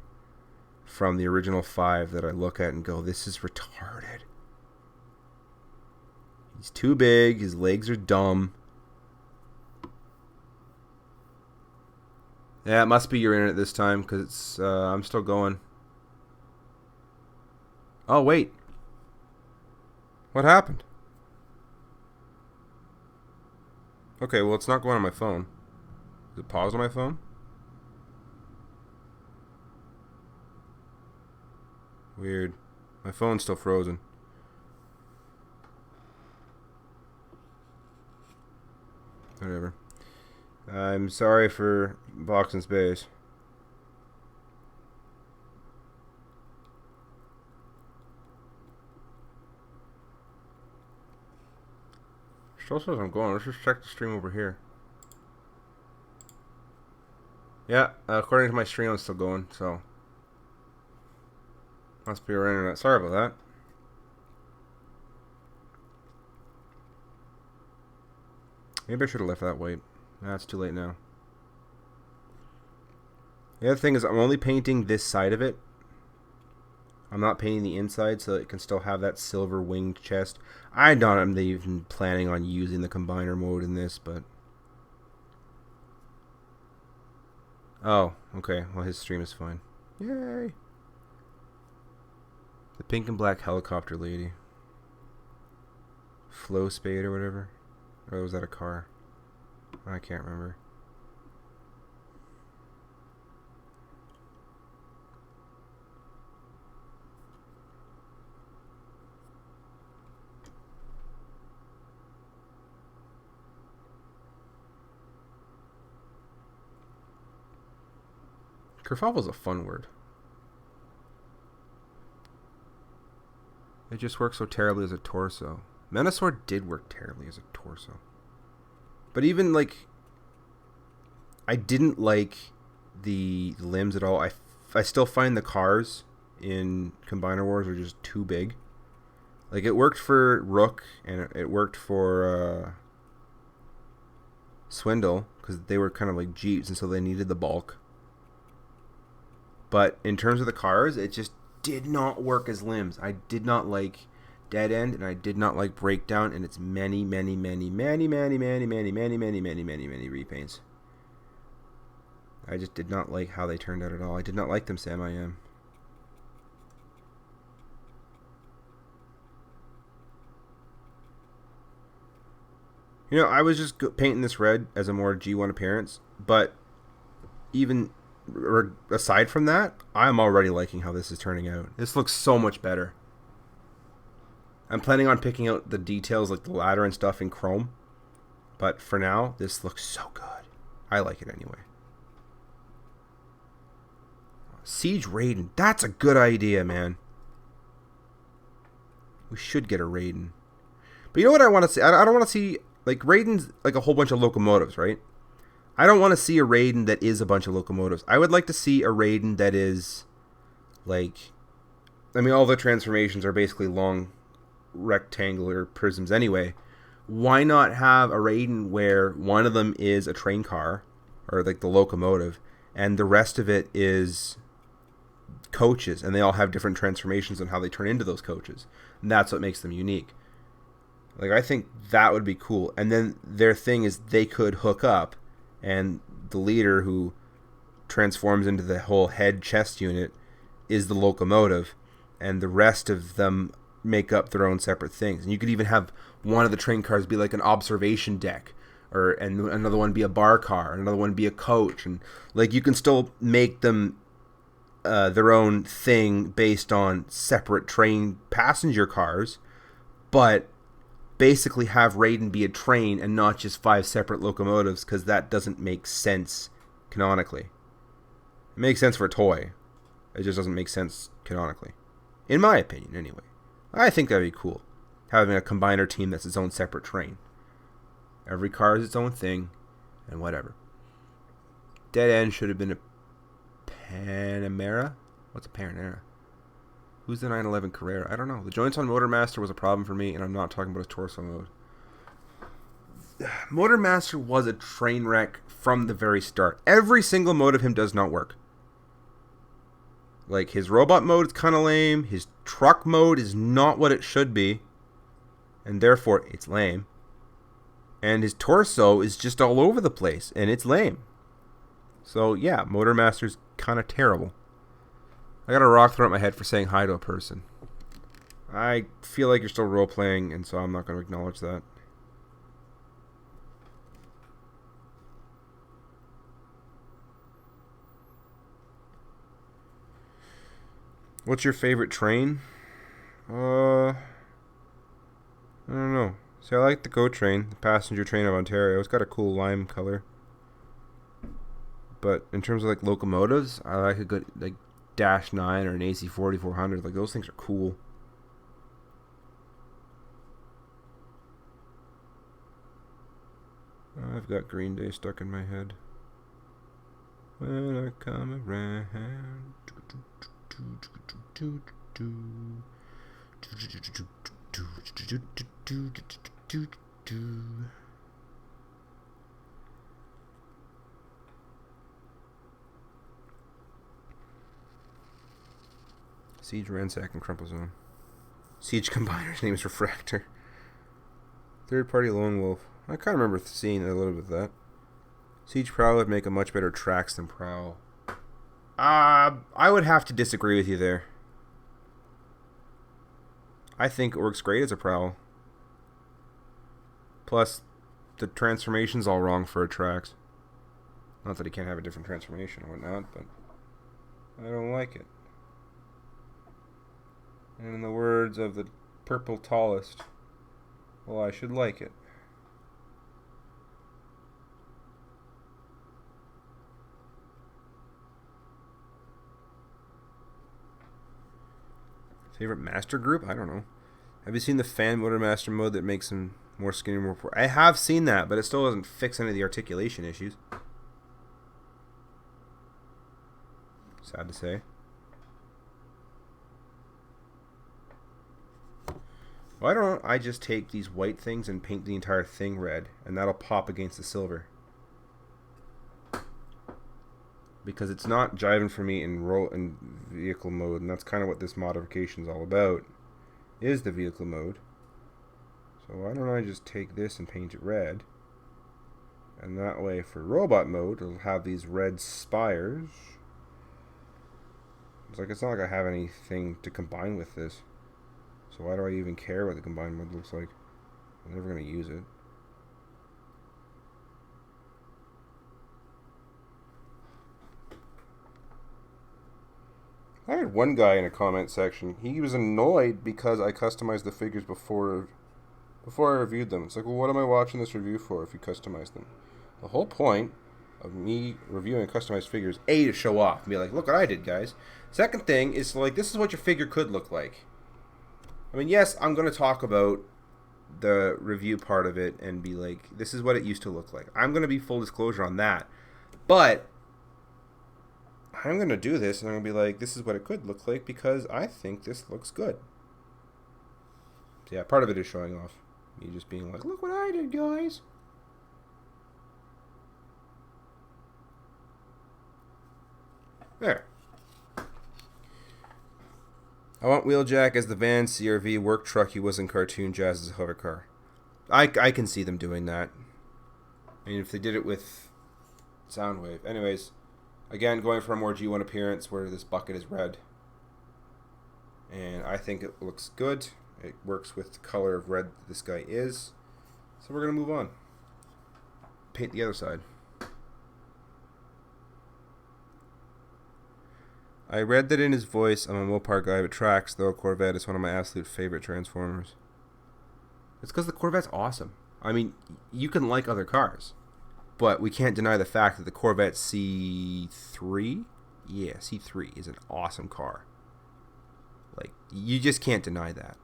from the original 5 that I look at and go, this is retarded. He's too big. His legs are dumb. Yeah, it must be your internet this time, because it's I'm still going. Oh, wait. What happened? Okay, well, it's not going on my phone. Is it paused on my phone? Weird. My phone's still frozen. Whatever. I'm sorry for box and space. Still says I'm going. Let's just check the stream over here. Yeah, according to my stream, I'm still going, so. Must be our internet. Sorry about that. Maybe I should have left that white. Nah, it's too late now. The other thing is I'm only painting this side of it. I'm not painting the inside so it can still have that silver winged chest. I'm not even planning on using the combiner mode in this, but... Oh, okay. Well, his stream is fine. Yay! The pink and black helicopter lady. Flow Spade or whatever. Or was that a car? I can't remember. Kerfuffle's a fun word. It just works so terribly as a torso. Menasor did work terribly as a torso. But even, like, I didn't like the limbs at all. I still find the cars in Combiner Wars are just too big. Like, it worked for Rook, and it worked for Swindle, because they were kind of like Jeeps, and so they needed the bulk. But in terms of the cars, it just did not work as limbs. I did not like Dead End, and I did not like Breakdown, and its many repaints. I just did not like how they turned out at all. I did not like them, Sam. I am. You know, I was just painting this red as a more G1 appearance, but even aside from that, I'm already liking how this is turning out. This looks so much better. I'm planning on picking out the details like the ladder and stuff in chrome, but for now, this looks so good. I like it anyway. Siege Raiden. That's a good idea, man. We should get a Raiden. But you know what I want to see? I don't want to see... Like, Raiden's like a whole bunch of locomotives, right? I don't want to see a Raiden that is a bunch of locomotives. I would like to see a Raiden that is, like... I mean, all the transformations are basically long rectangular prisms anyway. Why not have a Raiden where one of them is a train car, or like the locomotive, and the rest of it is coaches, and they all have different transformations on how they turn into those coaches, and that's what makes them unique. Like, I think that would be cool. And then their thing is they could hook up, and the leader who transforms into the whole head chest unit is the locomotive, and the rest of them make up their own separate things. And you could even have one of the train cars be like an observation deck, and another one be a bar car, and another one be a coach, and like you can still make them their own thing based on separate train passenger cars, but basically have Raiden be a train and not just 5 separate locomotives, because that doesn't make sense canonically. It makes sense for a toy. It just doesn't make sense canonically. In my opinion, anyway. I think that'd be cool. Having a combiner team that's its own separate train. Every car is its own thing, and whatever. Dead End should have been a Panamera? What's a Panamera? Who's the 911 Carrera? I don't know. The joints on Motormaster was a problem for me, and I'm not talking about his torso mode. Motormaster was a train wreck from the very start. Every single mode of him does not work. Like, his robot mode is kind of lame. His truck mode is not what it should be, and therefore it's lame. And his torso is just all over the place, and it's lame. So, yeah, Motormaster's kind of terrible. I got a rock thrown at my head for saying hi to a person. I feel like you're still role-playing, and so I'm not going to acknowledge that. What's your favorite train? I don't know. See, I like the GO train, the passenger train of Ontario. It's got a cool lime color. But in terms of like locomotives, I like a good like Dash 9 or an AC 4400. Like, those things are cool. I've got Green Day stuck in my head. When I come around. Siege, Ransack, and Crumple Zone. Siege Combiner's name is Refractor. Third Party Lone Wolf. I kind of remember seeing a little bit of that. Siege Prowl would make a much better tracks than Prowl. I would have to disagree with you there. I think it works great as a Prowl. Plus, the transformation's all wrong for a tracks. Not that he can't have a different transformation or whatnot, but I don't like it. And in the words of the Purple Tallest, well, I should like it. Favorite master group? I don't know. Have you seen the fan Motormaster mode that makes him more skinny, more poor? I have seen that, but it still doesn't fix any of the articulation issues. Sad to say. Why don't I just take these white things and paint the entire thing red, and that'll pop against the silver? Because it's not jiving for me in vehicle mode, and that's kind of what this modification is all about, is the vehicle mode. So why don't I just take this and paint it red, and that way for robot mode it'll have these red spires. It's not like I have anything to combine with this, so why do I even care what the combined mode looks like? I'm never going to use it. I had one guy in a comment section. He was annoyed because I customized the figures before I reviewed them. It's like, well, what am I watching this review for if you customize them? The whole point of me reviewing customized figures, A, to show off and be like, look what I did, guys. Second thing is, like, this is what your figure could look like. I mean, yes, I'm going to talk about the review part of it and be like, this is what it used to look like. I'm going to be full disclosure on that. But I'm going to do this, and I'm going to be like, this is what it could look like because I think this looks good. Yeah, part of it is showing off. Me just being like, look what I did, guys. There. I want Wheeljack as the van CRV work truck he was in Cartoon Jazz's hover car. I can see them doing that. I mean, if they did it with Soundwave. Anyways, again, going for a more G1 appearance where this bucket is red. And I think it looks good. It works with the color of red that this guy is. So we're going to move on. Paint the other side. I read that in his voice, I'm a Mopar guy, but Tracks, though a Corvette is one of my absolute favorite Transformers. It's because the Corvette's awesome. I mean, you can like other cars, but we can't deny the fact that the Corvette C3, yeah, C3 is an awesome car. Like, you just can't deny that.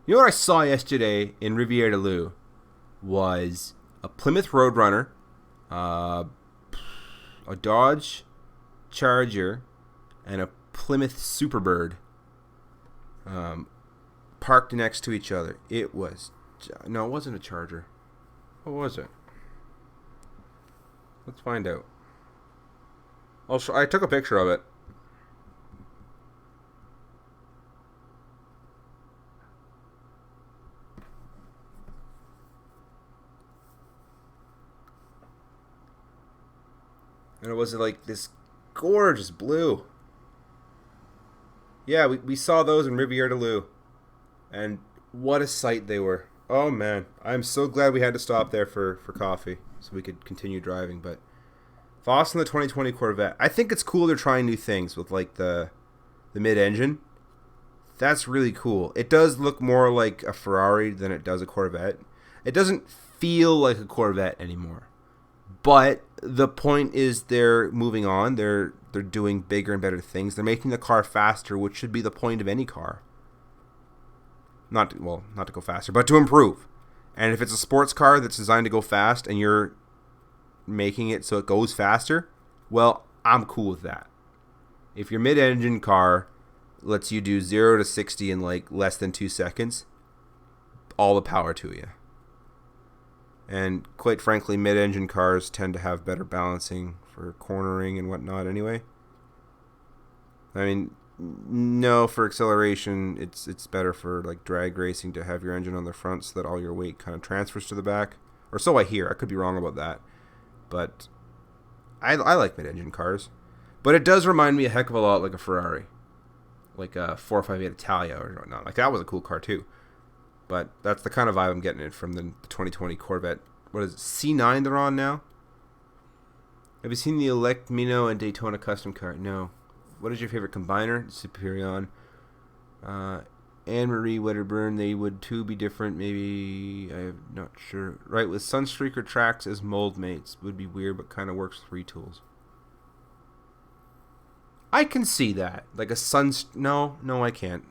You know what I saw yesterday in Rivière de Loup was a Plymouth Roadrunner, a Dodge Charger, and a Plymouth Superbird parked next to each other. It wasn't a Charger. What was it? Let's find out. I took a picture of it. And it was like this gorgeous blue. Yeah, we saw those in Rivière de Loup. And what a sight they were. Oh man, I'm so glad we had to stop there for coffee so we could continue driving. But thoughts on the 2020 Corvette? I think it's cool they're trying new things with like the mid-engine. That's really cool. It does look more like a Ferrari than it does a Corvette. It doesn't feel like a Corvette anymore. But the point is they're moving on. They're doing bigger and better things. They're making the car faster, which should be the point of any car. Not to go faster, but to improve. And if it's a sports car that's designed to go fast and you're making it so it goes faster, well, I'm cool with that. If your mid-engine car lets you do 0 to 60 in like less than 2 seconds, all the power to you. And quite frankly, mid-engine cars tend to have better balancing for cornering and whatnot anyway. I mean, no, for acceleration, it's better for like drag racing to have your engine on the front so that all your weight kind of transfers to the back. Or so I hear. I could be wrong about that. But I like mid-engine cars. But it does remind me a heck of a lot like a Ferrari. Like a 458 Italia or whatnot. Like that was a cool car too. But that's the kind of vibe I'm getting it from the 2020 Corvette. What is it? C9 they're on now? Have you seen the Elecmino and Daytona custom car? No. What is your favorite combiner? Superion. Anne-Marie Wedderburn. They would too be different. Maybe. I'm not sure. Right, with Sunstreaker Tracks as mold mates. Would be weird, but kind of works with retools. I can see that. Like a No, I can't.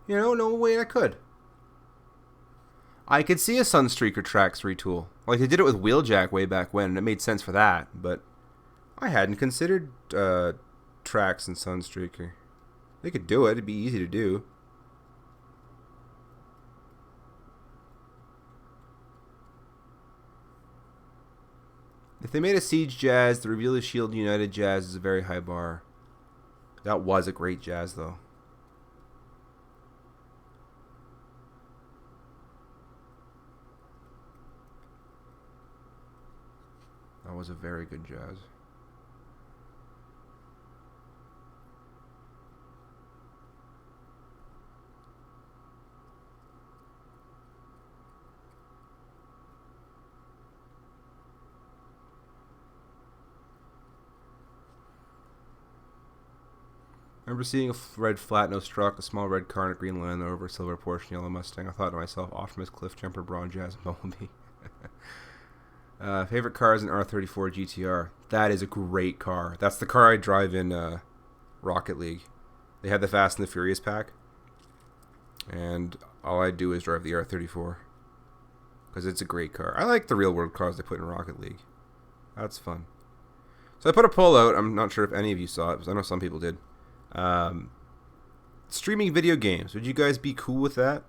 You know, no way I could. I could see a Sunstreaker Tracks retool. Like, they did it with Wheeljack way back when, and it made sense for that, but I hadn't considered Tracks and Sunstreaker. They could do it. It'd be easy to do. If they made a Siege Jazz, the Reveal of Shield United Jazz is a very high bar. That was a great Jazz, though. That was a very good Jazz. I remember seeing a red flat-nose truck, a small red car, and a green Land Rover, silver Porsche, yellow Mustang. I thought to myself, Optimus, Cliffjumper, Braun Jazz, and Bumblebee. Favorite car is an R34 GTR. That is a great car. That's the car I drive in Rocket League. They had the Fast and the Furious pack. And all I do is drive the R34. Because it's a great car. I like the real-world cars they put in Rocket League. That's fun. So I put a poll out. I'm not sure if any of you saw it, because I know some people did. Streaming video games. Would you guys be cool with that?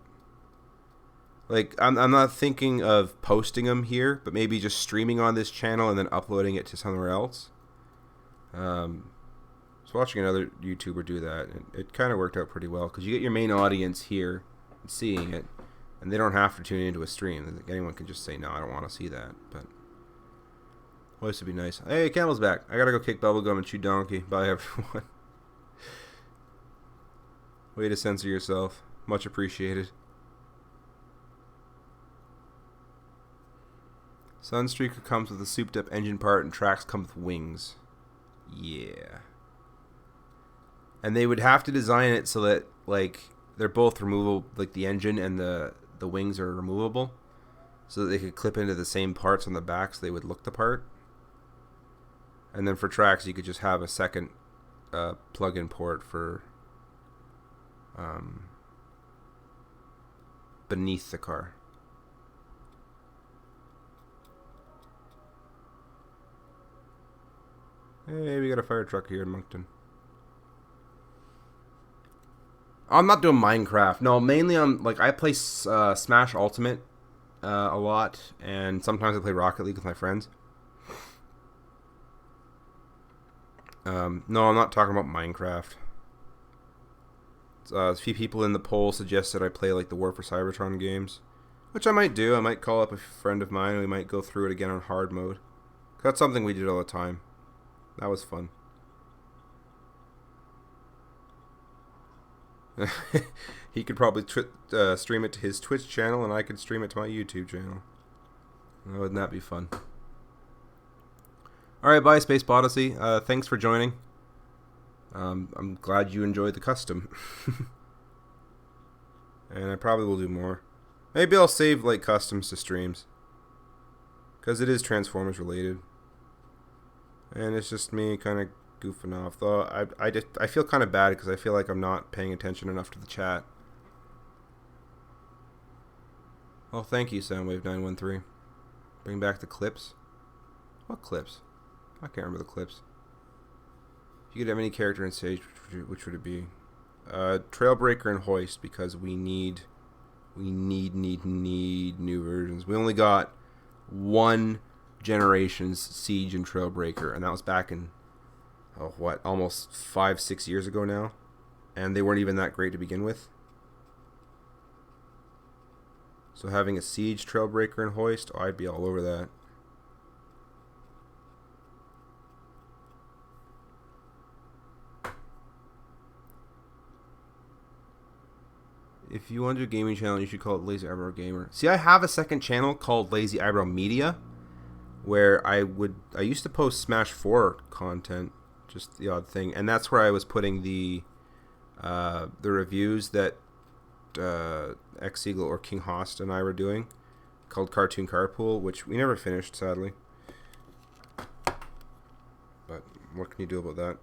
Like, I'm not thinking of posting them here, but maybe just streaming on this channel and then uploading it to somewhere else. I was watching another YouTuber do that, and it kind of worked out pretty well, because you get your main audience here and seeing it, and they don't have to tune into a stream. Anyone can just say, no, I don't want to see that, but voice would be nice. Hey, Camel's back. I gotta go kick bubblegum and chew donkey. Bye, everyone. Way to censor yourself. Much appreciated. Sunstreaker comes with a souped-up engine part, and tracks come with wings. Yeah. And they would have to design it so that, like, they're both removable, like the engine and the wings are removable, so that they could clip into the same parts on the back so they would look the part. And then for tracks, you could just have a second plug-in port for beneath the car. Hey, we got a fire truck here in Moncton. I'm not doing Minecraft. No, mainly I play Smash Ultimate a lot, and sometimes I play Rocket League with my friends. No, I'm not talking about Minecraft. A few people in the poll suggested I play like the War for Cybertron games, which I might do. I might call up a friend of mine and we might go through it again on hard mode. That's something we did all the time. That was fun. He could probably stream it to his Twitch channel, and I could stream it to my YouTube channel. Wouldn't that be fun? Alright, bye, Space Odyssey. Thanks for joining. I'm glad you enjoyed the custom. And I probably will do more. Maybe I'll save like customs to streams, because it is Transformers related. And it's just me kind of goofing off. Though I feel kind of bad because I feel like I'm not paying attention enough to the chat. Well, thank you, Soundwave913. Bring back the clips. What clips? I can't remember the clips. If you could have any character in stage, which would it be? Trailbreaker and Hoist, because we need new versions. We only got one generation's Siege and Trailbreaker, and that was back in almost 5-6 years ago now, and they weren't even that great to begin with. So having a Siege, Trailbreaker, and Hoist, I'd be all over that. If you want to do a gaming channel, you should call it Lazy Eyebrow Gamer. See, I have a second channel called Lazy Eyebrow Media, where I used to post Smash 4 content, just the odd thing, and that's where I was putting the reviews that X Eagle or King Host and I were doing, called Cartoon Carpool, which we never finished, sadly. But what can you do about that?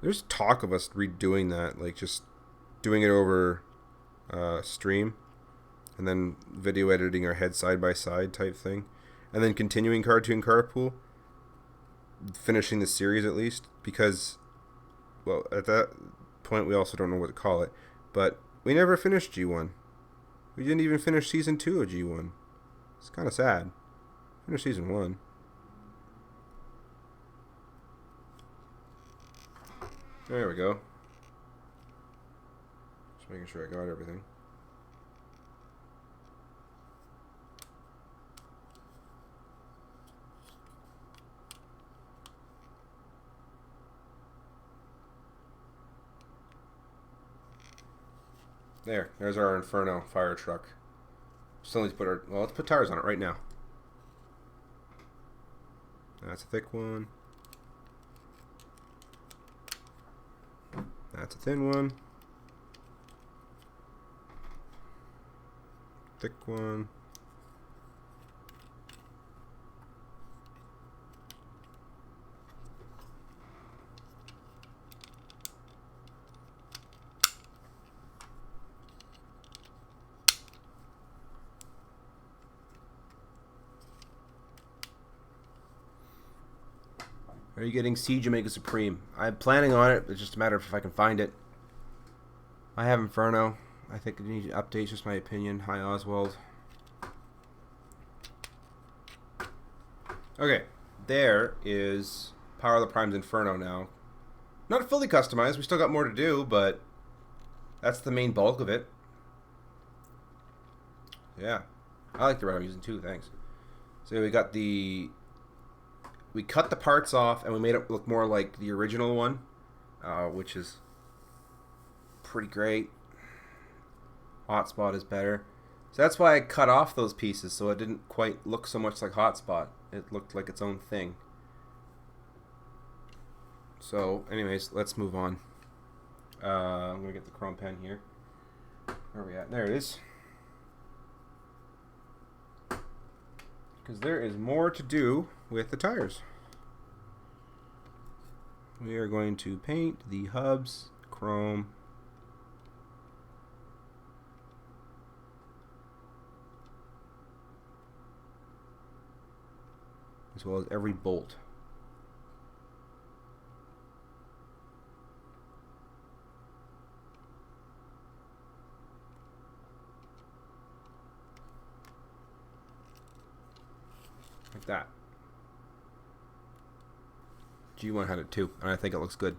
There's talk of us redoing that, like just doing it over stream, and then video editing our head side by side type thing, and then continuing Cartoon Carpool, finishing the series at least, because, well, at that point we also don't know what to call it, but we never finished G1. We didn't even finish Season 2 of G1. It's kind of sad. Finished Season 1. There we go. Just making sure I got everything. There's our Inferno fire truck. Still need to put let's put tires on it right now. That's a thick one. That's a thin one. Thick one. Are you getting Siege Omega Supreme? I'm planning on it. It's just a matter of if I can find it. I have Inferno. I think it needs to update. Just my opinion. Hi, Oswald. Okay. There is Power of the Prime's Inferno now. Not fully customized. We still got more to do, but that's the main bulk of it. Yeah. I like the red I'm using too. Thanks. So we got the... We cut the parts off and we made it look more like the original one, which is pretty great. Hotspot is better. So that's why I cut off those pieces, so it didn't quite look so much like Hotspot. It looked like its own thing. So, anyways, let's move on. I'm going to get the chrome pen here. Where are we at? There it is. Because there is more to do with the tires. We are going to paint the hubs chrome. As well as every bolt. Like that. G1 had it too, and I think it looks good.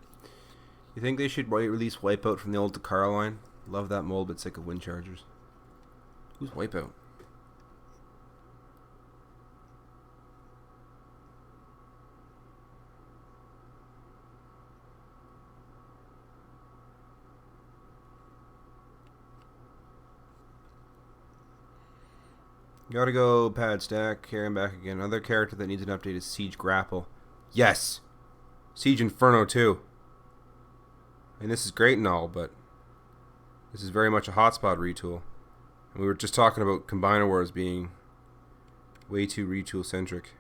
You think they should release Wipeout from the old Takara line? Love that mold, but sick of wind chargers. Who's Wipeout? Gotta go, pad stack, carry him back again. Another character that needs an update is Siege Grapple. Yes! Siege Inferno too. And this is great and all, but this is very much a hotspot retool. And we were just talking about Combiner Wars being way too retool centric.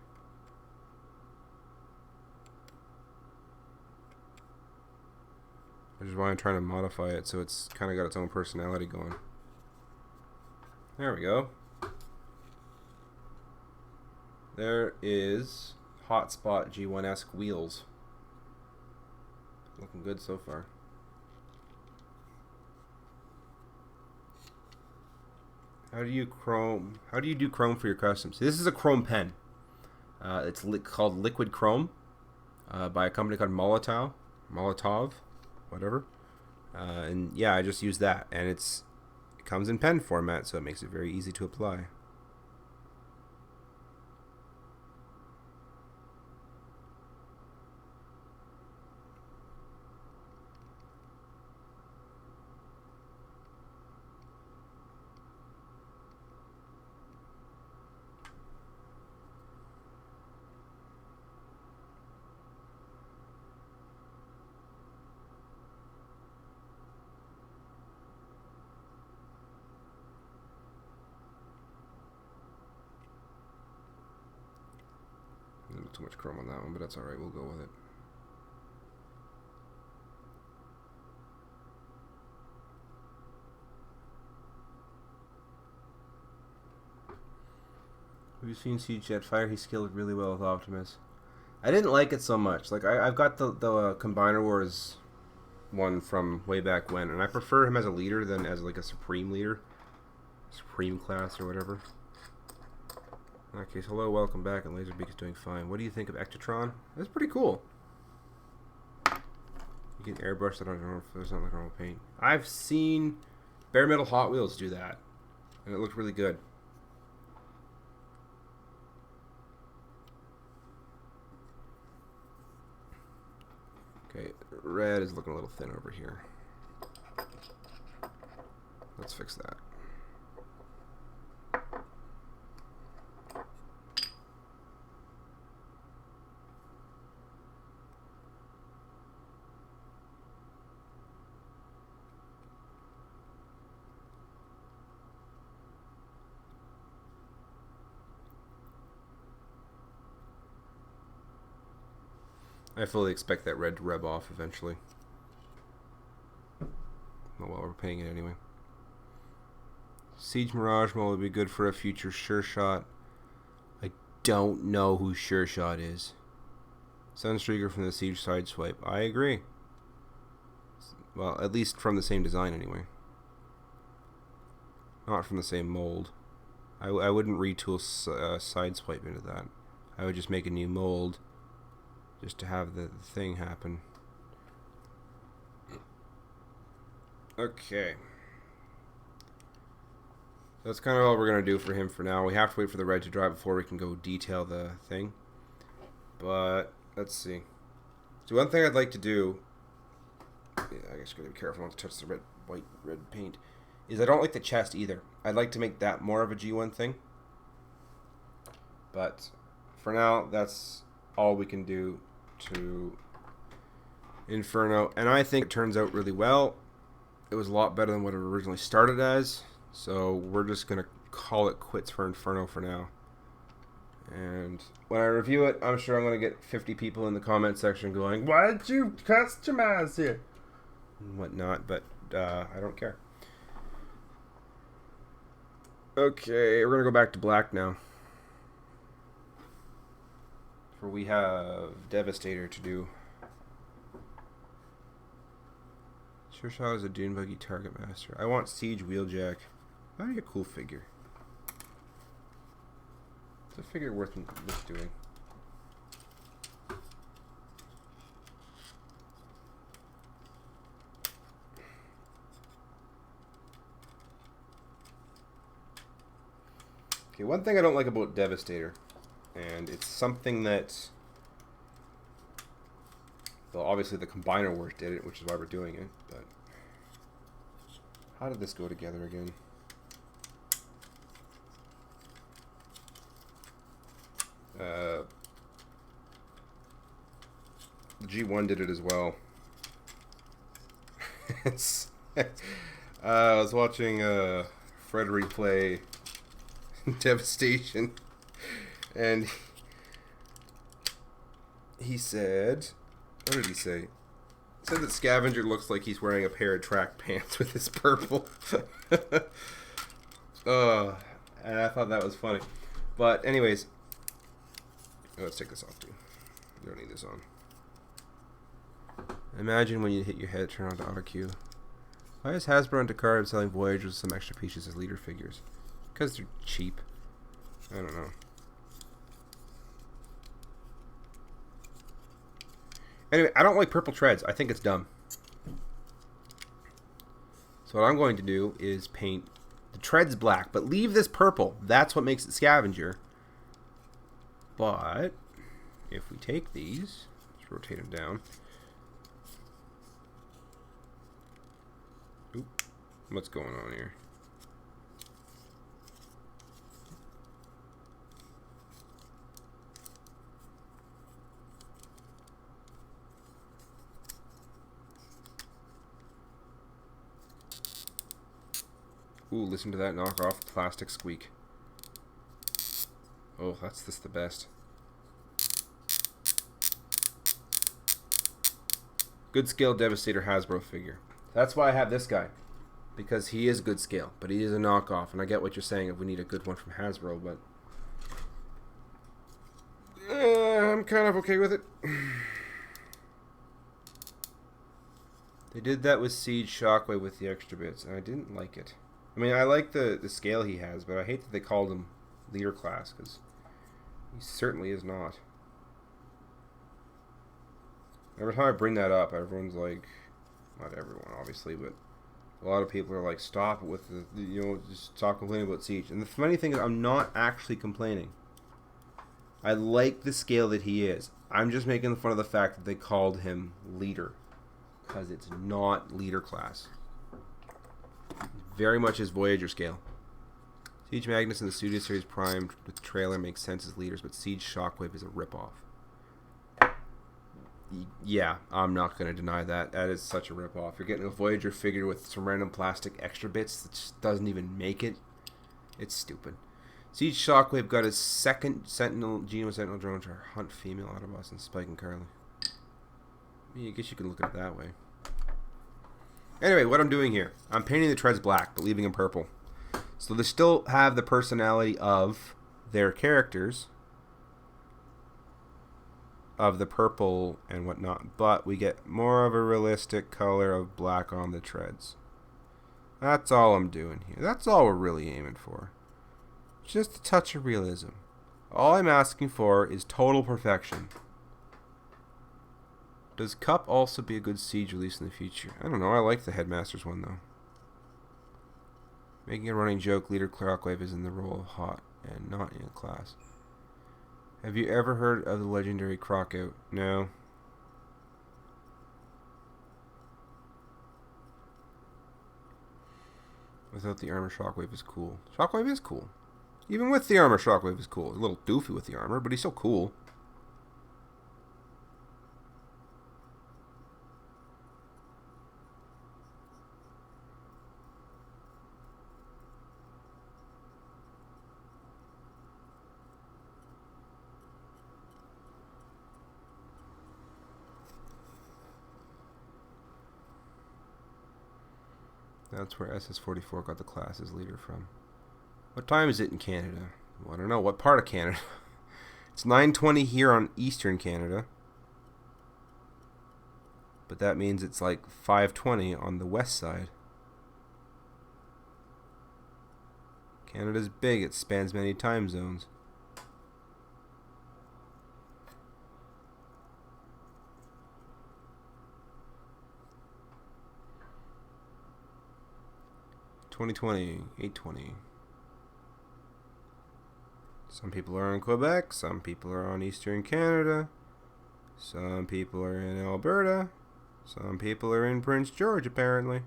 Which is why I'm trying to modify it so it's kind of got its own personality going. There we go. There is Hotspot G1-esque wheels. Looking good so far. How do you do chrome for your customs? This is a chrome pen. It's called Liquid Chrome by a company called Molotov, whatever. And yeah, I just use that, and it comes in pen format, so it makes it very easy to apply. Too much chrome on that one, but that's alright, we'll go with it. Have you seen Siege Jetfire? He scaled really well with Optimus. I didn't like it so much. Like I've got the Combiner Wars one from way back when, and I prefer him as a leader than as like a Supreme leader. Supreme class or whatever. In that case, hello, welcome back, and Laserbeak is doing fine. What do you think of Ectotron? It's pretty cool. You can airbrush it on normal, there's not like normal paint. I've seen Bare Metal Hot Wheels do that, and it looked really good. Okay, red is looking a little thin over here. Let's fix that. I fully expect that red to rub off eventually. Oh well, we're painting it anyway. Siege Mirage Mode would be good for a future Sure Shot. I don't know who Sure Shot is. Sunstreaker from the Siege Sideswipe. I agree. Well, at least from the same design anyway. Not from the same mold. I wouldn't retool Sideswipe into that. I would just make a new mold just to have the thing happen. Okay. That's kind of all we're going to do for him for now. We have to wait for the red to dry before we can go detail the thing. But, let's see. So one thing I'd like to do, I guess gotta be careful not to touch the red paint, is I don't like the chest either. I'd like to make that more of a G1 thing. But, for now, that's all we can do to Inferno. And I think it turns out really well. It was a lot better than what it originally started as. So we're just going to call it quits for Inferno for now. And when I review it, I'm sure I'm going to get 50 people in the comment section going, "Why did you customize it?" and whatnot, but I don't care. Okay, we're going to go back to black now. For we have Devastator to do. Sure shot is a Dune Buggy Target Master. I want Siege Wheeljack. That'd be a cool figure. It's a figure worth doing. Okay, one thing I don't like about Devastator, and it's something that, well, obviously the Combiner work did it, which is why we're doing it, but how did this go together again? The G1 did it as well. I was watching Frederick play Devastation, and he said, what did he say? He said that Scavenger looks like he's wearing a pair of track pants with his purple. And I thought that was funny. But anyways, let's take this off too. You don't need this on. Imagine when you hit your head, turn on to auto cue. Why is Hasbro and Dakar selling Voyagers with some extra pieces as leader figures? Because they're cheap. I don't know. Anyway, I don't like purple treads. I think it's dumb. So what I'm going to do is paint the treads black, but leave this purple. That's what makes it Scavenger. But if we take these, let's rotate them down. Oop, what's going on here? Ooh, listen to that knockoff plastic squeak. Oh, that's just the best. Good scale Devastator Hasbro figure. That's why I have this guy. Because he is good scale, but he is a knockoff. And I get what you're saying if we need a good one from Hasbro, but I'm kind of okay with it. They did that with Siege Shockwave with the extra bits, and I didn't like it. I mean, I like the scale he has, but I hate that they called him leader class, because he certainly is not. Every time I bring that up, everyone's like, not everyone, obviously, but a lot of people are like, stop with the you know, just stop complaining about Siege. And the funny thing is, I'm not actually complaining. I like the scale that he is. I'm just making fun of the fact that they called him leader, because it's not leader class. Very much his Voyager scale. Siege Magnus and the Studio Series Prime with the trailer makes sense as leaders, but Siege Shockwave is a ripoff. Yeah, I'm not going to deny that. That is such a ripoff. You're getting a Voyager figure with some random plastic extra bits that just doesn't even make it. It's stupid. Siege Shockwave got his second Genome Sentinel drone to hunt female Autobots and Spike and Carly. I mean, I guess you can look at it that way. Anyway, what I'm doing here, I'm painting the treads black, but leaving them purple. So they still have the personality of their characters. of the purple and whatnot, but we get more of a realistic color of black on the treads. That's all I'm doing here. That's all we're really aiming for. Just a touch of realism. All I'm asking for is total perfection. Does Cup also be a good siege release in the future? I don't know. I like the Headmaster's one, though. Making a running joke, Leader Clockwave is in the role of Hot and not in class. Have you ever heard of the legendary Crockout? No. Without the armor, Shockwave is cool. Shockwave is cool. Even with the armor, Shockwave is cool. A little doofy with the armor, but he's still cool. That's where SS-44 got the class as leader from. What time is it in Canada? Well, I don't know. What part of Canada? It's 9:20 here on Eastern Canada. But that means it's like 5:20 on the west side. Canada's big. It spans many time zones. (2020) 8:20. Some people are in Quebec, some people are on Eastern Canada, some people are in Alberta, some people are in Prince George, apparently.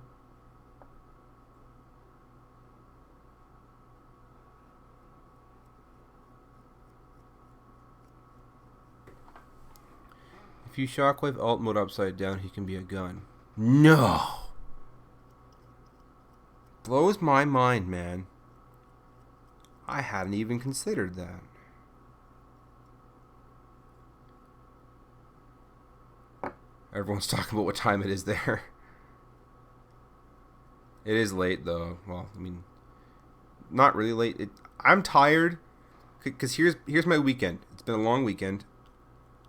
If you Shockwave alt mode upside down, he can be a gun. No! Blows my mind, man. I hadn't even considered that. Everyone's talking about what time it is there. It is late, though. Well, I mean, not really late. I'm tired, because here's my weekend. It's been a long weekend.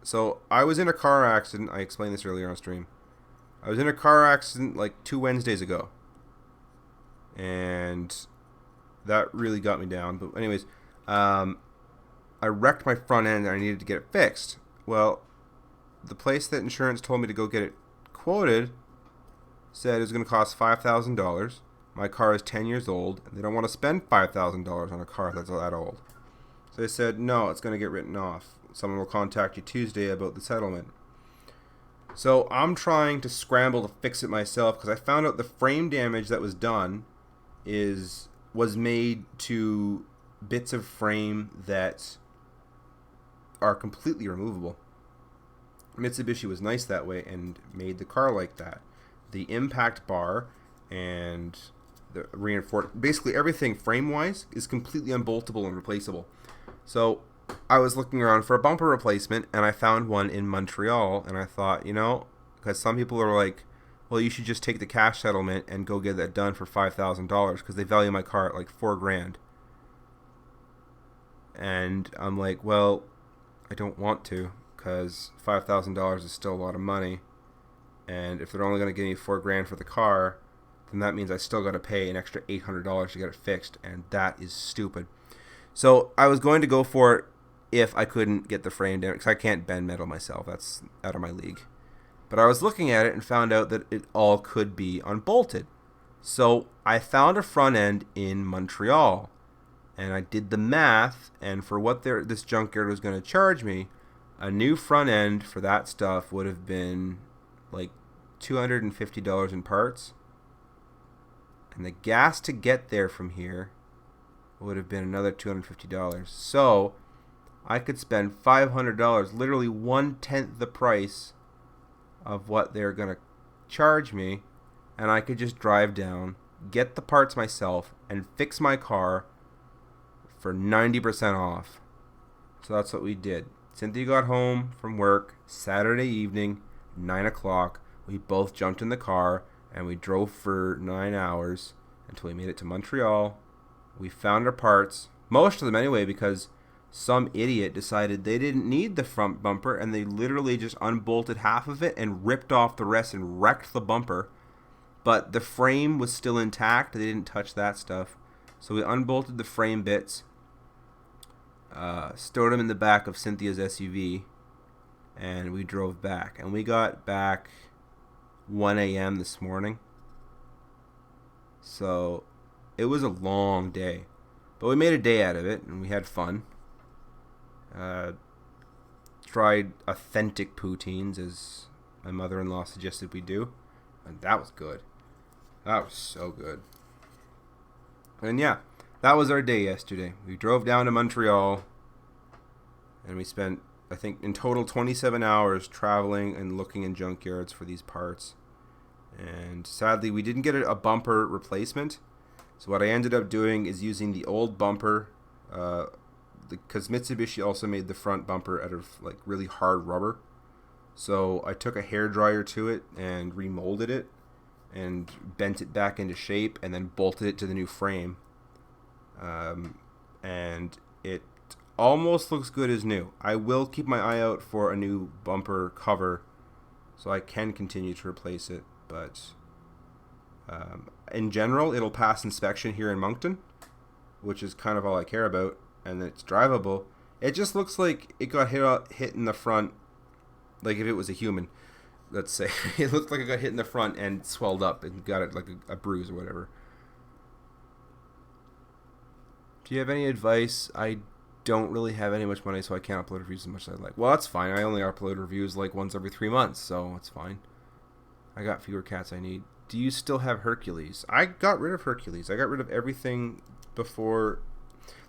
So, I was in a car accident. I explained this earlier on stream. I was in a car accident like 2 Wednesdays ago. And that really got me down. But anyways, I wrecked my front end and I needed to get it fixed. Well, the place that insurance told me to go get it quoted said it was going to cost $5,000. My car is 10 years old, and they don't want to spend $5,000 on a car that's that old. So they said, no, it's going to get written off. Someone will contact you Tuesday about the settlement. So I'm trying to scramble to fix it myself because I found out the frame damage that was done was made to bits of frame that are completely removable. Mitsubishi was nice that way and made the car like that. The impact bar and the reinforced, basically everything frame-wise is completely unboltable and replaceable. So I was looking around for a bumper replacement and I found one in Montreal, and I thought, because some people are like, well, you should just take the cash settlement and go get that done for $5,000 because they value my car at like $4,000. And I'm like, well, I don't want to because $5,000 is still a lot of money. And if they're only going to give me $4,000 for the car, then that means I still got to pay an extra $800 to get it fixed. And that is stupid. So I was going to go for it if I couldn't get the frame down because I can't bend metal myself. That's out of my league. But I was looking at it and found out that it all could be unbolted. So I found a front end in Montreal. And I did the math. And for what this junkyard was going to charge me, a new front end for that stuff would have been like $250 in parts. And the gas to get there from here would have been another $250. So I could spend $500, literally 1/10 the price of what they're going to charge me, and I could just drive down, get the parts myself, and fix my car for 90% off. So that's what we did. Cynthia got home from work Saturday evening, 9 o'clock. We both jumped in the car, and we drove for 9 hours until we made it to Montreal. We found our parts, most of them anyway, because some idiot decided they didn't need the front bumper, and they literally just unbolted half of it and ripped off the rest and wrecked the bumper. But the frame was still intact. They didn't touch that stuff. So we unbolted the frame bits, stored them in the back of Cynthia's SUV, and we drove back. And we got back 1 a.m. this morning. So it was a long day. But we made a day out of it, and we had fun. Tried authentic poutines, as my mother-in-law suggested we do. And that was good. That was so good. And yeah, that was our day yesterday. We drove down to Montreal, and we spent, I think, in total 27 hours traveling and looking in junkyards for these parts. And sadly, we didn't get a bumper replacement. So what I ended up doing is using the old bumper, because Mitsubishi also made the front bumper out of like really hard rubber. So I took a hairdryer to it and remolded it and bent it back into shape and then bolted it to the new frame. And it almost looks good as new. I will keep my eye out for a new bumper cover so I can continue to replace it. But in general, it'll pass inspection here in Moncton, which is kind of all I care about, and it's drivable. It just looks like it got hit in the front, like if it was a human, let's say. It looked like it got hit in the front and swelled up and got it like a bruise or whatever. Do you have any advice? I don't really have any much money, so I can't upload reviews as much as I'd like. Well, that's fine. I only upload reviews like once every 3 months, so it's fine. I got fewer cats I need. Do you still have Hercules? I got rid of Hercules. I got rid of everything before.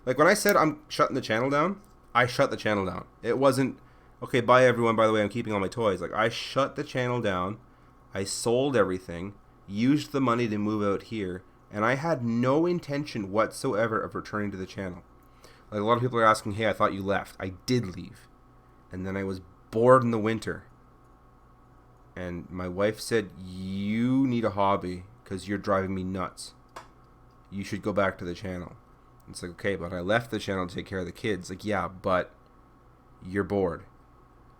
Like when I said I'm shutting the channel down, I shut the channel down. It wasn't, okay, bye everyone, by the way, I'm keeping all my toys. Like I shut the channel down. I sold everything, used the money to move out here, and I had no intention whatsoever of returning to the channel. Like a lot of people are asking, hey, I thought you left. I did leave. And then I was bored in the winter. And my wife said, you need a hobby because you're driving me nuts. You should go back to the channel. And it's like, okay, but I left the channel to take care of the kids. Like, yeah, but you're bored.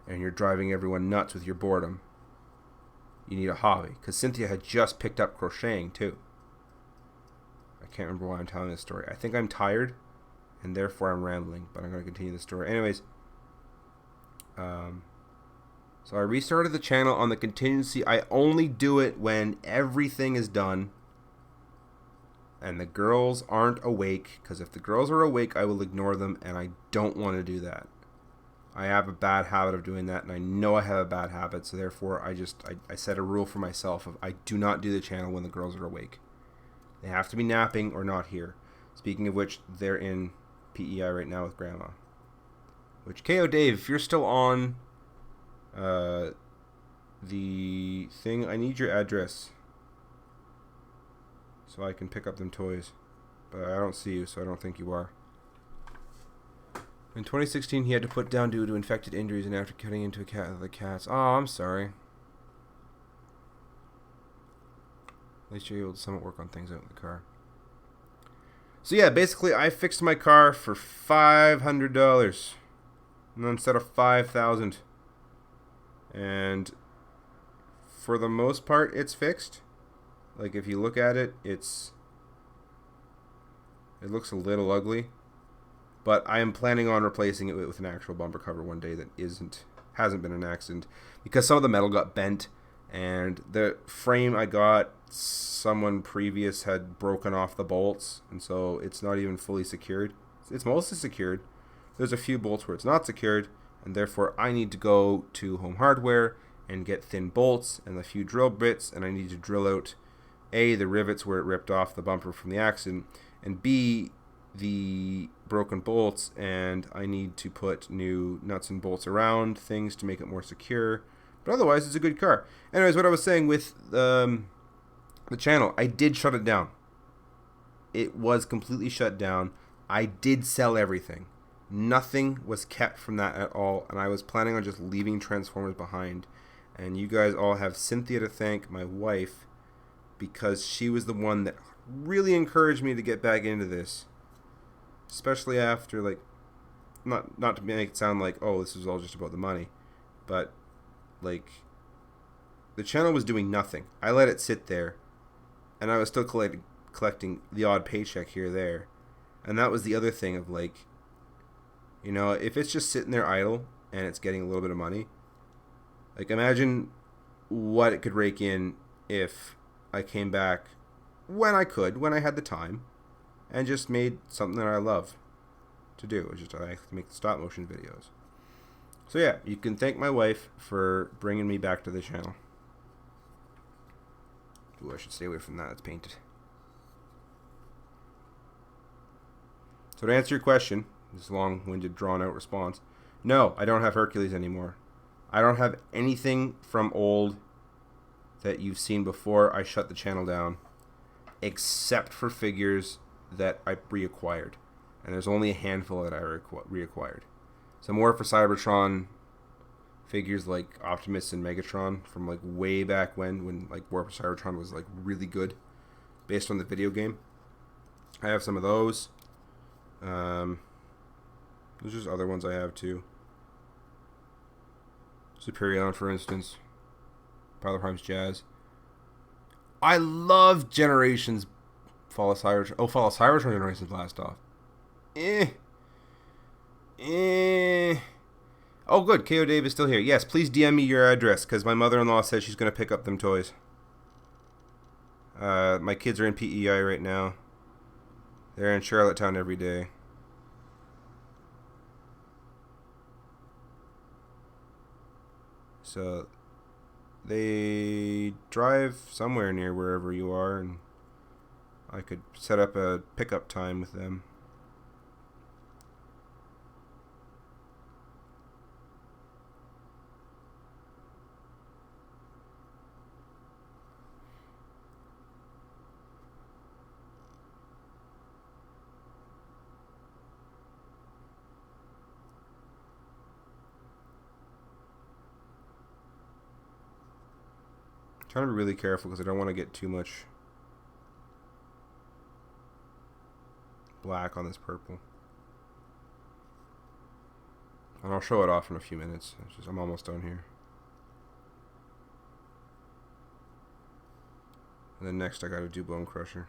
And you're driving everyone nuts with your boredom. You need a hobby. Because Cynthia had just picked up crocheting, too. I can't remember why I'm telling this story. I think I'm tired, and therefore I'm rambling. But I'm going to continue the story. Anyways, so I restarted the channel on the contingency. I only do it when everything is done and the girls aren't awake, because if the girls are awake, I will ignore them, and I don't want to do that. I have a bad habit of doing that, and I know I have a bad habit, so therefore I set a rule for myself of I do not do the channel when the girls are awake. They have to be napping or not here. Speaking of which, they're in PEI right now with Grandma. Which, KO Dave, if you're still on the thing, I need your address so I can pick up them toys, but I don't see you, so I don't think you are. In 2016 he had to put down due to infected injuries and after cutting into the cats. Oh, I'm sorry. At least you're able to somewhat work on things out in the car. So yeah, basically I fixed my car for $500 instead of $5,000. And for the most part, it's fixed. Like if you look at it, it looks a little ugly. But I am planning on replacing it with an actual bumper cover one day that hasn't been an accident, because some of the metal got bent, and the frame I got, someone previous had broken off the bolts, and so it's not even fully secured. It's mostly secured. There's a few bolts where it's not secured, and therefore I need to go to Home Hardware and get thin bolts and a few drill bits, and I need to drill out A, the rivets where it ripped off the bumper from the accident, and B, the broken bolts, and I need to put new nuts and bolts around things to make it more secure. But otherwise, it's a good car. Anyways, what I was saying with the channel, I did shut it down. It was completely shut down. I did sell everything. Nothing was kept from that at all, and I was planning on just leaving Transformers behind. And you guys all have Cynthia to thank, my wife, because she was the one that really encouraged me to get back into this. Especially after, like, not to make it sound like, oh, this is all just about the money, but like the channel was doing nothing. I let it sit there, and I was still collecting the odd paycheck here or there, and that was the other thing of like, you know, if it's just sitting there idle and it's getting a little bit of money, like imagine what it could rake in if I came back when I had the time, and just made something that I love to do. It's just I like to make stop motion videos. So yeah, you can thank my wife for bringing me back to the channel. Ooh, I should stay away from that. It's painted. So to answer your question, this long-winded, drawn-out response, no, I don't have Hercules anymore. I don't have anything from old that you've seen before I shut the channel down, except for figures that I reacquired. And there's only a handful that I reacquired. So more for Cybertron figures like Optimus and Megatron from like way back when like War for Cybertron was like really good based on the video game. I have some of those. There's just other ones I have too. Superion, for instance. Prowler Prime's Jazz. I love Generations Fall of Cybertron. Oh, Fall of Cybertron Generations Blast Off. Oh, good. KO Dave is still here. Yes, please DM me your address, because my mother-in-law says she's going to pick up them toys. My kids are in PEI right now. They're in Charlottetown every day. So they drive somewhere near wherever you are, and I could set up a pickup time with them. Trying to be really careful because I don't want to get too much black on this purple. And I'll show it off in a few minutes. I'm almost done here. And then next I gotta do Bone Crusher.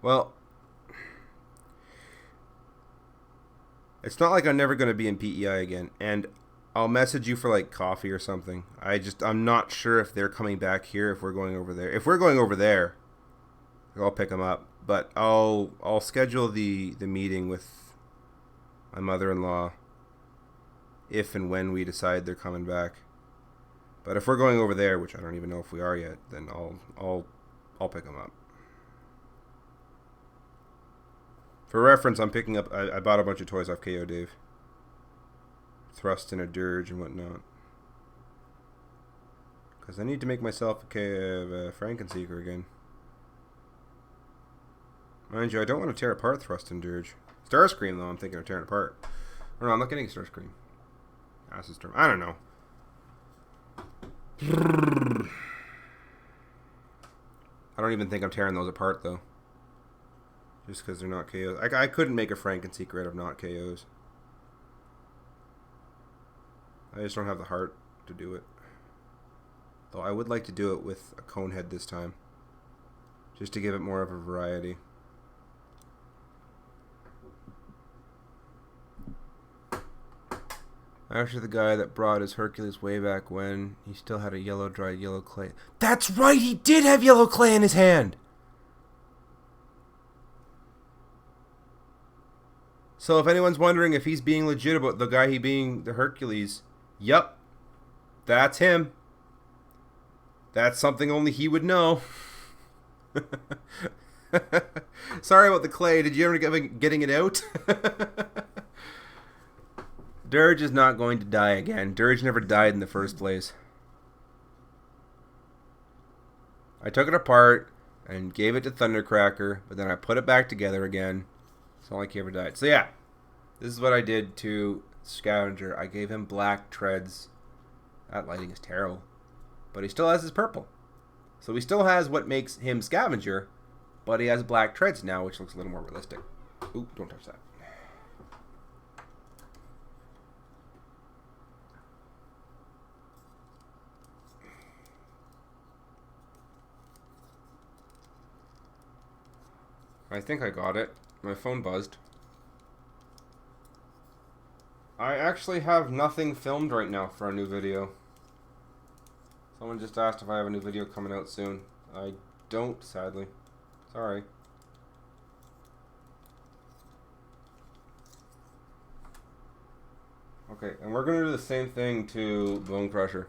Well, it's not like I'm never going to be in PEI again, and I'll message you for like coffee or something. I'm not sure if they're coming back here, if we're going over there. If we're going over there, I'll pick them up, but I'll schedule the meeting with my mother-in-law if and when we decide they're coming back. But if we're going over there, which I don't even know if we are yet, then I'll pick them up. For reference, I'm picking up. I bought a bunch of toys off KO Dave. Thrust and a Dirge and whatnot. Because I need to make myself a Frankenseeker again. Mind you, I don't want to tear apart Thrust and Dirge. Starscream, though, I'm thinking of tearing apart. Or no, I'm not getting Starscream. Acid Storm. I don't know. I don't even think I'm tearing those apart, though. Just because they're not KOs. I couldn't make a Frankenseeker out of not KOs. I just don't have the heart to do it. Though I would like to do it with a cone head this time. Just to give it more of a variety. Actually, the guy that brought his Hercules way back when, he still had a dried yellow clay. That's right, he did have yellow clay in his hand! So if anyone's wondering if he's being legit about the guy he being the Hercules, yep, that's him. That's something only he would know. Sorry about the clay. Did you ever getting it out? Dirge is not going to die again. Dirge never died in the first place. I took it apart and gave it to Thundercracker, but then I put it back together again. It's not like he ever died. So yeah, this is what I did to Scavenger. I gave him black treads. That lighting is terrible. But he still has his purple. So he still has what makes him Scavenger, but he has black treads now, which looks a little more realistic. Ooh, don't touch that. I think I got it. My phone buzzed. I actually have nothing filmed right now for a new video. Someone just asked if I have a new video coming out soon. I don't, sadly. Sorry. Okay, and we're going to do the same thing to Bone Crusher.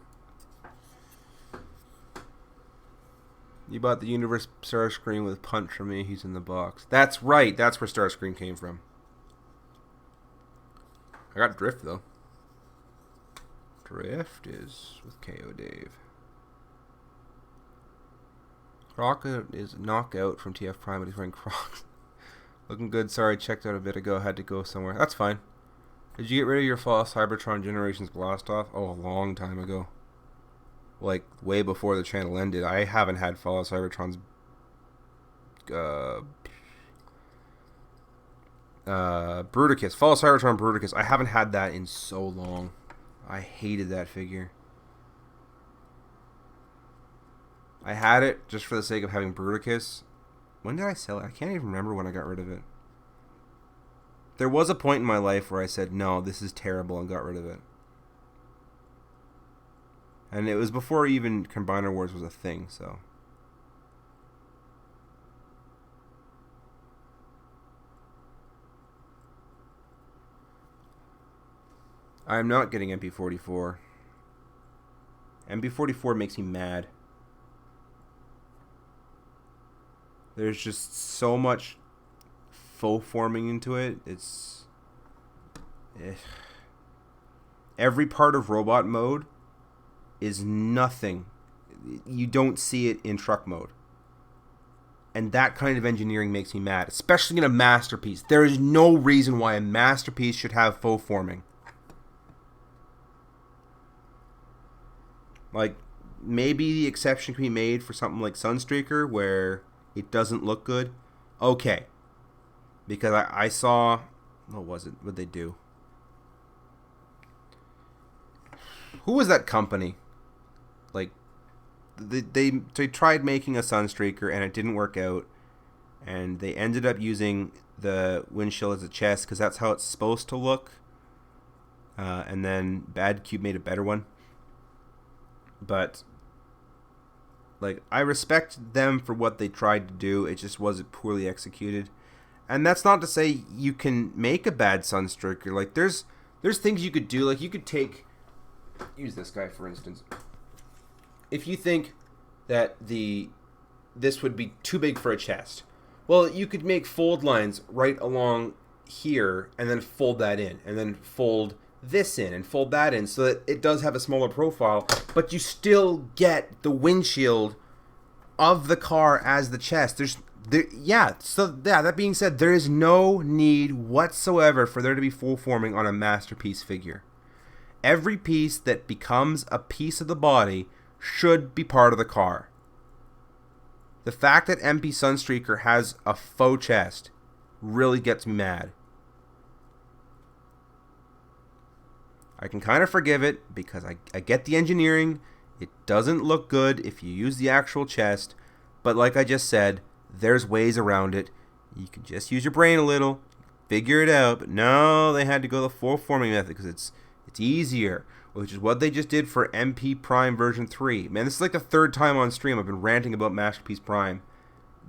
You bought the Universe Starscream with Punch from me. He's in the box. That's right. That's where Starscream came from. I got Drift, though. Drift is with KO Dave. Rocket is Knockout from TF Prime, but he's wearing Crocs. Looking good. Sorry, checked out a bit ago. Had to go somewhere. That's fine. Did you get rid of your false Cybertron Generations Blastoff? Oh, a long time ago. Like, way before the channel ended. I haven't had Fallout Cybertron's Bruticus. Fallout Cybertron Bruticus. I haven't had that in so long. I hated that figure. I had it just for the sake of having Bruticus. When did I sell it? I can't even remember when I got rid of it. There was a point in my life where I said, no, this is terrible, and got rid of it. And it was before even Combiner Wars was a thing, so. I'm not getting MP44. MP44 makes me mad. There's just so much faux forming into it. It's... Every part of robot mode is nothing. You don't see it in truck mode. And that kind of engineering makes me mad, especially in a masterpiece. There is no reason why a masterpiece should have faux forming. Like, maybe the exception can be made for something like Sunstreaker, where it doesn't look good. Okay. Because I saw... What was it? What'd they do? Who was that company? Like, they tried making a Sunstreaker and it didn't work out, and they ended up using the windshield as a chest because that's how it's supposed to look. And then Bad Cube made a better one. But, like, I respect them for what they tried to do. It just wasn't poorly executed. And that's not to say you can make a bad Sunstreaker. Like, there's things you could do. Like, you could take... Use this guy, for instance. If you think that this would be too big for a chest, well, you could make fold lines right along here and then fold that in, and then fold this in and fold that in, so that it does have a smaller profile, but you still get the windshield of the car as the chest. That being said, there is no need whatsoever for there to be full forming on a masterpiece figure. Every piece that becomes a piece of the body should be part of the car. The fact that MP Sunstreaker has a faux chest really gets me mad. I can kind of forgive it because I get the engineering. It doesn't look good if you use the actual chest, but like I just said, there's ways around it. You can just use your brain a little, figure it out. But no, they had to go the full forming method because it's easier, which is what they just did for MP Prime version 3. Man, this is like the third time on stream I've been ranting about Masterpiece Prime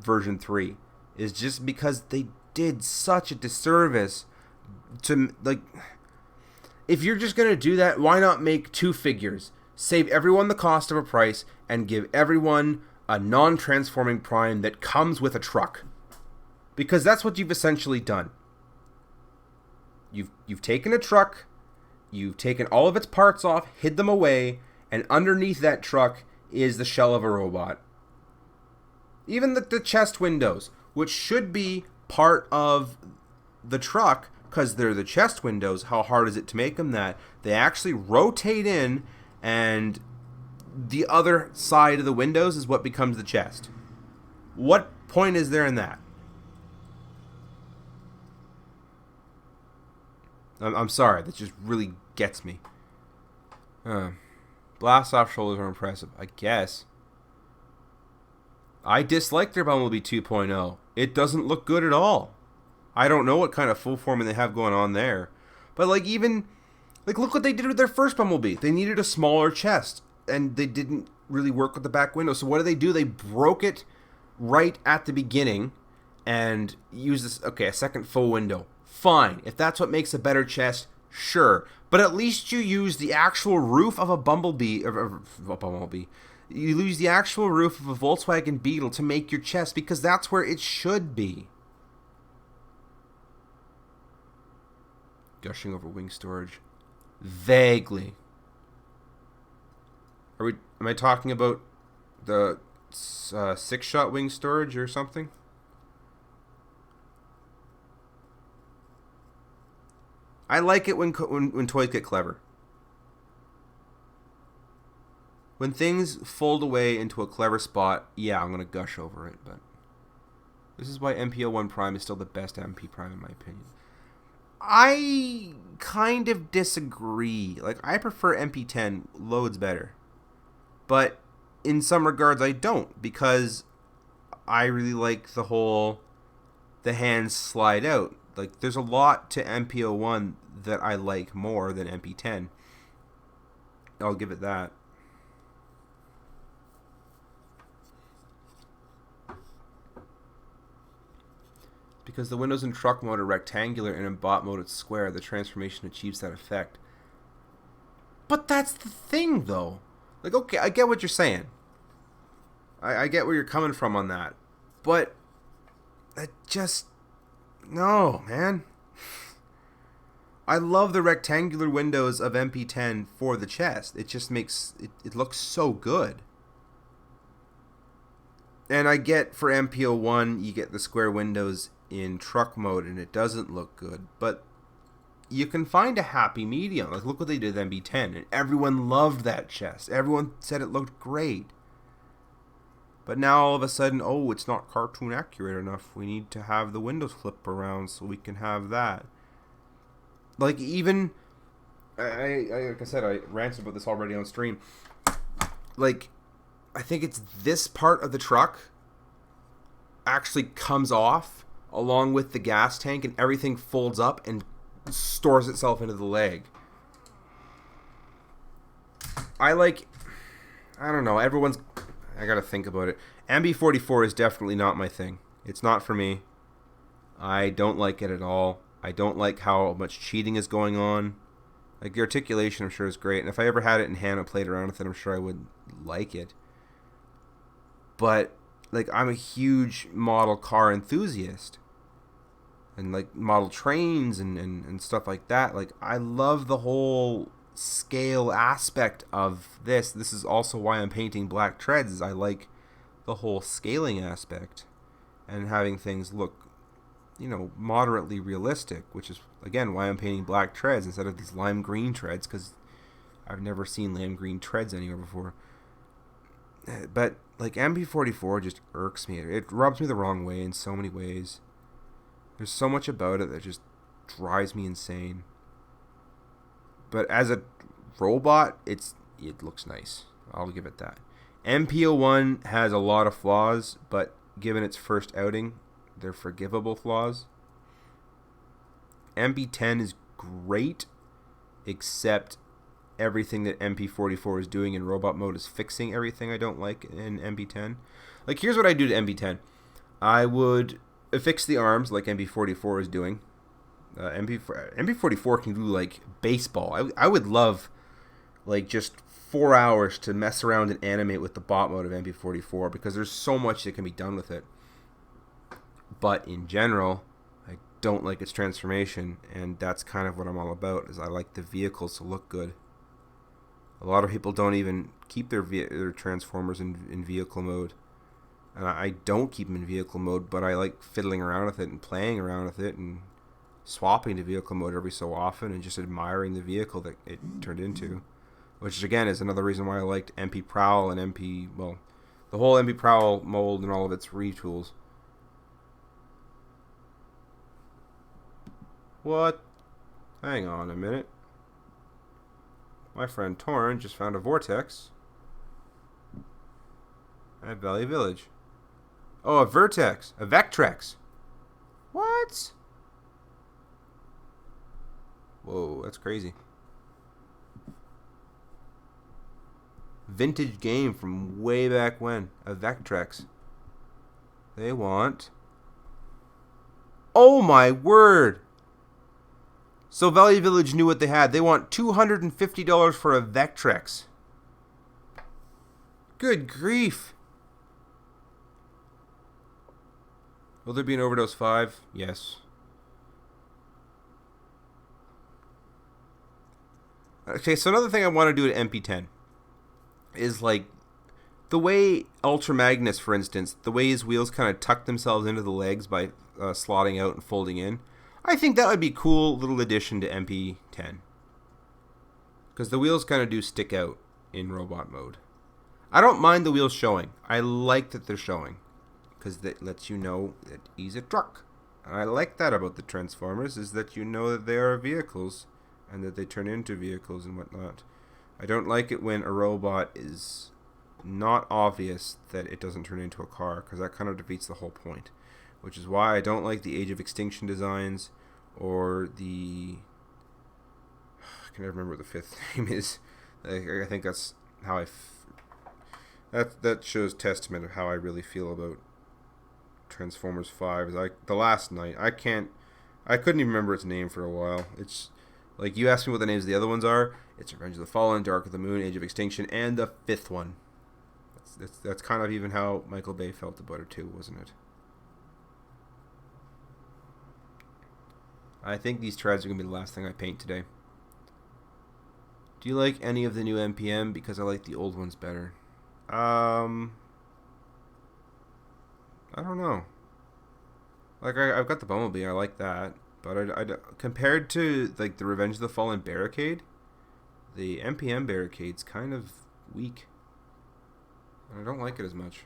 version 3. Is just because they did such a disservice to, like, if you're just going to do that, why not make 2 figures? Save everyone the cost of a price and give everyone a non-transforming Prime that comes with a truck. Because that's what you've essentially done. You've taken a truck, you've taken all of its parts off, hid them away, and underneath that truck is the shell of a robot. Even the chest windows, which should be part of the truck, because they're the chest windows, how hard is it to make them that? They actually rotate in, and the other side of the windows is what becomes the chest. What point is there in that? I'm sorry, that just really gets me. Blast off shoulders are impressive, I guess. I dislike their Bumblebee 2.0. It doesn't look good at all. I don't know what kind of full forming they have going on there. But like even, like look what they did with their first Bumblebee. They needed a smaller chest, and they didn't really work with the back window. So what did? They broke it right at the beginning and used this, okay, a second full window. Fine. If that's what makes a better chest, sure. But at least you use the actual roof of a Bumblebee, You use the actual roof of a Volkswagen Beetle to make your chest because that's where it should be. Gushing over wing storage. Vaguely. Am I talking about the 6-shot wing storage or something? I like it when toys get clever. When things fold away into a clever spot, yeah, I'm going to gush over it, but this is why MPO1 Prime is still the best MP Prime in my opinion. I kind of disagree. Like, I prefer MP10 loads better. But in some regards I don't, because I really like the hands slide out. Like, there's a lot to MPO1 that I like more than MP10. I'll give it that. Because the windows in truck mode are rectangular and in bot mode it's square, the transformation achieves that effect. But that's the thing, though. Like, okay, I get what you're saying. I get where you're coming from on that. But it just... No, man. I love the rectangular windows of MP10 for the chest. It just makes... It looks so good. And I get for MPO1, you get the square windows in truck mode and it doesn't look good. But you can find a happy medium. Like, look what they did with MB10. And everyone loved that chest. Everyone said it looked great. But now all of a sudden, oh, it's not cartoon accurate enough. We need to have the windows flip around so we can have that. Like, even... like I said, I ranted about this already on stream. Like, I think it's this part of the truck actually comes off along with the gas tank and everything folds up and stores itself into the leg. I don't know, I gotta think about it. MB44 is definitely not my thing. It's not for me. I don't like it at all. I don't like how much cheating is going on. Like, the articulation I'm sure is great, and if I ever had it in hand and played around with it, I'm sure I would like it. But, like, I'm a huge model car enthusiast. And, like, model trains and stuff like that. Like, I love the whole scale aspect of this. This is also why I'm painting black treads, is I like the whole scaling aspect. And having things look, you know, moderately realistic. Which is, again, why I'm painting black treads instead of these lime green treads. Because I've never seen lime green treads anywhere before. But, like, MB44 just irks me. It rubs me the wrong way in so many ways. There's so much about it that just drives me insane. But as a robot, it looks nice. I'll give it that. MPO1 has a lot of flaws, but given its first outing, they're forgivable flaws. MP10 is great, except everything that MP44 is doing in robot mode is fixing everything I don't like in MP10. Like, here's what I do to MP10. I would affix the arms like MP44 is doing. MP44 can do, like, baseball. I would love, like, just 4 hours to mess around and animate with the bot mode of MP44 because there's so much that can be done with it. But in general, I don't like its transformation, and that's kind of what I'm all about, is I like the vehicles to look good. A lot of people don't even keep their transformers in vehicle mode. And I don't keep them in vehicle mode, but I like fiddling around with it and playing around with it and swapping to vehicle mode every so often and just admiring the vehicle that it turned into. which again is another reason why I liked MP Prowl and the whole MP Prowl mold and all of its retools. What? Hang on a minute. My friend Torn just found a vortex at Valley Village. Oh, a vertex. A Vectrex. What? Whoa, that's crazy. Vintage game from way back when. A Vectrex. They want... Oh my word! So Valley Village knew what they had. They want $250 for a Vectrex. Good grief. Will there be an Overdose 5? Yes. Okay, so another thing I want to do at MP10 is like the way Ultra Magnus, for instance, the way his wheels kind of tuck themselves into the legs by slotting out and folding in. I think that would be a cool little addition to MP10. Because the wheels kind of do stick out in robot mode. I don't mind the wheels showing. I like that they're showing. Because that lets you know that he's a truck. And I like that about the Transformers, is that you know that they are vehicles. And that they turn into vehicles and whatnot. I don't like it when a robot is not obvious that it doesn't turn into a car. Because that kind of defeats the whole point. Which is why I don't like the Age of Extinction designs or the... I can never remember what the fifth name is. I think that's how that shows testament of how I really feel about Transformers 5. Is like the last night. I couldn't even remember its name for a while. It's like you asked me what the names of the other ones are. It's Revenge of the Fallen, Dark of the Moon, Age of Extinction, and the fifth one. That's kind of even how Michael Bay felt about it too, wasn't it? I think these treads are going to be the last thing I paint today. Do you like any of the new MPM? Because I like the old ones better. I don't know. Like, I've got the Bumblebee. I like that. But compared to, like, the Revenge of the Fallen barricade, the MPM barricade's kind of weak. And I don't like it as much.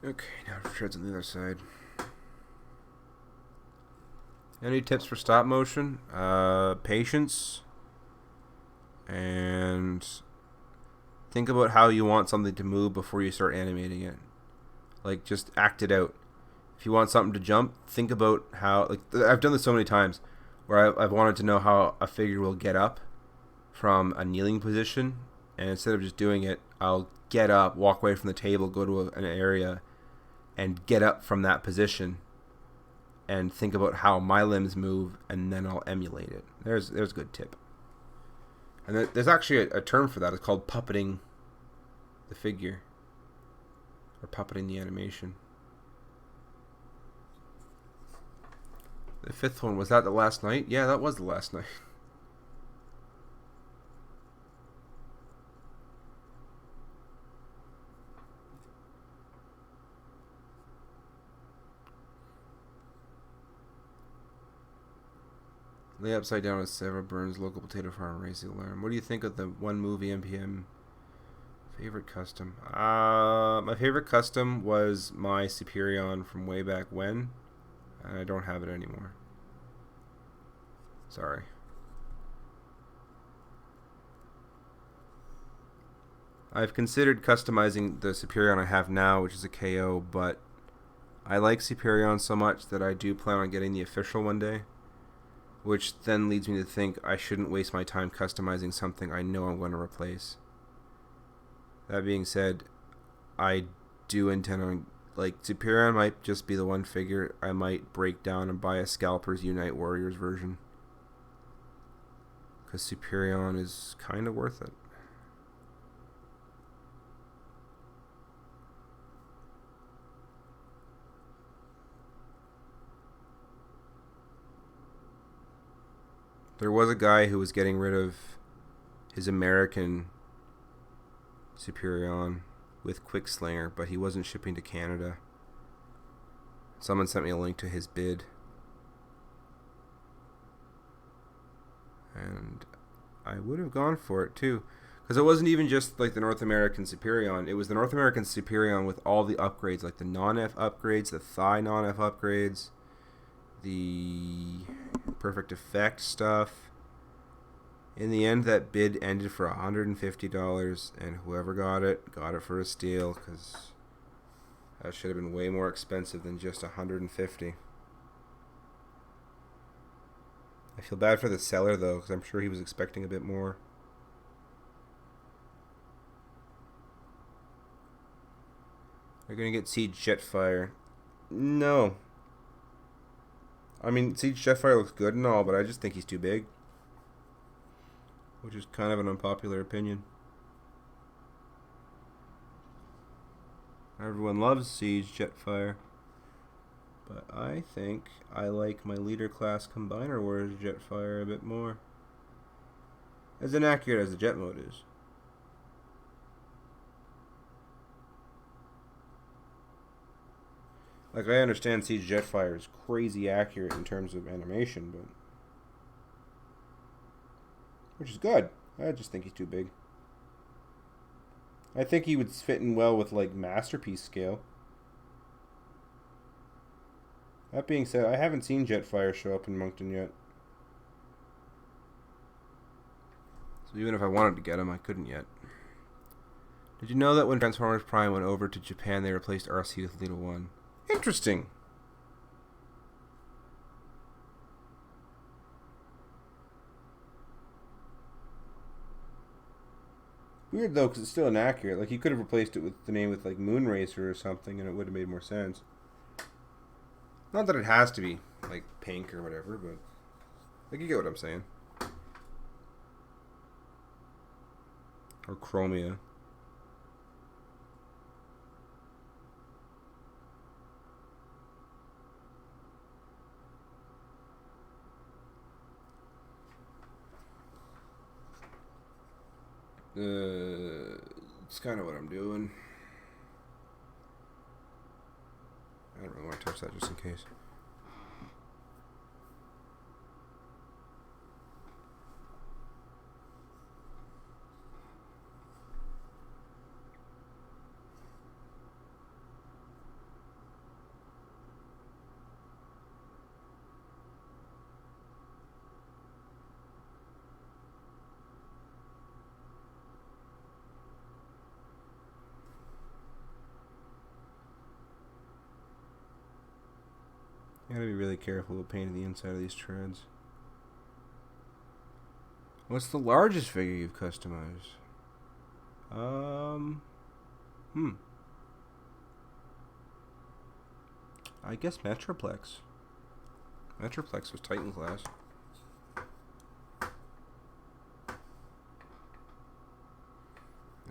Okay, now treads on the other side. Any tips for stop motion? Patience. And think about how you want something to move before you start animating it. Like, just act it out. If you want something to jump, think about how... Like, I've done this so many times where I've wanted to know how a figure will get up from a kneeling position. And instead of just doing it, I'll get up, walk away from the table, go to an area, and get up from that position and think about how my limbs move, and then I'll emulate it. There's a good tip. And there's actually a term for that. It's called puppeting the figure. Or puppeting the animation. The fifth one, was that the last night? Yeah, that was the last night. Lay upside down as Sarah Burns, local potato farm, raise the alarm. What do you think of the one movie MPM favorite custom? My favorite custom was my Superion from way back when. And I don't have it anymore. Sorry. I've considered customizing the Superion I have now, which is a KO, but I like Superion so much that I do plan on getting the official one day. Which then leads me to think I shouldn't waste my time customizing something I know I'm going to replace. That being said, I do intend on... Like, Superion might just be the one figure I might break down and buy a Scalpers Unite Warriors version. Because Superion is kind of worth it. There was a guy who was getting rid of his American Superion with Quickslinger, but he wasn't shipping to Canada. Someone sent me a link to his bid. And I would have gone for it too. Because it wasn't even just like the North American Superion. It was the North American Superion with all the upgrades, like the non-F upgrades, the thigh non-F upgrades, the perfect effect stuff. In the end, that bid ended for $150, and whoever got it for a steal, because that should have been way more expensive than just $150. I feel bad for the seller, though, because I'm sure he was expecting a bit more. They're going to get Siege Jetfire. No. I mean, Siege Jetfire looks good and all, but I just think he's too big. Which is kind of an unpopular opinion. Everyone loves Siege Jetfire. But I think I like my leader class Combiner Wars Jetfire a bit more. As inaccurate as the jet mode is. Like, I understand Siege Jetfire is crazy accurate in terms of animation, but... which is good. I just think he's too big. I think he would fit in well with, like, Masterpiece scale. That being said, I haven't seen Jetfire show up in Moncton yet. So even if I wanted to get him, I couldn't yet. Did you know that when Transformers Prime went over to Japan, they replaced RC with Lita 1? Interesting. Weird though, because it's still inaccurate. Like, you could have replaced it with the name with like Moonracer or something, and it would have made more sense. Not that it has to be like pink or whatever, but like, you get what I'm saying. Or Chromia. It's kind of what I'm doing. I don't really want to touch that just in case. You gotta be really careful with painting the inside of these treads. What's the largest figure you've customized? I guess Metroplex. Metroplex was Titan class.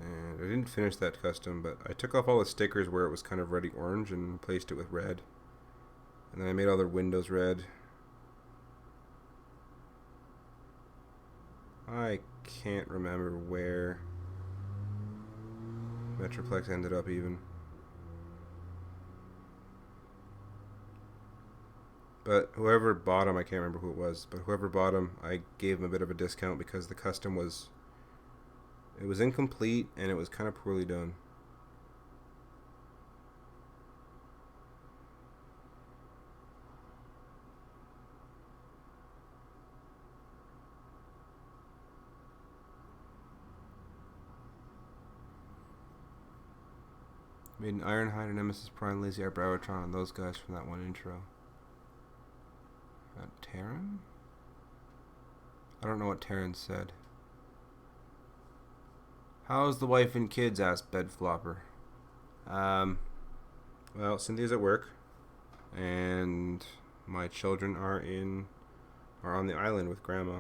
And I didn't finish that custom, but I took off all the stickers where it was kind of reddy orange and replaced it with red. And then I made all their windows red. I can't remember where Metroplex ended up even. But whoever bought him, I can't remember who it was, but whoever bought him, I gave him a bit of a discount because the custom was... it was incomplete and it was kind of poorly done. Made an Ironhide and Nemesis Prime, Lazy Eyebrow, and those guys from that one intro. Terran? I don't know what Terran said. How's the wife and kids? Asked Bedflopper. Well, Cynthia's at work, and my children are on the island with Grandma.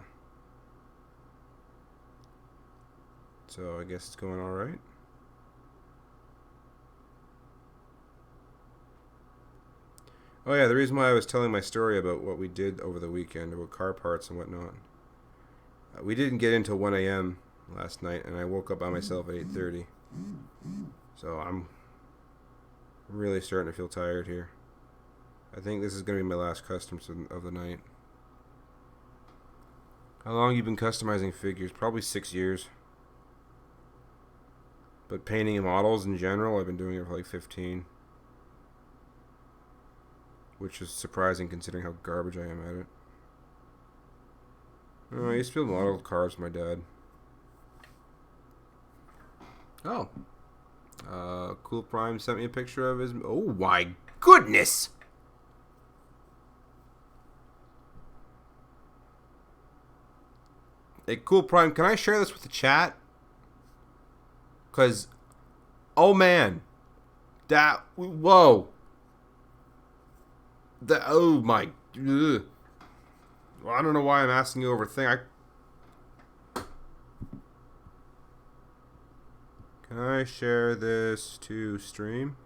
So I guess it's going all right. Oh yeah, the reason why I was telling my story about what we did over the weekend about car parts and whatnot. We didn't get until 1 a.m. last night, and I woke up by myself at 8:30. So I'm really starting to feel tired here. I think this is going to be my last customs of the night. How long have you been customizing figures? Probably 6 years. But painting models in general, I've been doing it for like 15. Which is surprising considering how garbage I am at it. Oh, I used to build model cars with my dad. Oh. Cool Prime sent me a picture of his... Oh my goodness! Hey, Cool Prime, can I share this with the chat? Because... Oh man. That... Whoa. That... Oh my... Ugh. Well, I don't know why I'm asking you over thing. Can I share this to stream?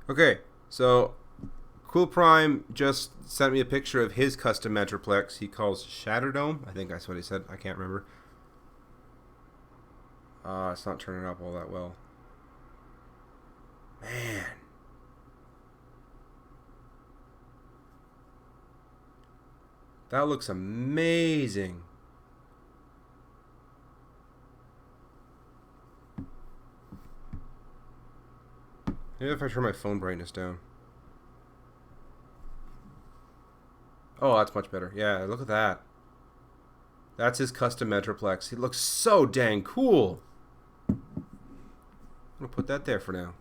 Okay, so Cool Prime just sent me a picture of his custom Metroplex he calls Shatterdome. I think that's what he said. I can't remember. It's not turning up all that well. Man. That looks amazing. Maybe if I turn my phone brightness down. Oh, that's much better. Yeah, look at that. That's his custom Metroplex. He looks so dang cool. I'm going to put that there for now.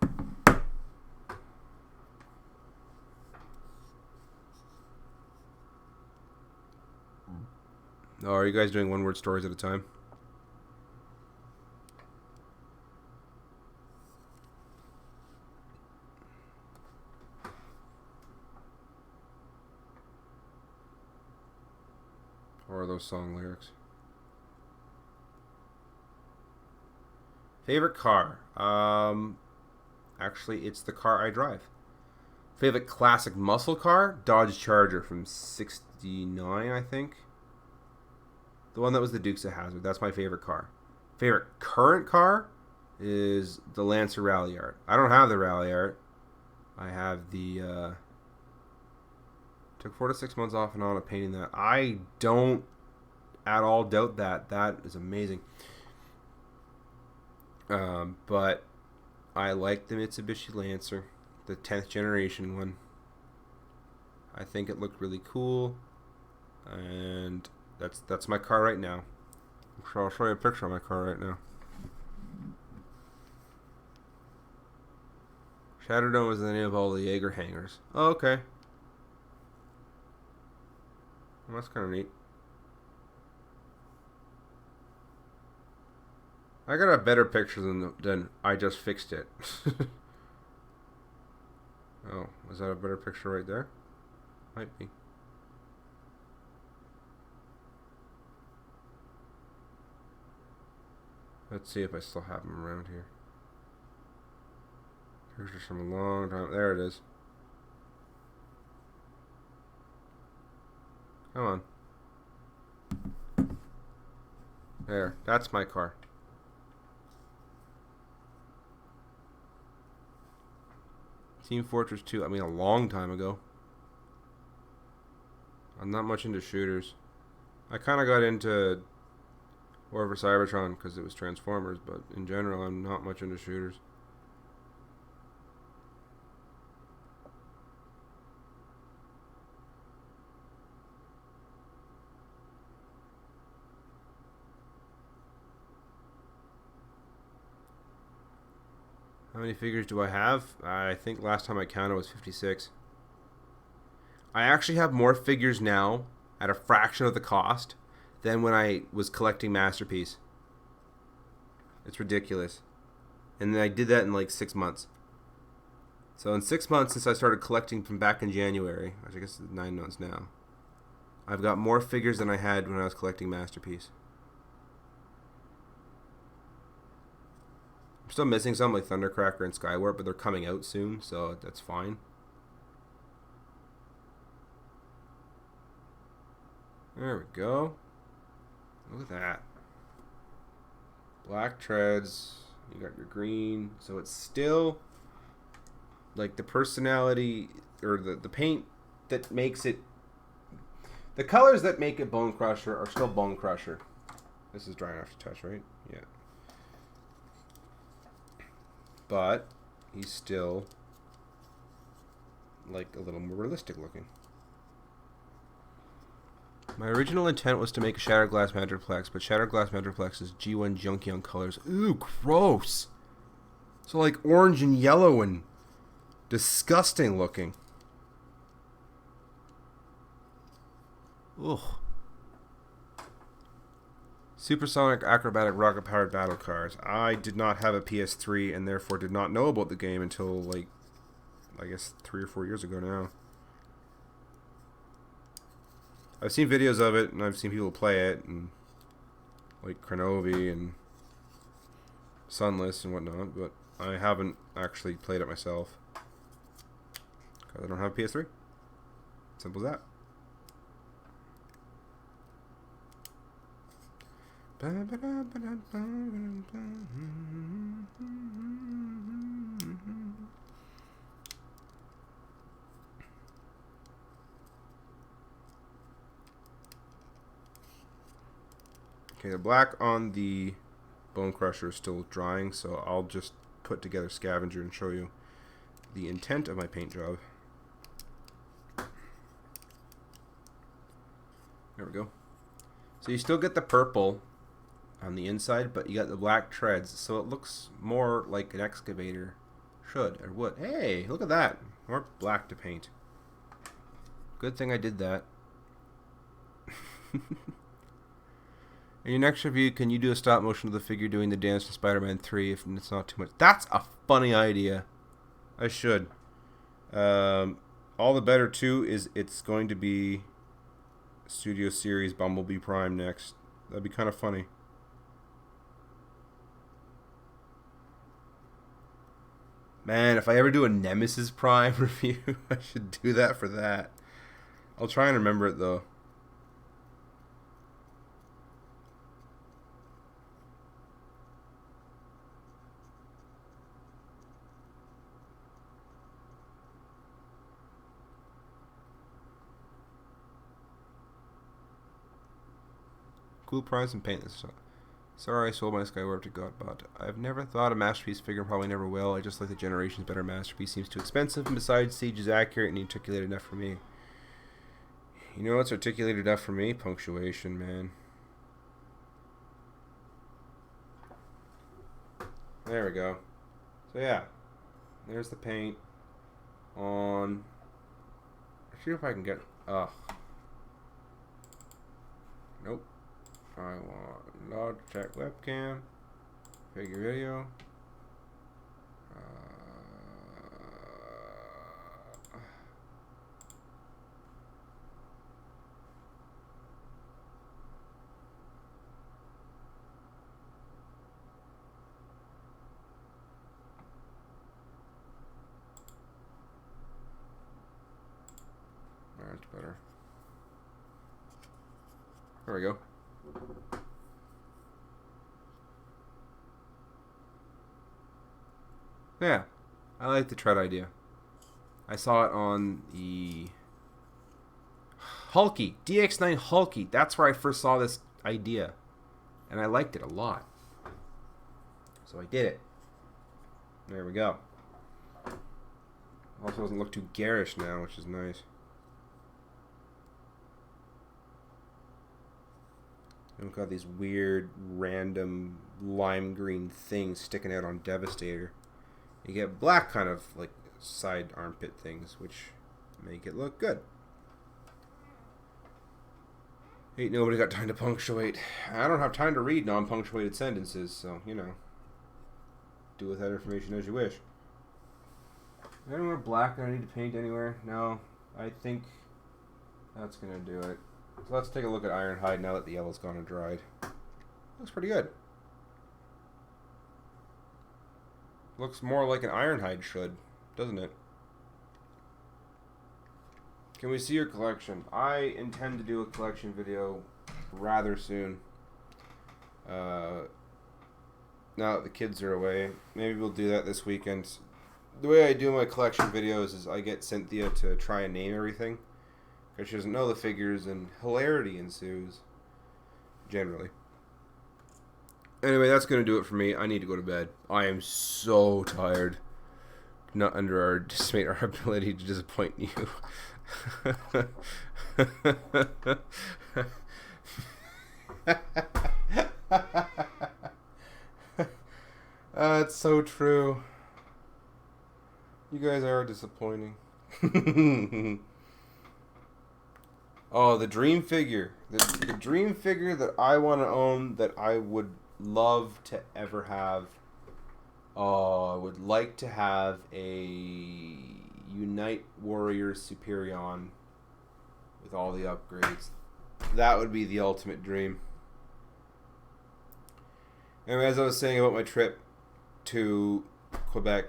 Oh, are you guys doing one-word stories at a time? Or are those song lyrics? Favorite car? Actually, it's the car I drive. Favorite classic muscle car? Dodge Charger from '69, I think. The one that was the Dukes of Hazzard. That's my favorite car. Favorite current car is the Lancer Rally Art. I don't have the Rally Art. I have the... Took 4 to 6 months off and on of painting that. I don't at all doubt that. That is amazing. But I like the Mitsubishi Lancer, the 10th generation one. I think it looked really cool, and that's my car right now. I'll show you a picture of my car right now. Shatterdome is the name of all the Jaeger hangers. Oh, okay. Well, that's kind of neat. I got a better picture than I just fixed it. Oh, is that a better picture right there? Might be. Let's see if I still have them around here. Pictures from a long time. There it is. Come on. There. That's my car. Team Fortress 2. I mean, a long time ago. I'm not much into shooters. I kind of got into War for Cybertron because it was Transformers, but in general, I'm not much into shooters. How many figures do I have? I think last time I counted was 56. I actually have more figures now at a fraction of the cost than when I was collecting Masterpiece. It's ridiculous. And I did that in like 6 months. So in 6 months since I started collecting from back in January, which I guess is 9 months now, I've got more figures than I had when I was collecting Masterpiece. I'm still missing some like Thundercracker and Skywarp, but they're coming out soon, so that's fine. There we go. Look at that. Black treads. You got your green. So it's still like the personality or the paint that makes it. The colors that make it Bone Crusher are still Bone Crusher. This is dry enough to touch, right? Yeah. But he's still like a little more realistic looking. My original intent was to make a Shattered Glass Magicplex, but Shattered Glass Magicplex is G1 junky on colors. Ooh, gross. So like orange and yellow and disgusting looking. Ugh. Supersonic Acrobatic Rocket Powered Battle Cars. I did not have a PS3 and therefore did not know about the game until like, I guess 3 or 4 years ago now. I've seen videos of it and I've seen people play it and like Kronovi and Sunless and whatnot, but I haven't actually played it myself because I don't have a PS3. Simple as that. Okay, the black on the Bone Crusher is still drying, so I'll just put together Scavenger and show you the intent of my paint job. There we go. So you still get the purple on the inside, but you got the black treads, so it looks more like an excavator should or would. Hey, look at that. More black to paint. Good thing I did that. In your next review, can you do a stop motion of the figure doing the dance in Spider-Man 3 if it's not too much? That's a funny idea. I should. All the better, too, is it's going to be Studio Series Bumblebee Prime next. That'd be kind of funny. Man, if I ever do a Nemesis Prime review, I should do that for that. I'll try and remember it, though. Cool price and paint this. Sorry I sold my Skywarp to Godbot. I've never thought a Masterpiece figure and probably never will. I just like the Generations better. Masterpiece seems too expensive, and besides, Siege is accurate and articulated enough for me. You know what's articulated enough for me? Punctuation, man. There we go. So yeah, there's the paint on. Let's see if I can get. Ugh. Nope. I want Logitech webcam, figure video. That's better. There we go. Yeah, I like the tread idea. I saw it on the Hulky, DX9 Hulky. That's where I first saw this idea. And I liked it a lot. So I did it. There we go. Also doesn't look too garish now, which is nice. And we've got these weird, random lime green things sticking out on Devastator. You get black kind of like side armpit things, which make it look good. Ain't nobody got time to punctuate. I don't have time to read non-punctuated sentences, so, you know. Do with that information as you wish. Anywhere black that I need to paint anywhere? No. I think that's going to do it. So let's take a look at Ironhide now that the yellow's gone and dried. Looks pretty good. Looks more like an Ironhide should, doesn't it? Can we see your collection? I intend to do a collection video rather soon. Now that the kids are away, maybe we'll do that this weekend. The way I do my collection videos is I get Cynthia to try and name everything, because she doesn't know the figures, and hilarity ensues, generally. Anyway, that's going to do it for me. I need to go to bed. I am so tired. Not underestimate our ability to disappoint you. It's so true. You guys are disappointing. Oh, the dream figure. The dream figure that I want to own, that I would love to ever have. Oh, I would like to have a Unite Warrior Superion with all the upgrades. That would be the ultimate dream. Anyway, as I was saying about my trip to Quebec,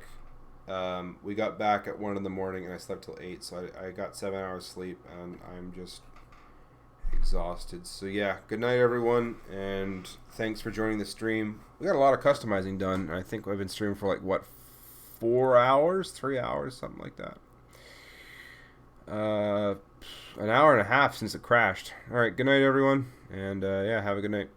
we got back at 1 in the morning and I slept till 8, so I got 7 hours sleep and I'm just exhausted. So yeah, good night everyone, and thanks for joining the stream. We got a lot of customizing done. I think I've been streaming for like, what, 4 hours? 3 hours? Something like that. An hour and a half since it crashed. Alright, good night everyone, and yeah, have a good night.